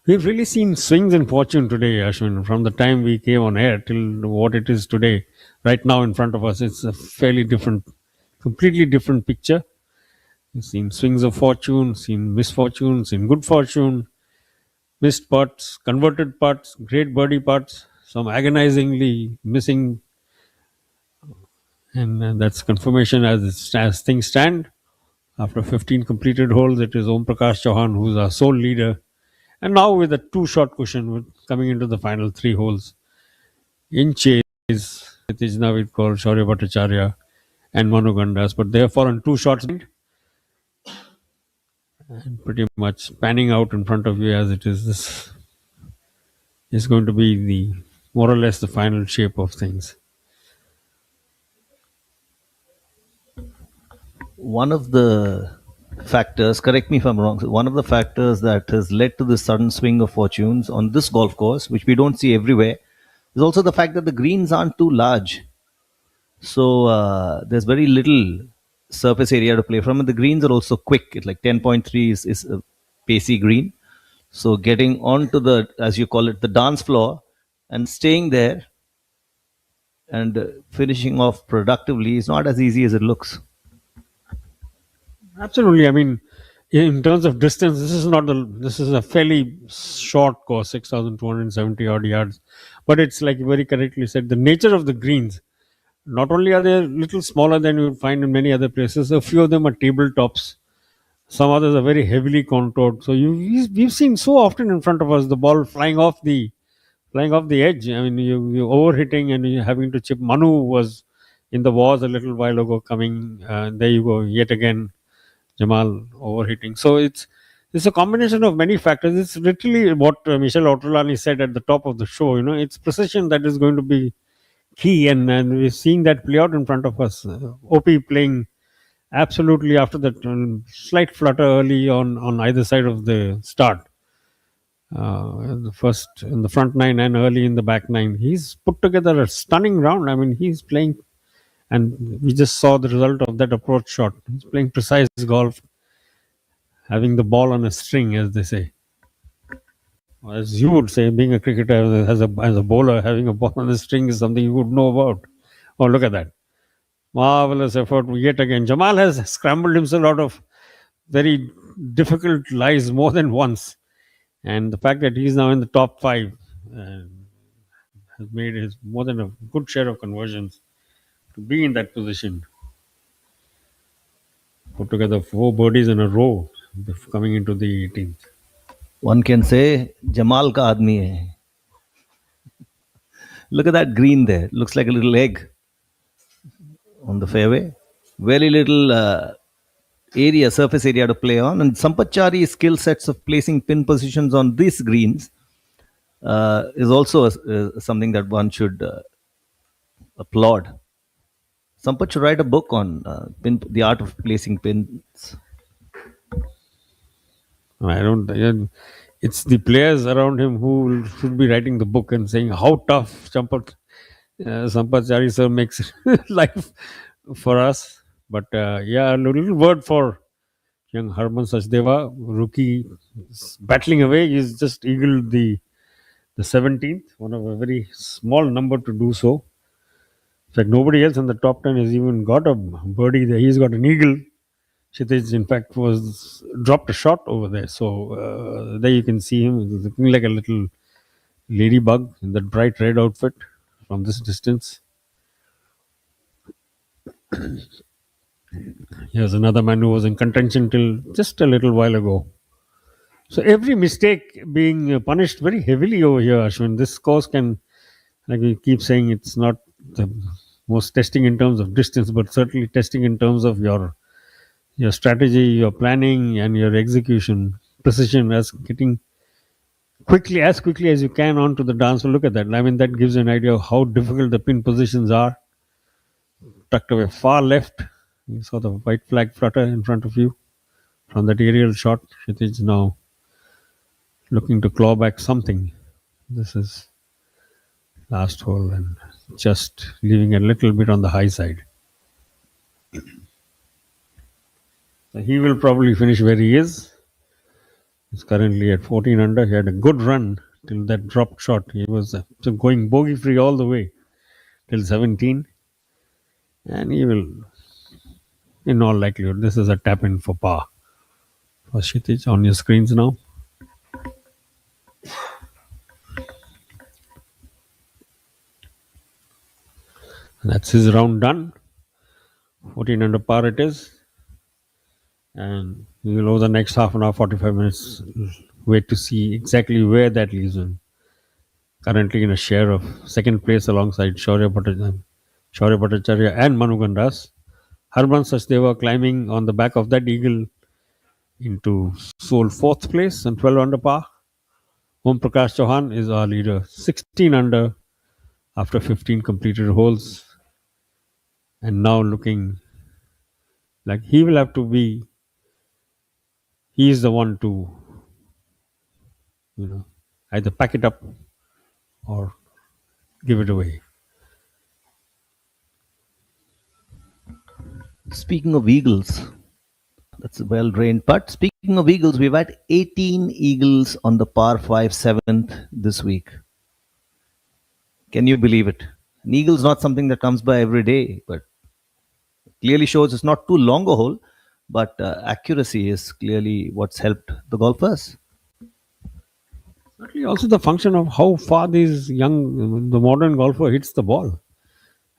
We've really seen swings in fortune today, Ashwin, from the time we came on air till what it is today. Right now in front of us, it's a fairly different, completely different picture. We've seen swings of fortune, seen misfortune, seen good fortune, missed putts, converted putts, great birdie putts, some agonizingly missing. And that's confirmation as things stand. After 15 completed holes, it is Om Prakash Chauhan who's our sole leader. And now with a 2-shot cushion coming into the final 3 holes in chase Kshitij now with called Shaurya Bhattacharya and Manu Gandas, but they have fallen 2 shots and pretty much panning out in front of you as it is. This is going to be the more or less the final shape of things. One of the factors, correct me if I'm wrong, one of the factors that has led to this sudden swing of fortunes on this golf course, which we don't see everywhere, is also the fact that the greens aren't too large. So there's very little surface area to play from, and the greens are also quick. It's like 10.3 is a pacey green. So getting onto the, as you call it, the dance floor and staying there and finishing off productively is not as easy as it looks. Absolutely. I mean, in terms of distance, this is a fairly short course, 6,270 odd yards. But it's like you very correctly said, the nature of the greens. Not only are they a little smaller than you would find in many other places, a few of them are tabletops. Some others are very heavily contoured. So we've seen so often in front of us the ball flying off the edge. I mean, you overhitting and you having to chip. Manu was in the wars a little while ago coming. There you go, yet again, Jamal overhitting. So it's a combination of many factors. It's literally what Michel Otrolani said at the top of the show. It's precision that is going to be key, and we're seeing that play out in front of us. OP playing absolutely after that slight flutter early on either side of the start. In the front nine and early in the back nine, he's put together a stunning round. I mean, he's playing, and we just saw the result of that approach shot. He's playing precise golf, having the ball on a string, as they say. As you would say, being a cricketer as a bowler, having a ball on a string is something you would know about. Oh, look at that. Marvelous effort yet again. Jamal has scrambled himself out of very difficult lies more than once. And the fact that he's now in the top 5 has made his more than a good share of conversions to be in that position. Put together 4 birdies in a row coming into the 18th. One can say Jamal ka aadmi hai. Look at that green there. Looks like a little egg on the fairway. Very little surface area to play on. And Sampathchari's skill sets of placing pin positions on these greens is also something that one should applaud. Sampath should write a book on the art of placing pins. I don't. It's the players around him who should be writing the book and saying how tough Sampathchari sir makes life for us. But a little word for young Harman Sachdeva, rookie, battling away. He's just eagled the 17th, one of a very small number to do so. In fact, nobody else in the top 10 has even got a birdie there. He's got an eagle. Kshitij, in fact, was dropped a shot over there. So there you can see him looking like a little ladybug in that bright red outfit from this distance. Here's another man who was in contention till just a little while ago. So every mistake being punished very heavily over here, Ashwin. This course can, like we keep saying, it's not the most testing in terms of distance, but certainly testing in terms of your strategy, your planning, and your execution precision, as getting as quickly as you can onto the dance floor. Look at that. I mean, that gives you an idea of how difficult the pin positions are. Tucked away far left. You saw the white flag flutter in front of you from that aerial shot. Kshitij now looking to claw back something. This is last hole and just leaving a little bit on the high side. So he will probably finish where he is. He's currently at 14 under. He had a good run till that dropped shot. He was going bogey free all the way till 17. And he will, in all likelihood, this is a tap in for par. For Kshitij on your screens now. That's his round done. 14 under par it is. And we will over the next half an hour, 45 minutes, wait to see exactly where that leaves him. Currently in a share of second place alongside Shaurya Bhattacharya. Shaurya Bhattacharya and Manu Gandas. Harman Sachdeva climbing on the back of that eagle into sole fourth place and 12 under par. Om Prakash Chauhan is our leader, 16 under after 15 completed holes, and now looking like he will have to be. He is the one to, either pack it up or give it away. Speaking of eagles, that's a well-drained putt. Speaking of eagles, we've had 18 eagles on the par 5 seventh this week. Can you believe it? An eagle's not something that comes by every day, but clearly shows it's not too long a hole, but accuracy is clearly what's helped the golfers. Certainly also the function of how far the modern golfer hits the ball.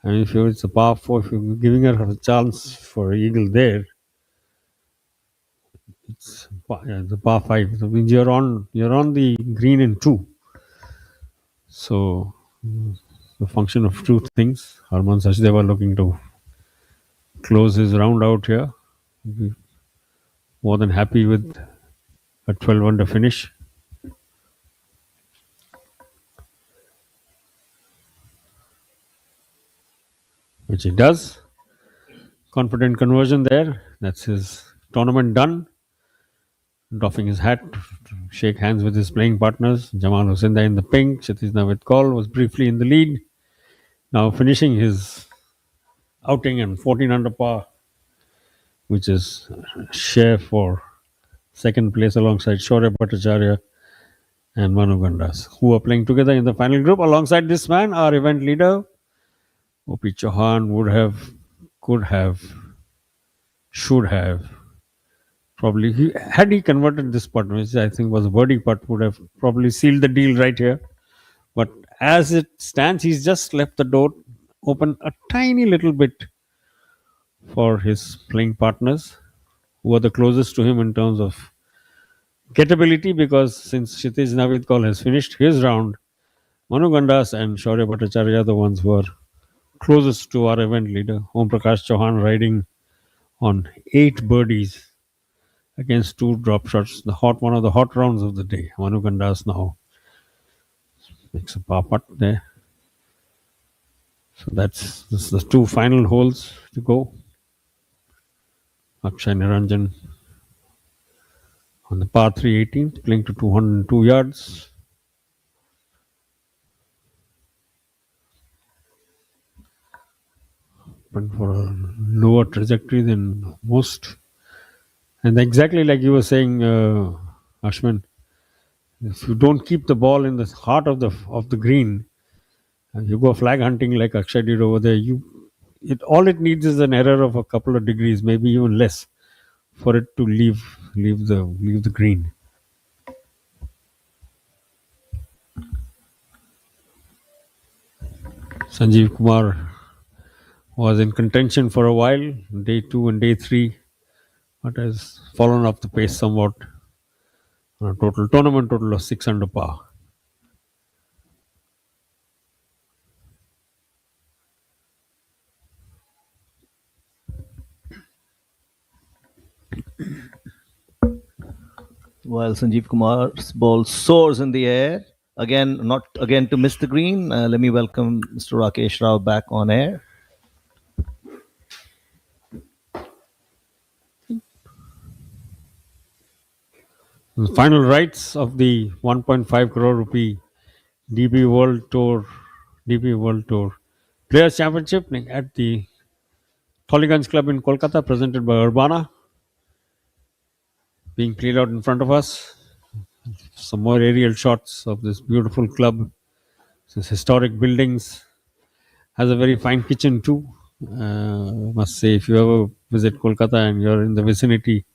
And if it's a par 4, if you're giving her a chance for eagle there, it's the par 5. So means you're on the green in 2. So the function of two things. Harman Sachdeva looking to close his round out here. Be more than happy with a 12 under finish. Which he does. Confident conversion there. That's his tournament done. Doffing his hat to shake hands with his playing partners. Jamal Hussain in the pink. Kshitij Navidkol was briefly in the lead. Now finishing his outing and 14 under par, which is share for second place alongside Shaurya Bhattacharya and Manu Gandas, who are playing together in the final group. Alongside this man, our event leader, O.P. Chauhan would have, could have, should have, probably, had he converted this putt, which I think was a birdie putt, would have probably sealed the deal right here. But as it stands, he's just left the door open a tiny little bit for his playing partners, who are the closest to him in terms of gettability, because since Kshitij Navidkol has finished his round, Manu Gandas and Shaurya Bhattacharya are the ones who are closest to our event leader. Om Prakash Chauhan riding on 8 birdies against 2 drop shots. One of the hot rounds of the day. Manu Gandas now makes a par putt there. So that's the 2 final holes to go. Akshay Niranjan on the par 3 18th, playing to 202 yards. Went for a lower trajectory than most. And exactly like you were saying, Ashwin, if you don't keep the ball in the heart of the green, and you go flag hunting like Akshay did over there, all it needs is an error of a couple of degrees, maybe even less, for it to leave the green. Sanjeev Kumar was in contention for a while, day 2 and day 3, but has fallen off the pace somewhat. On a tournament total of 6 under par. While Sanjeev Kumar's ball soars in the air, not again to miss the green. Let me welcome Mr. Rakesh Rao back on air. The final rights of the 1.5 crore rupee DP World Tour Players Championship at the Tollygunge Club in Kolkata, presented by Urbana, being played out in front of us. Some more aerial shots of this beautiful club, this historic buildings. Has a very fine kitchen too. I must say, if you ever visit Kolkata and you're in the vicinity,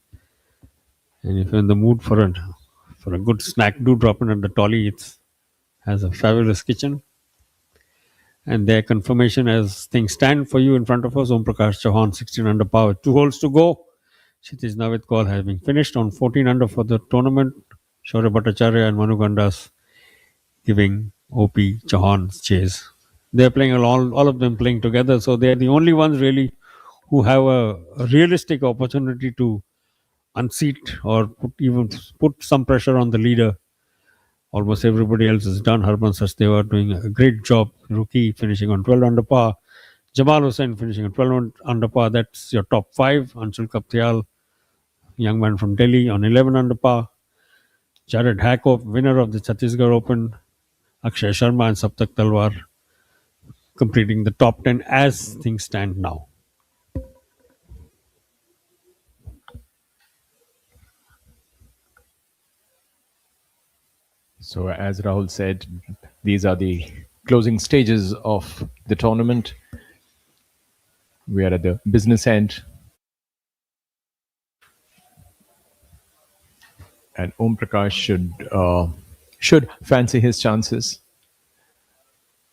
and if you're in the mood for a good snack, do drop in at the Tolly. It has a fabulous kitchen. And their confirmation as things stand for you in front of us, Om Prakash Chauhan, 16 under par with 2 holes to go. Kshitij Navidkol having finished on 14 under for the tournament. Shaurya Bhattacharya and Manu Gandas giving OP Chauhan's chase They're playing all of them playing together, so they're the only ones really who have a realistic opportunity to unseat or even put some pressure on the leader. Almost everybody else is done. Harman Sachdeva doing a great job. Rookie finishing on 12 under par. Jamal Hussain finishing on 12 under par. That's your top five. Anshul Kaptial, young man from Delhi, on 11 under par. Jared Hakov, winner of the Chhattisgarh Open. Akshay Sharma and Saptak Talwar completing the top 10 as things stand now. So, as Rahul said, these are the closing stages of the tournament. We are at the business end. And Om Prakash should fancy his chances.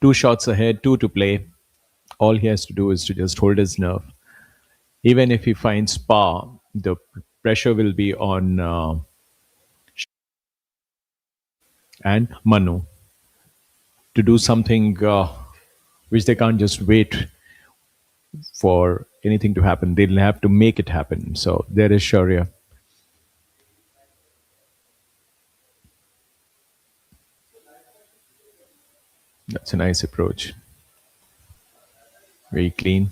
2 shots ahead, 2 to play. All he has to do is to just hold his nerve. Even if he finds par, the pressure will be on and Manu to do something which they can't just wait for anything to happen. They'll have to make it happen. So there is Shaurya. That's a nice approach. Very clean.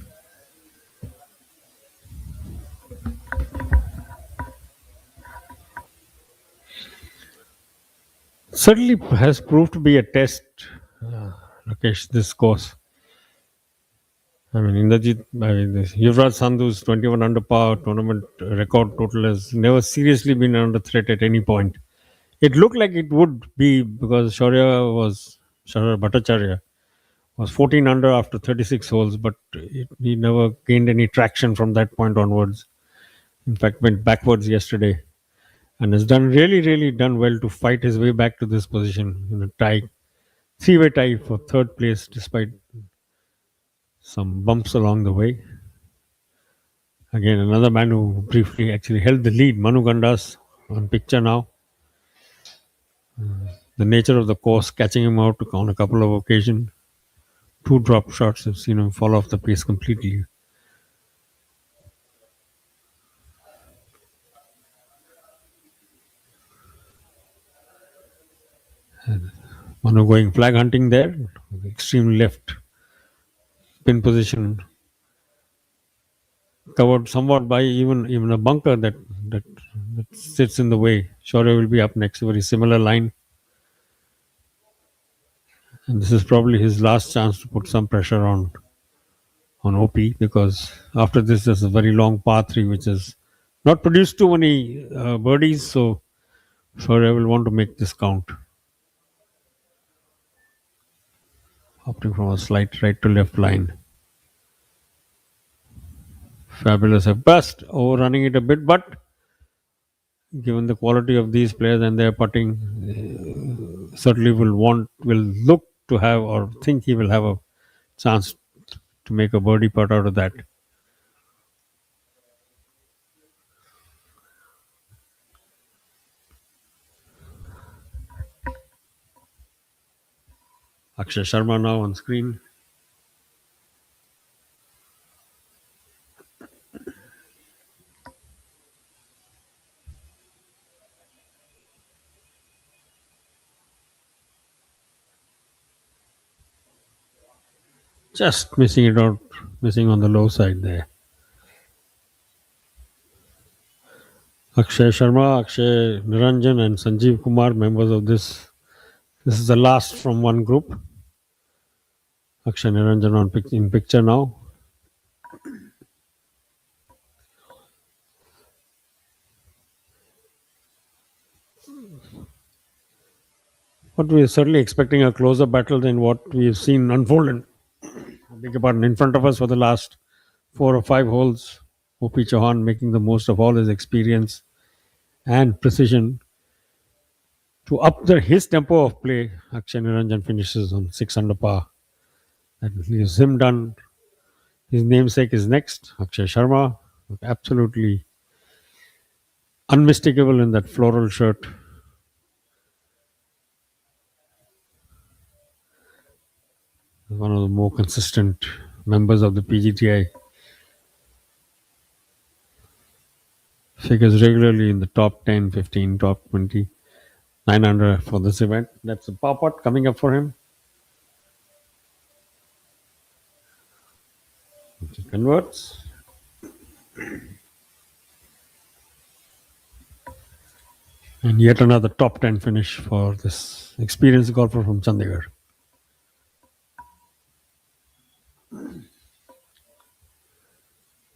Certainly has proved to be a test, Rakesh, this course. I mean, Yuvraj Sandhu's 21 under par tournament record total has never seriously been under threat at any point. It looked like it would be because Shaurya Bhattacharya was 14 under after 36 holes, but he never gained any traction from that point onwards. In fact, went backwards yesterday and has really done well to fight his way back to this position in a tie, three-way tie for third place despite some bumps along the way. Again, another man who briefly actually held the lead, Manu Gandas, on picture now. The nature of the course catching him out on a couple of occasions. 2 drop shots have seen him fall off the pace completely. Manu going flag hunting there, extreme left pin position, covered somewhat by even a bunker that sits in the way. Shaurya will be up next, a very similar line. And this is probably his last chance to put some pressure on OP, because after this there's a very long par 3 which has not produced too many birdies, so Shaurya will want to make this count. Opting from a slight right to left line. Fabulous have bust, overrunning it a bit, but given the quality of these players and their putting, certainly will look to have, or think he will have a chance to make a birdie putt out of that. Akshay Sharma now on screen. Just missing it out, missing on the low side there. Akshay Sharma, Akshay Niranjan and Sanjeev Kumar, members of this. This is the last from one group. Akshay Niranjan in picture now. But we are certainly expecting a closer battle than what we've seen unfold in front of us for the last 4 or 5 holes. O.P. Chauhan making the most of all his experience and precision to up his tempo of play. Akshay Niranjan finishes on 6 under par. That leaves him done. His namesake is next, Akshay Sharma, absolutely unmistakable in that floral shirt. one of the more consistent members of the PGTI. Figures regularly in the top 10, 15, top 20, 9 under for this event. That's a par putt coming up for him. He converts. And yet another top 10 finish for this experienced golfer from Chandigarh.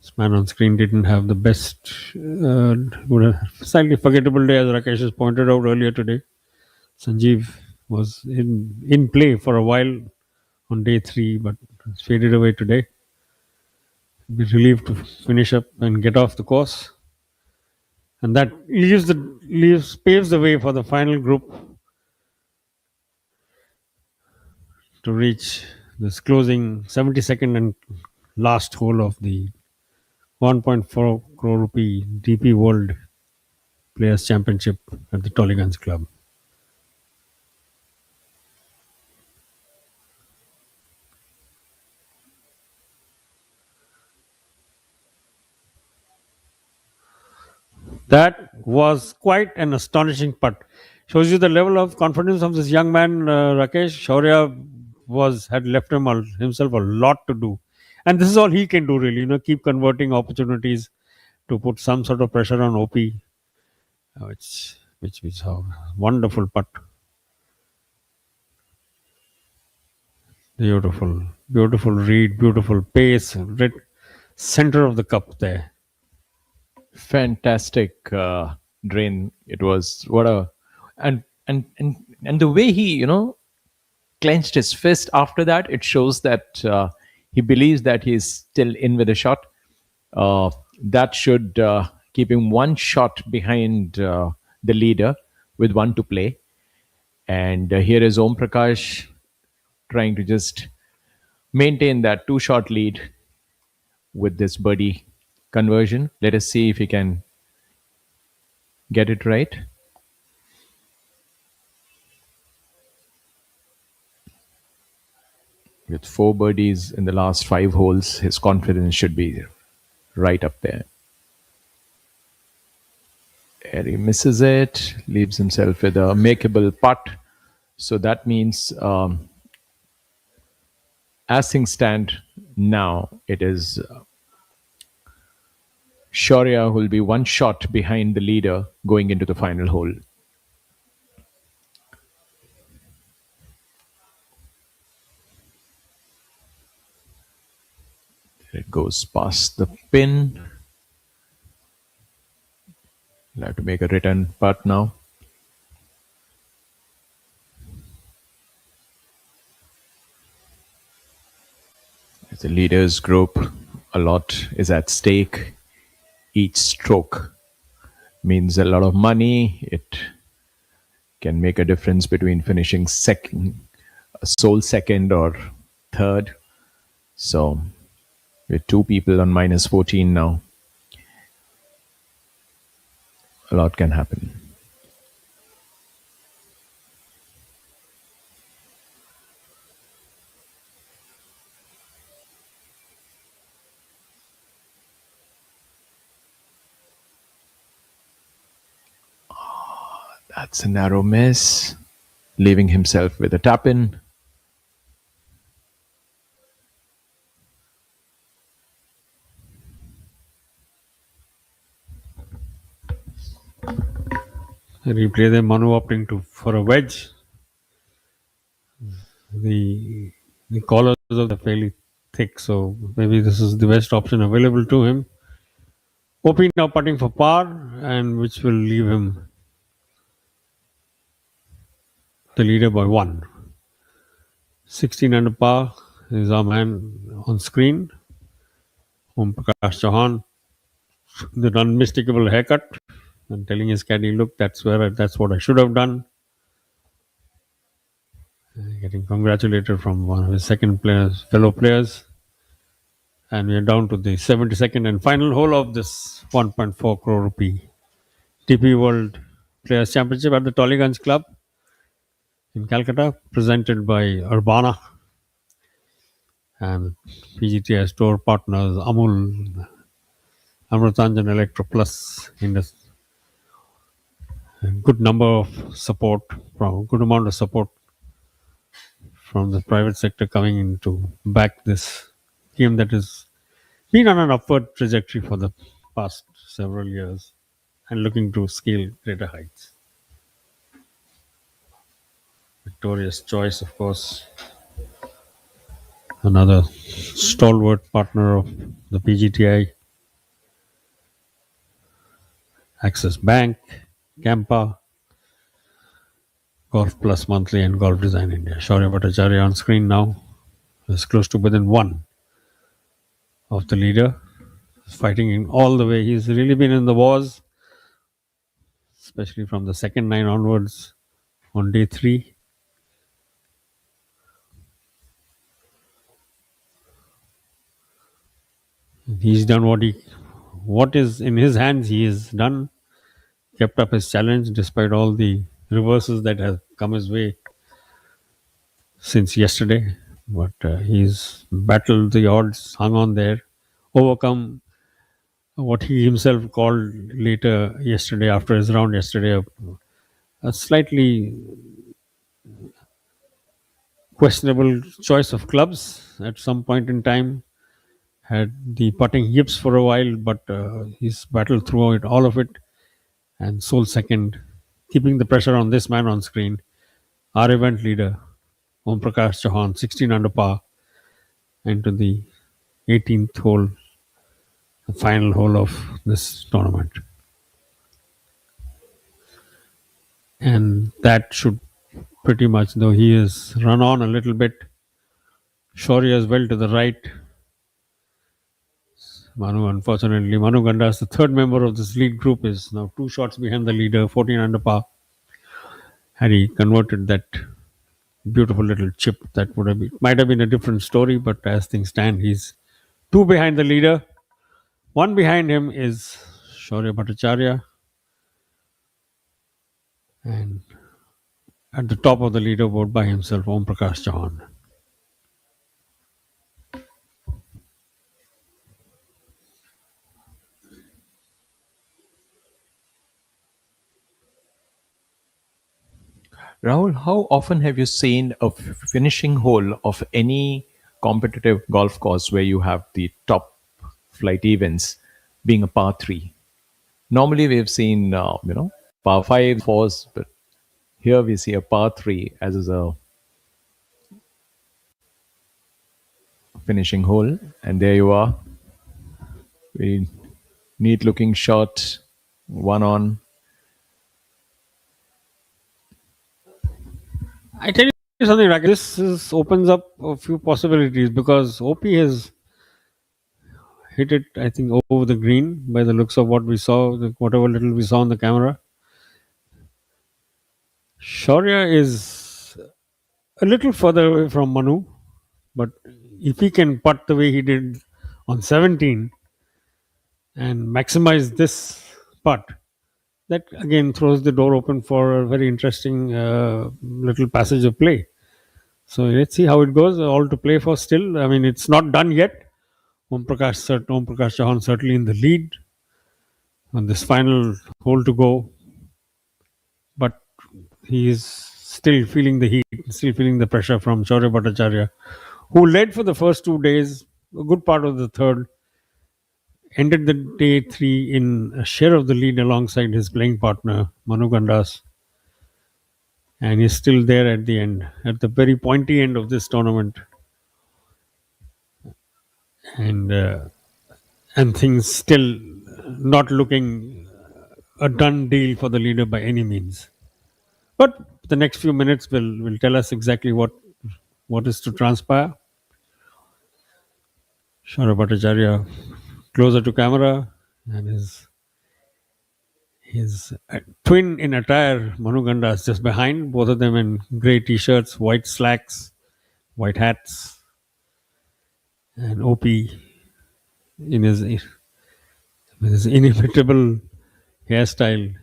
This man on screen didn't have the best, slightly forgettable day, as Rakesh has pointed out earlier today. Sanjeev was in play for a while on day 3, but faded away today. Be relieved to finish up and get off the course. And that paves the way for the final group to reach this closing 72nd and last hole of the 1.4 crore rupee DP World Players Championship at the Tollygunge Club. That was quite an astonishing putt. Shows you the level of confidence of this young man, Rakesh. Shaurya had left himself a lot to do. And this is all he can do, really, keep converting opportunities to put some sort of pressure on OP. Which a wonderful putt. Beautiful read, beautiful pace, right center of the cup there. Fantastic drain. It was and the way he clenched his fist after that, it shows that he believes that he is still in with a shot. That should keep him one shot behind the leader with 1 to play. And here is Om Prakash trying to just maintain that 2-shot lead with this birdie conversion. Let us see if he can get it right. With 4 birdies in the last 5 holes, his confidence should be right up there. And he misses it, leaves himself with a makeable putt. So that means, as things stand now, it is Shaurya who will be 1 shot behind the leader going into the final hole. It goes past the pin. We'll have to make a return putt now. As the leaders group, a lot is at stake. Each stroke means a lot of money. It can make a difference between finishing second, sole second, or third. So with 2 people on minus 14 now, a lot can happen. That's a narrow miss, leaving himself with a tap-in. Replay there, Manu opting for a wedge. The collars are fairly thick, so maybe this is the best option available to him. OP now putting for par, and which will leave him the leader by 1. 16 under par is our man on screen. Om Prakash Chauhan, the unmistakable haircut, and telling his caddy, look, that's what I should have done. Getting congratulated from one of his fellow players. And we are down to the 72nd and final hole of this 1.4 crore rupee DP World Players Championship at the Tollygunge Club in Calcutta, presented by Urbana. and PGTI store partners Amul, Amrutanjan Electro Plus in a good number of support from good amount of support from the private sector coming in to back this game that has been on an upward trajectory for the past several years and looking to scale greater heights. Victorious Choice, of course, another stalwart partner of the PGTI, Axis Bank, Campa, Golf Plus Monthly, and Golf Design India. Shaurya Bhattacharya on screen now is close to within one of the leader. He's fighting in all the way. He's really been in the wars, especially from the second nine onwards on day three. He's done what is in his hands. He has done, kept up his challenge despite all the reverses that have come his way since yesterday. But he's battled the odds, hung on there, overcome what he himself called later yesterday, after his round yesterday, a slightly questionable choice of clubs at some point in time. Had the putting yips for a while, but he's battled through it, all of it, and sole second, keeping the pressure on this man on screen, our event leader, Om Prakash Chauhan, 16 under par, into the 18th hole, the final hole of this tournament. And that should pretty much, though he has run on a little bit, Shaurya as well to the right. Manu, unfortunately, Manu Gandas, the third member of this lead group, is now 2 shots behind the leader, 14 under par. Had he converted that beautiful little chip, that might have been a different story, but as things stand, he's 2 behind the leader. 1 behind him is Shaurya Bhattacharya, and at the top of the leaderboard by himself, Om Prakash Chauhan. Rahul, how often have you seen a finishing hole of any competitive golf course where you have the top flight events being a par 3? Normally we've seen, par 5, 4s, but here we see a par 3 as is a finishing hole. And there you are. Very neat looking shot, one on. I tell you something, Rakesh, this opens up a few possibilities because OP has hit it, I think, over the green by the looks of what we saw, whatever little we saw on the camera. Shaurya is a little further away from Manu, but if he can putt the way he did on 17 and maximize this putt, that again throws the door open for a very interesting little passage of play. So let's see how it goes. All to play for still. I mean, it's not done yet. Om Prakash Chauhan certainly in the lead on this final hole to go, but he is still feeling the heat, still feeling the pressure from Shaurya Bhattacharya, who led for the first 2 days, a good part of the third, ended the day 3 in a share of the lead alongside his playing partner Manu Gandas, and he's still there at the end, at the very pointy end of this tournament, and things still not looking a done deal for the leader by any means. But the next few minutes will tell us exactly what is to transpire. Shaurya Bhattacharya closer to camera, and his twin in attire, Manu Gandas, just behind, both of them in grey t-shirts, white slacks, white hats, and OP in his inimitable hairstyle,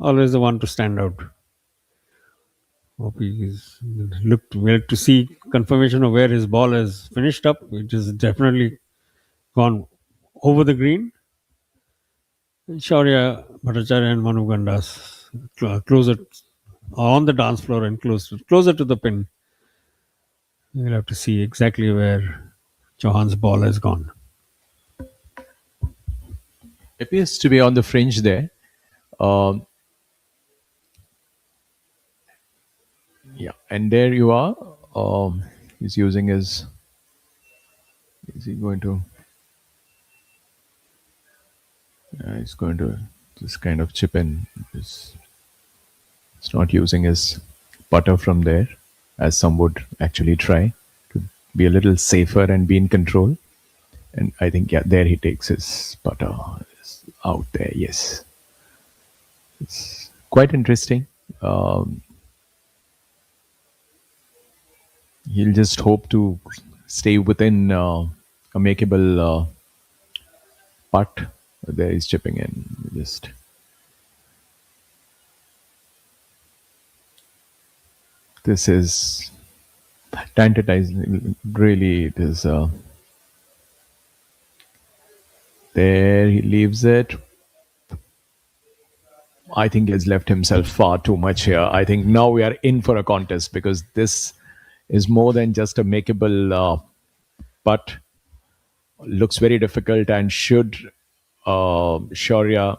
always the one to stand out. Hopi is looked well to see confirmation of where his ball has finished up. It is definitely gone over the green. Shaurya Bhattacharya and Manu Gandas closer on the dance floor and closer to the pin. We'll have to see exactly where Chauhan's ball has gone. Appears to be on the fringe there. Yeah, and there you are. He's using his. Is he going to? He's going to just kind of chip in. He's not using his putter from there, as some would actually try to be a little safer and be in control. And I think, yeah, there he takes his putter out there. Yes, it's quite interesting. He'll just hope to stay within a makeable putt. There he's chipping in. Just this is tantalizing. Really, it is. There he leaves it. I think he has left himself far too much here. I think now we are in for a contest because this is more than just a makeable putt. Looks very difficult, and should Shaurya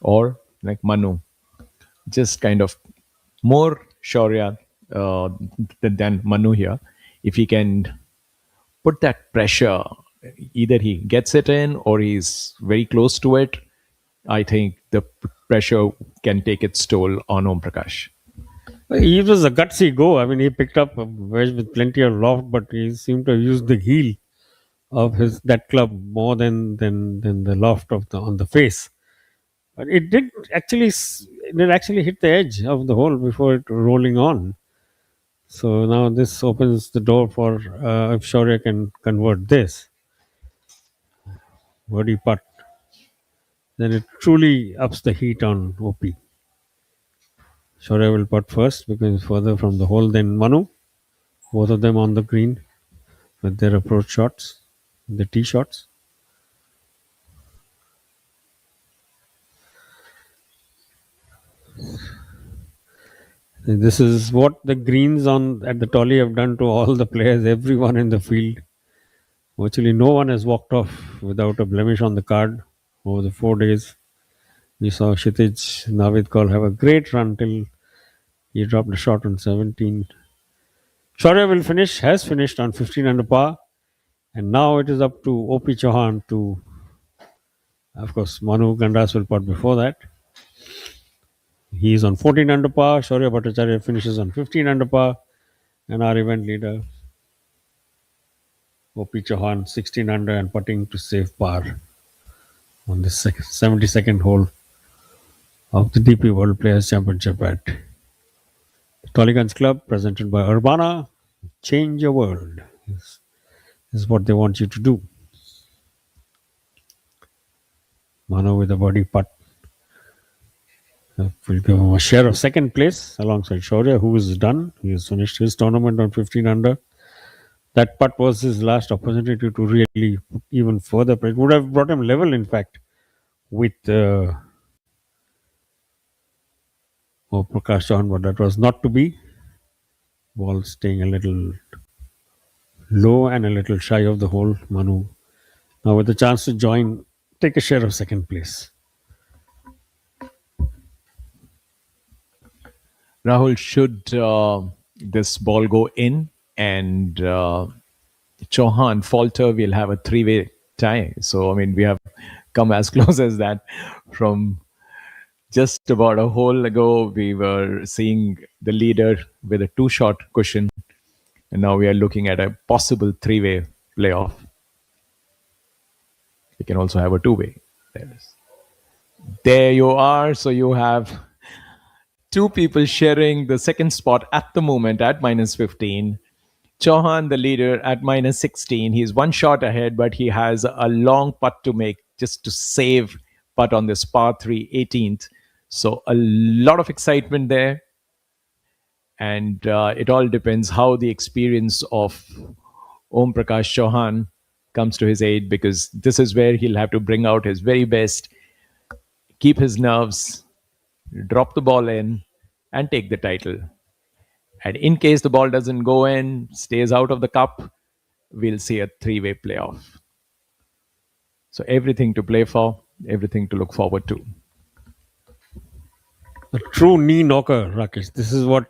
or like Manu just kind of more Shaurya than Manu here, if he can put that pressure, either he gets it in or he's very close to it, I think the pressure can take its toll on Om Prakash. He was a gutsy go. I mean, he picked up a wedge with plenty of loft, but he seemed to have used the heel of that club more than the loft on the face. But it did actually hit the edge of the hole before it rolling on. So now this opens the door for if Shaurya can convert this birdie putt, then it truly ups the heat on OP. Shaurya will putt first because he's further from the hole than Manu. Both of them on the green with their approach shots, the tee shots. This is what the greens at the Tolly have done to all the players, everyone in the field. Virtually no one has walked off without a blemish on the card over the 4 days. We saw Kshitij, Navid Kaul have a great run till he dropped a shot on 17. Shaurya has finished on 15 under par. And now it is up to OP Chauhan to, of course, Manu Gandas will putt before that. He is on 14 under par. Shaurya Bhattacharya finishes on 15 under par. And our event leader, OP Chauhan, 16 under and putting to save par on the 72nd hole of the DP World Players Championship at Tollygunge Club, presented by Urbana. Change your world. This is what they want you to do. Manu with a birdie putt will give him a share of second place alongside Shaurya, who is done. He has finished his tournament on 15 under. That putt was his last opportunity to really put even further. It would have brought him level, in fact, with Prakash Chauhan, but that was not to be. Ball staying a little low and a little shy of the hole. Manu now with a chance to take a share of second place. Rahul, should this ball go in and Chauhan falter, we'll have a three-way tie. So, I mean, we have come as close as that. From just about a hole ago, we were seeing the leader with a two-shot cushion. And now we are looking at a possible three-way playoff. We can also have a two-way. There you are. So you have two people sharing the second spot at the moment at minus 15. Chauhan, the leader, at minus 16. He's one shot ahead, but he has a long putt to make just to save putt on this par 3 18th. So a lot of excitement there. And it all depends how the experience of Om Prakash Chauhan comes to his aid, because this is where he'll have to bring out his very best, keep his nerves, drop the ball in, and take the title. And in case the ball doesn't go in, stays out of the cup, we'll see a three-way playoff. So everything to play for, everything to look forward to. A true knee knocker, Rakesh. This is what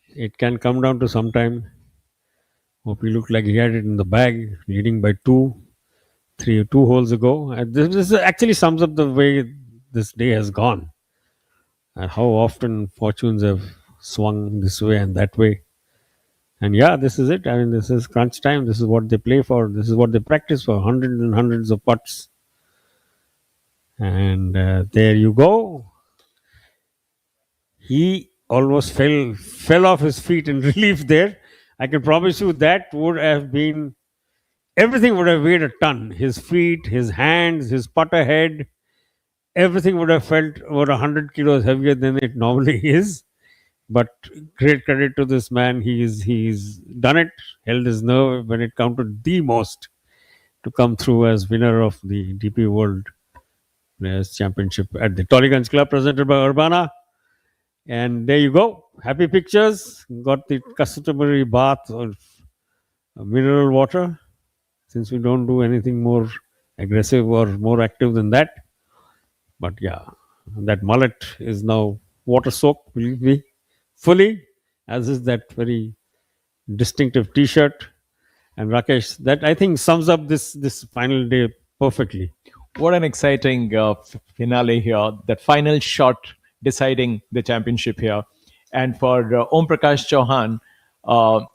it can come down to sometime. Hope he looked like he had it in the bag, leading by two holes ago. And this actually sums up the way this day has gone. And how often fortunes have swung this way and that way. And yeah, this is it. I mean, this is crunch time. This is what they play for. This is what they practice for. Hundreds and hundreds of putts. And there you go. He almost fell off his feet in relief there. I can promise you that would have been, everything would have weighed a ton. His feet, his hands, his putter head, everything would have felt over 100 kilos heavier than it normally is. But great credit to this man. He's done it, held his nerve when it counted the most to come through as winner of the DP World Players Championship at the Tollygunge Club, presented by Urbana. And there you go. Happy pictures. Got the customary bath of mineral water, since we don't do anything more aggressive or more active than that. But yeah, that mullet is now water soaked, believe me, fully, as is that very distinctive t-shirt. And Rakesh, that I think sums up this final day perfectly. What an exciting finale here. That final shot deciding the championship here. And for Om Prakash Chauhan,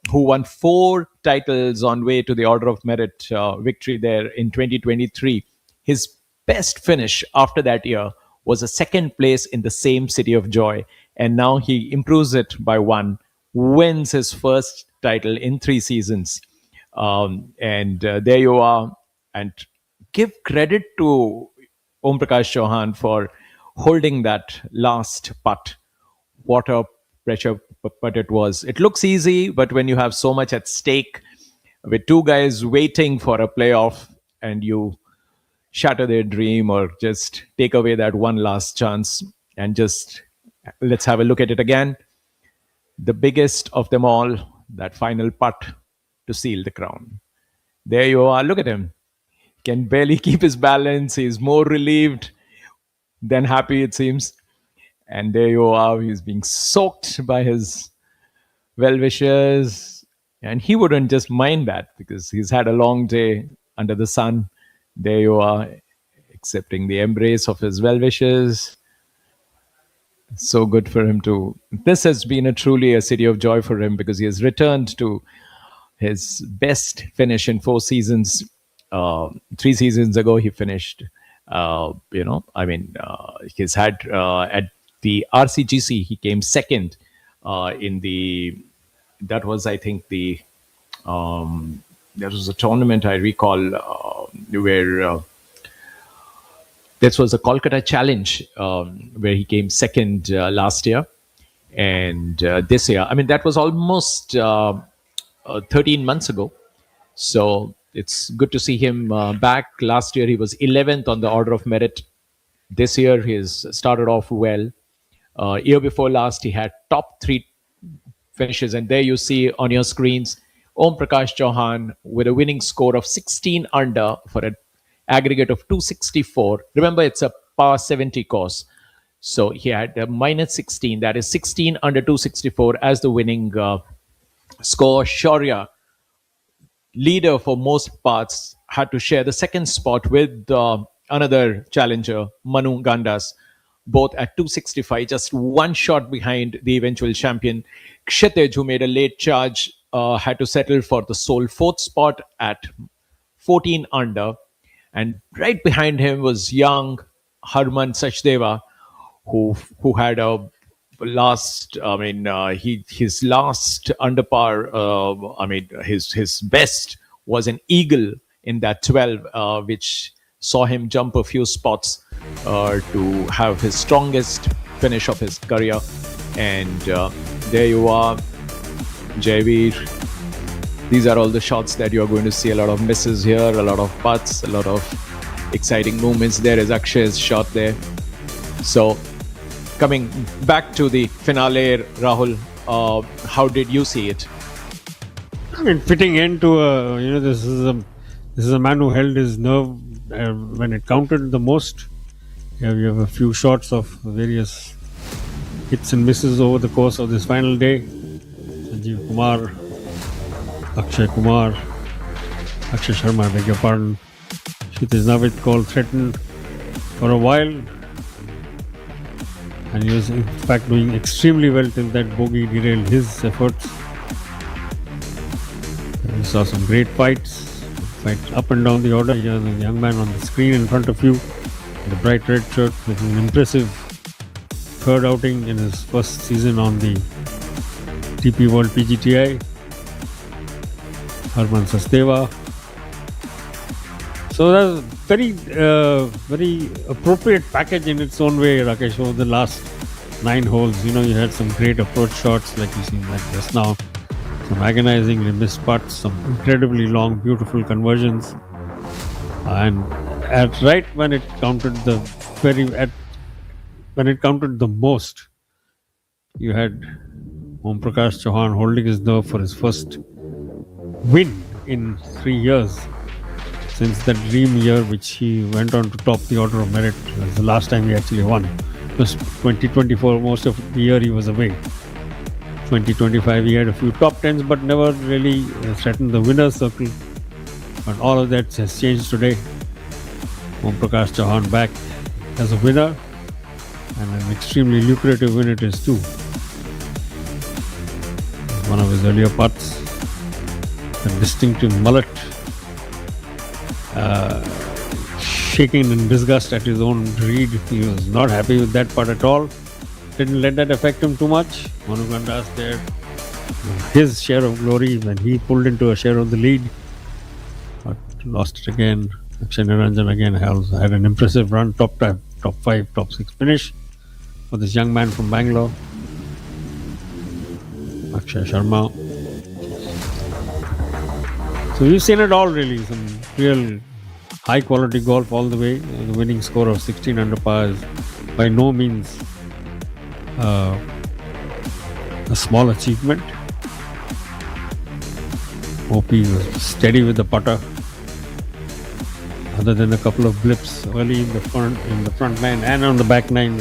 who won 4 titles on way to the Order of Merit victory there in 2023, his best finish after that year was a second place in the same City of Joy. And now he improves it by 1, wins his first title in 3 seasons. There you are. And give credit to Om Prakash Chauhan for holding that last putt. What a pressure putt it was. It looks easy, but when you have so much at stake, with 2 guys waiting for a playoff, and you shatter their dream or just take away that one last chance, and just let's have a look at it again. The biggest of them all, that final putt to seal the crown. There you are. Look at him. Can barely keep his balance. He's more relieved than happy, it seems. And there you are. He's being soaked by his well-wishers. And he wouldn't just mind that, because he's had a long day under the sun. There you are, accepting the embrace of his well-wishers. So good for him too. This has been truly a city of joy for him, because he has returned to his best finish in 4 seasons. 3 seasons ago, he finished, he's had at the RCGC, he came second that was, I think, there was a tournament I recall where this was a Kolkata Challenge where he came second last year. And this year, that was almost 13 months ago. So it's good to see him back. Last year, he was 11th on the Order of Merit. This year, he's started off well. Year before last, he had top 3 finishes. And there you see on your screens, Om Prakash Chauhan with a winning score of 16 under for an aggregate of 264. Remember, it's a par 70 course. So he had a minus 16. That is 16 under 264 as the winning score. Shaurya, leader for most parts, had to share the second spot with another challenger, Manu Gandas, both at 265, just 1 shot behind the eventual champion. Kshitij, who made a late charge, had to settle for the sole 4th spot at 14 under. And right behind him was young Harman Sachdeva, who had a last, his last under par, his best was an eagle in that 12, which saw him jump a few spots to have his strongest finish of his career. And There you are, Jaivir. These are all the shots that you're going to see. A lot of misses here, a lot of putts, a lot of exciting movements. There is Akshay's shot there. So, coming back to the finale, Rahul, how did you see it? I mean, fitting into this is a man who held his nerve when it counted the most. You have a few shots of various hits and misses over the course of this final day. Sanjeev Kumar, Akshay Sharma, I beg your pardon. Kshitij Navid called threatened for a while, and he was in fact doing extremely well till that bogey derailed his efforts. We saw some great fights up and down the order. Here the young man on the screen in front of you, the bright red shirt, with an impressive third outing in his first season on the TP World PGTI. Harman Sasteva. So that's very appropriate package in its own way, Rakesh. Over the last 9 holes, you had some great approach shots, like you seen that just now. Some agonizingly missed putts, some incredibly long, beautiful conversions, and right when it counted the most, you had Om Prakash Chauhan holding his nerve for his first win in 3 years since that dream year which he went on to top the order of merit. It was the last time he actually won. It was 2024, most of the year he was away. 2025 he had a few top 10s but never really threatened the winner's circle. But all of that has changed today. Om Prakash Chauhan back as a winner, and an extremely lucrative win it is too. One of his earlier putts, a distinctive mullet, shaking in disgust at his own read. He was not happy with that putt at all. Didn't let that affect him too much. Manu Gandas there, his share of glory when he pulled into a share of the lead, but lost it again. Akshay Niranjan again had an impressive run, top 5, top 6 finish for this young man from Bangalore. Akshay Sharma. So we've seen it all really, some real high quality golf all the way. The winning score of 16 under par is by no means a small achievement. OP was steady with the putter. Other than a couple of blips early in the front nine and on the back nine,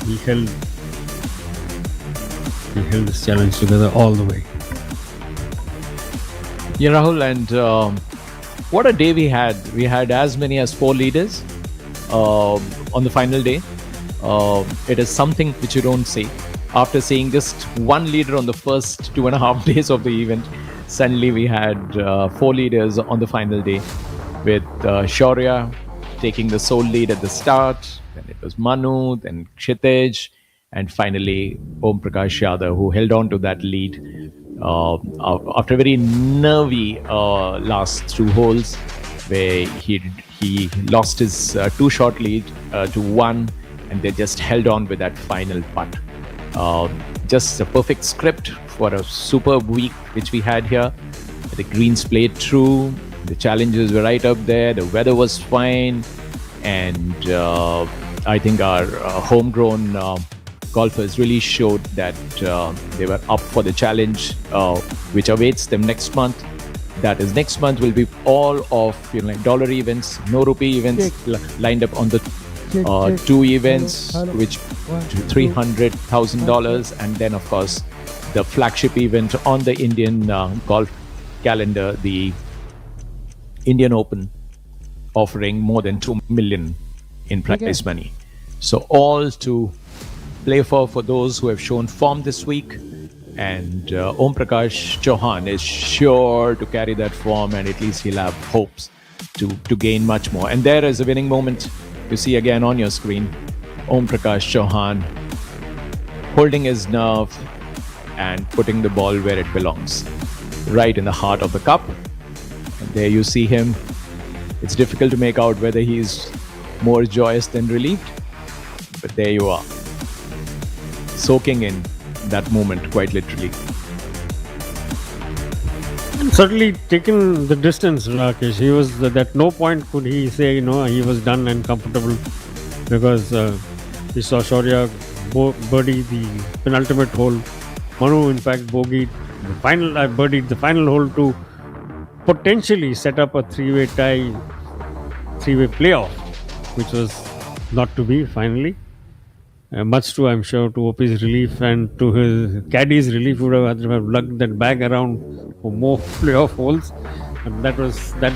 he held this challenge together all the way. Yeah, Rahul, and what a day we had. We had as many as 4 leaders on the final day. It is something which you don't see. After seeing just one leader on the first 2.5 days of the event, suddenly we had 4 leaders on the final day, with Shaurya taking the sole lead at the start. Then it was Manu, then Kshitij, and finally Om Prakash Yadav, who held on to that lead after a very nervy last 2 holes, where he lost his 2-shot lead to 1, and they just held on with that final putt. Just a perfect script for a superb week which we had here. The greens played through, the challenges were right up there, the weather was fine, and I think our homegrown golfers really showed that they were up for the challenge which awaits them next month. That is, next month will be all of dollar events, no rupee events lined up on the 2 events, which $300,000, and then of course the flagship event on the Indian golf calendar, the Indian Open, offering more than 2 million in prize money. So all to play for those who have shown form this week, and Om Prakash Chauhan is sure to carry that form, and at least he'll have hopes to gain much more. And there is a winning moment you see again on your screen. Om Prakash Chauhan holding his nerve and putting the ball where it belongs, right in the heart of the cup. And there you see him. It's difficult to make out whether he's more joyous than relieved, but there you are, soaking in that moment, quite literally. Certainly taken the distance, Rakesh. He was at no point could he say he was done and comfortable, because he saw Shaurya birdie the penultimate hole. Manu, in fact, birdied the final hole to potentially set up a three-way playoff, which was not to be finally. Much to, I'm sure, to OP's relief and to his caddy's relief, would have lugged that bag around for more playoff holes. And that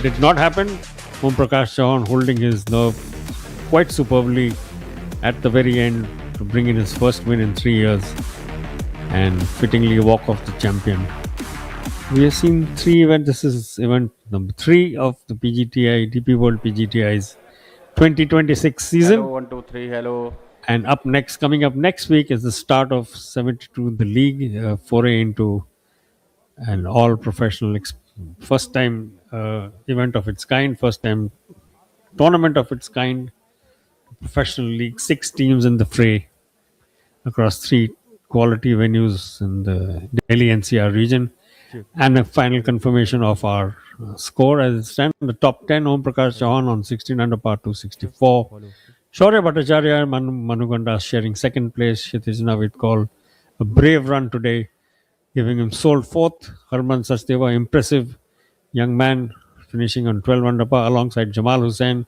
did not happen. Om Prakash Chauhan holding his nerve quite superbly at the very end to bring in his first win in 3 years and fittingly walk off the champion. We have seen 3 events. This is event number 3 of the PGTI, DP World PGTI's 2026 season. Hello, 1, 2, 3, hello. And coming up next week is the start of 72, the league, foray into an all-professional, first time event of its kind, first time tournament of its kind, professional league, 6 teams in the fray across 3 quality venues in the Delhi NCR region, and a final confirmation of our score as it stands. The top 10, Om Prakash Chauhan on 16 under par 264. Shaurya Bhattacharya and Manu Gandas sharing second place. Kshitij Navid called a brave run today, giving him sole fourth. Harman Sachdeva, impressive young man, finishing on 12 under par alongside Jamal Hussain.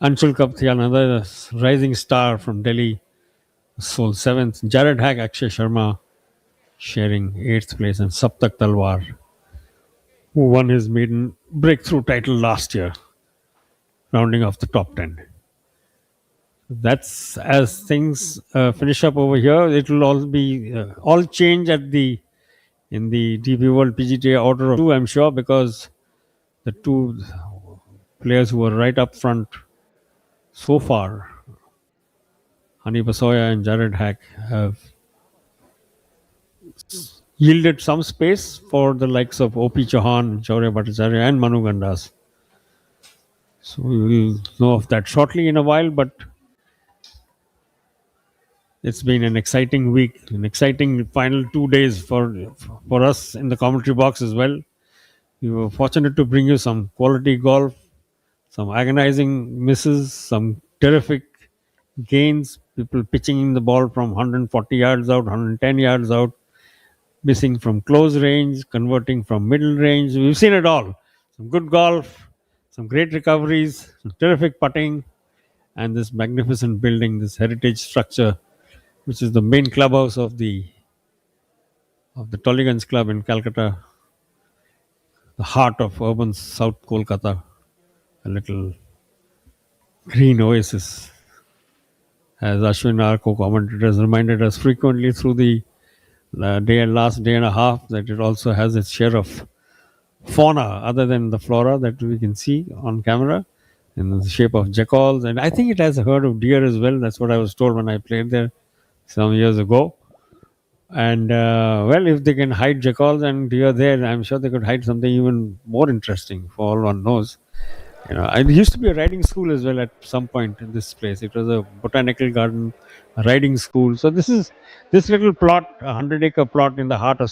Anshul Kapthia, another rising star from Delhi, sole seventh. Jared Hack, Akshay Sharma sharing 8th place, and Saptak Talwar, who won his maiden breakthrough title last year, rounding off the top 10. That's as things finish up over here. It will all be all change in the DP World PGTA order of 2, I'm sure, because the 2 players who were right up front so far, Hani Basoya and Jared Hack, have yielded some space for the likes of OP Chauhan, Shaurya Bhattacharya and Manu Gandas. So we will know of that shortly in a while, but it's been an exciting week, an exciting final 2 days for us in the commentary box as well. We were fortunate to bring you some quality golf, some agonizing misses, some terrific gains, people pitching in the ball from 140 yards out, 110 yards out, missing from close range, converting from middle range. We've seen it all. Some good golf, some great recoveries, some terrific putting, and this magnificent building, this heritage structure, which is the main clubhouse of the Tollygunge Club in Calcutta, the heart of urban South Kolkata, a little green oasis. As Ashwin, our co-commentator, has reminded us frequently through the last day and a half, that it also has its share of fauna other than the flora that we can see on camera in the shape of jackals, and I think it has a herd of deer as well. That's what I was told when I played there some years ago. And well, if they can hide jackals and deer there, I'm sure they could hide something even more interesting, for all one knows. It used to be a riding school as well at some point in this place. It was a botanical garden, a riding school. So this little plot, a 100-acre plot in the heart of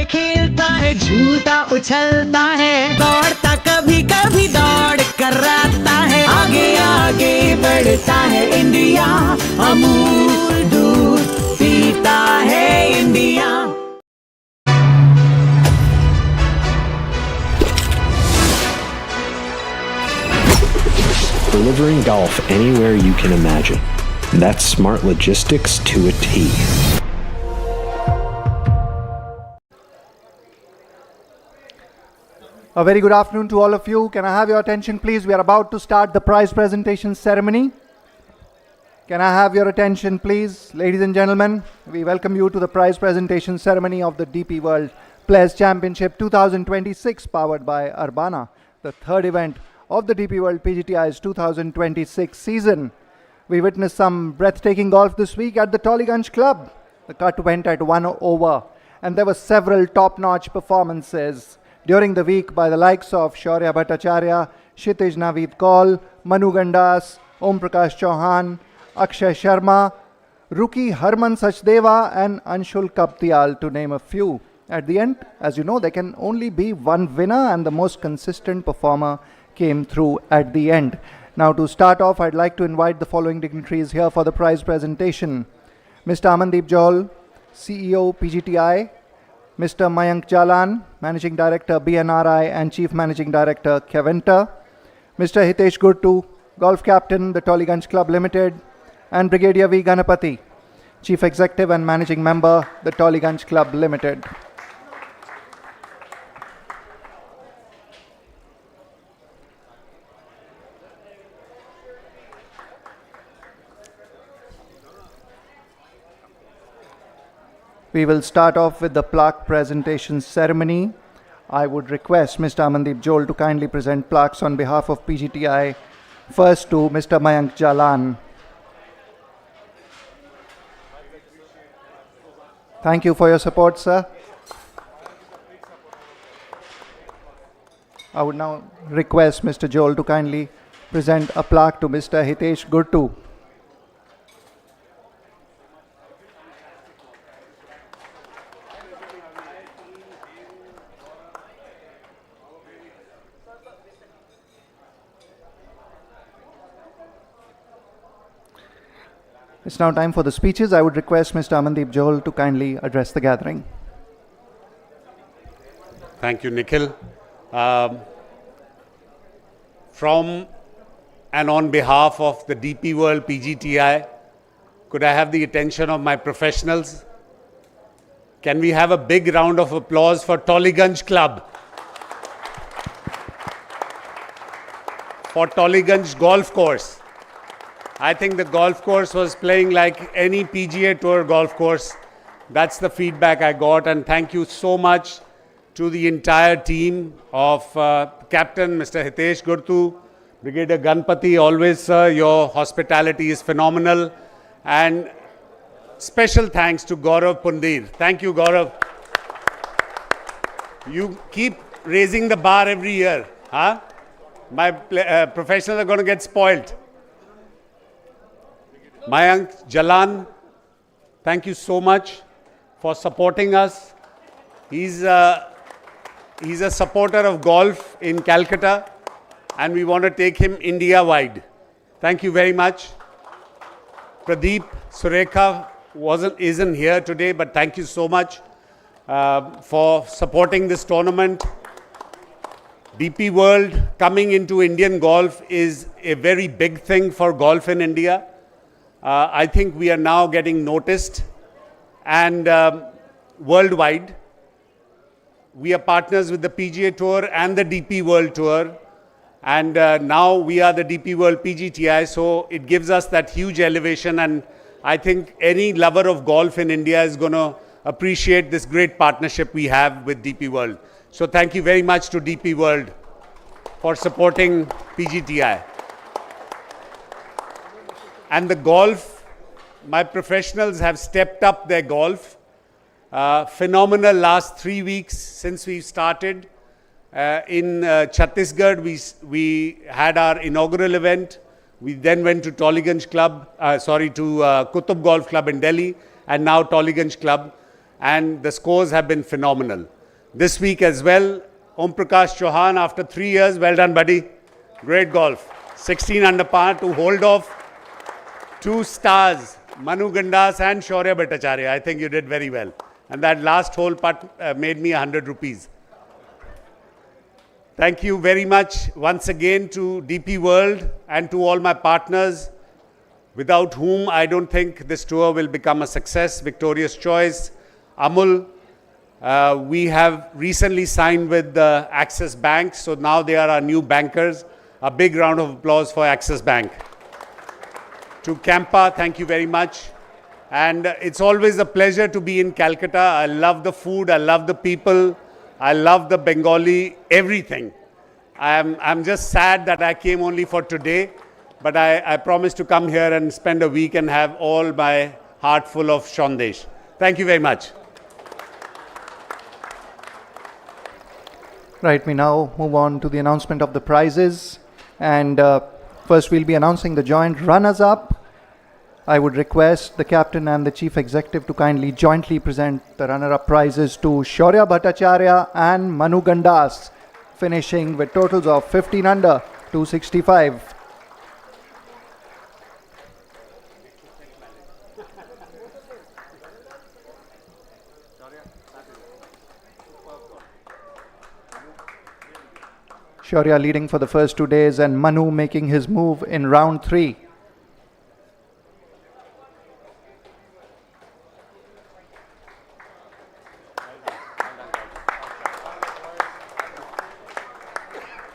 खेलता है झूलता उछलता है दौड़ता कभी कभी दौड़ कराता है आगे आगे बढ़ता है इंडिया अमूल दूध पीता है India Delivering golf anywhere you can imagine. That's smart logistics to a T. A very good afternoon to all of you. Can I have your attention, please? We are about to start the prize presentation ceremony. Can I have your attention, please? Ladies and gentlemen, we welcome you to the prize presentation ceremony of the DP World Players Championship 2026, powered by Urbana. the third event of the DP World PGTI's 2026 season. We witnessed some breathtaking golf this week at the Tollygunge Club. The cut went at 1 over, and there were several top-notch performances during the week by the likes of Shaurya Bhattacharya, Kshitij Naveed Kaul, Manu Gandas, Om Prakash Chauhan, Akshay Sharma, Rookie Harman Sachdeva and Anshul Kaptial, to name a few. At the end, as you know, there can only be one winner, and the most consistent performer came through at the end. Now, to start off, I'd like to invite the following dignitaries here for the prize presentation. Mr. Amandeep Johal, CEO PGTI, Mr. Mayank Jalan, Managing Director BNRI and Chief Managing Director Keventer, Mr. Hitesh Gurtu, Golf Captain, the Tollygunge Club Limited, and Brigadier V. Ganapati, Chief Executive and Managing Member, the Tollygunge Club Limited. We will start off with the plaque presentation ceremony. I would request Mr. Amandeep Johal to kindly present plaques on behalf of PGTI. First to Mr. Mayank Jalan. Thank you for your support, sir. I would now request Mr. Johal to kindly present a plaque to Mr. Hitesh Gurtu. It's now time for the speeches. I would request Mr. Amandeep Johal to kindly address the gathering. Thank you, Nikhil. From and on behalf of the DP World PGTI, could I have the attention of my professionals? Can we have a big round of applause for Tollygunge Club? For Tollygunge Golf Course. I think the golf course was playing like any PGA Tour golf course. That's the feedback I got, and thank you so much to the entire team of Captain Mr. Hitesh Gurtu, Brigadier Ganpati. Always, sir, your hospitality is phenomenal. And special thanks to Gaurav Pundir. Thank you, Gaurav. You keep raising the bar every year. Huh? My professionals are going to get spoiled. Mayank Jalan, thank you so much for supporting us. He's a supporter of golf in Calcutta, and we want to take him India-wide. Thank you very much. Pradeep Surekha isn't here today, but thank you so much for supporting this tournament. DP World coming into Indian golf is a very big thing for golf in India. I think we are now getting noticed, and worldwide. We are partners with the PGA Tour and the DP World Tour, and now we are the DP World PGTI, so it gives us that huge elevation, and I think any lover of golf in India is going to appreciate this great partnership we have with DP World. So thank you very much to DP World for supporting PGTI. And the golf, my professionals have stepped up their golf. Phenomenal last 3 weeks since we started. In Chhattisgarh, we had our inaugural event. We then went to Tollygunge Club, Qutub Golf Club in Delhi, and now Tollygunge Club. And the scores have been phenomenal. This week as well, Om Prakash Chauhan, after 3 years, well done, buddy. Great golf. 16 under par to hold off 2 stars, Manu Gandas and Shaurya Bhattacharya. I think you did very well. And that last hole putt made me 100 rupees. Thank you very much once again to DP World and to all my partners, without whom I don't think this tour will become a success. Victorious Choice, Amul. We have recently signed with the Axis Bank, so now they are our new bankers. A big round of applause for Axis Bank. To Campa, thank you very much. And it's always a pleasure to be in Calcutta. I love the food, I love the people, I love the Bengali, everything. I'm just sad that I came only for today, but I promise to come here and spend a week and have all my heart full of Sandesh. Thank you very much. Right, we now move on to the announcement of the prizes. And first we'll be announcing the joint runners-up. I would request the captain and the chief executive to kindly jointly present the runner-up prizes to Shaurya Bhattacharya and Manu Gandas, finishing with totals of 15 under 265. Shaurya leading for the first 2 days and Manu making his move in round 3.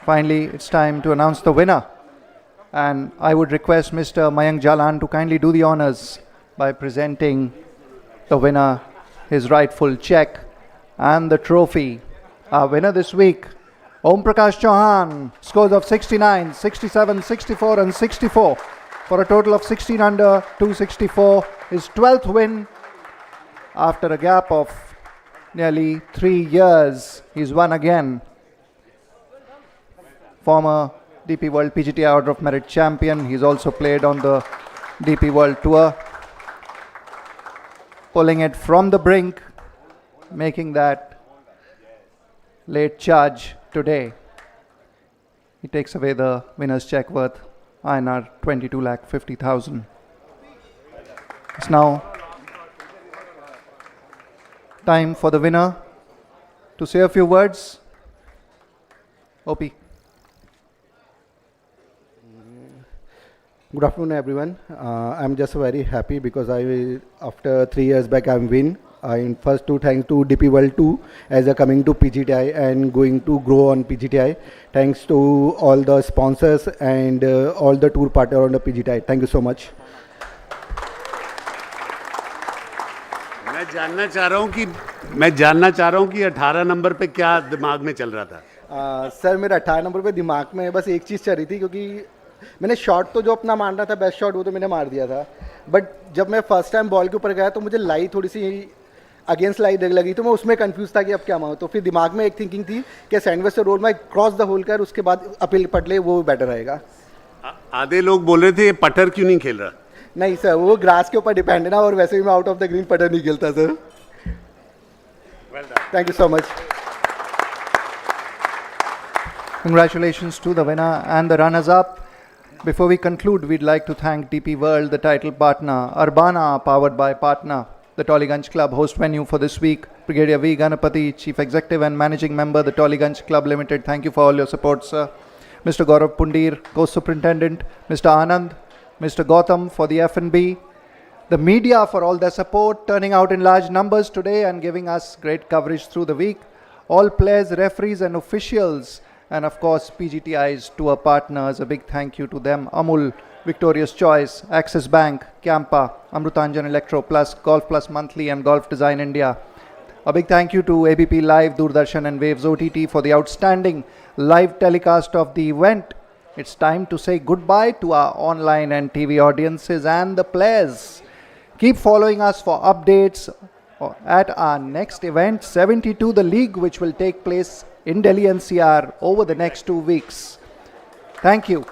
Finally, it's time to announce the winner. And I would request Mr. Mayank Jalan to kindly do the honors by presenting the winner his rightful check and the trophy. Our winner this week, Om Prakash Chauhan, scores of 69, 67, 64 and 64 for a total of 16 under 264. His 12th win after a gap of nearly 3 years. He's won again. Former DP World PGTI Order of Merit champion. He's also played on the DP World Tour. Pulling it from the brink, making that late charge today. He takes away the winner's check worth INR 22,50,000. It's now time for the winner to say a few words. OP. Good afternoon, everyone. I'm just very happy because after 3 years back, I'm win. In first two, thanks to DP World 2 as a coming to PGTI and going to grow on PGTI. Thanks to all the sponsors and all the tour partner on the PGTI. Thank you so much. मैं जानना चाह रहा हूँ कि 18 number पे क्या दिमाग में चल रहा था? सर मेरा 18 नंबर पे दिमाग में बस एक चीज़ चल रही थी क्योंकि मैंने शॉट तो जो अपना मान रहा था बेस्ट शॉट वो तो मैंने मार दिया था, बट जब मैं फर्स्ट टाइम बॉल के ऊपर गया तो मुझे लाई थोड़ी सी अगेंस्ट लाई लगी तो मैं उसमें कंफ्यूज था कि अब क्या मारूं. तो फिर दिमाग में एक थिंकिंग थी कि सैंडविच से रोल में क्रॉस द होल कर उसके बाद अपील पट ले, वो बेटर रहेगा. आधे लोग बोल रहे थे ये पटर क्यों नहीं खेल रहा? नहीं सर, वो ग्रास के ऊपर डिपेंड है ना, और वैसे भी मैं आउट ऑफ द ग्रीन पटर नहीं खेलता sir. Thank you so much. Congratulations to the winner and the runners-up. Before we conclude, we'd like to thank DP World, the title partner, Urbana, powered by Partner, the Tollygunge Club host venue for this week, Brigadier V. Ganapati, Chief Executive and Managing Member, the Tollygunge Club Limited. Thank you for all your support, sir. Mr. Gaurav Pundir, Co-Superintendent, Mr. Anand, Mr. Gautam for the F&B, the media for all their support, turning out in large numbers today and giving us great coverage through the week, all players, referees and officials, and of course PGTI's tour partners. A big thank you to them: Amul, Victorious Choice, Axis Bank, Campa, Amrutanjan Electro Plus, Golf Plus Monthly and Golf Design India. A big thank you to ABP Live, Doordarshan and Waves OTT for the outstanding live telecast of the event. It's time to say goodbye to our online and TV audiences and the players. Keep following us for updates at our next event, 72 The League, which will take place in Delhi NCR over the next 2 weeks. Thank you.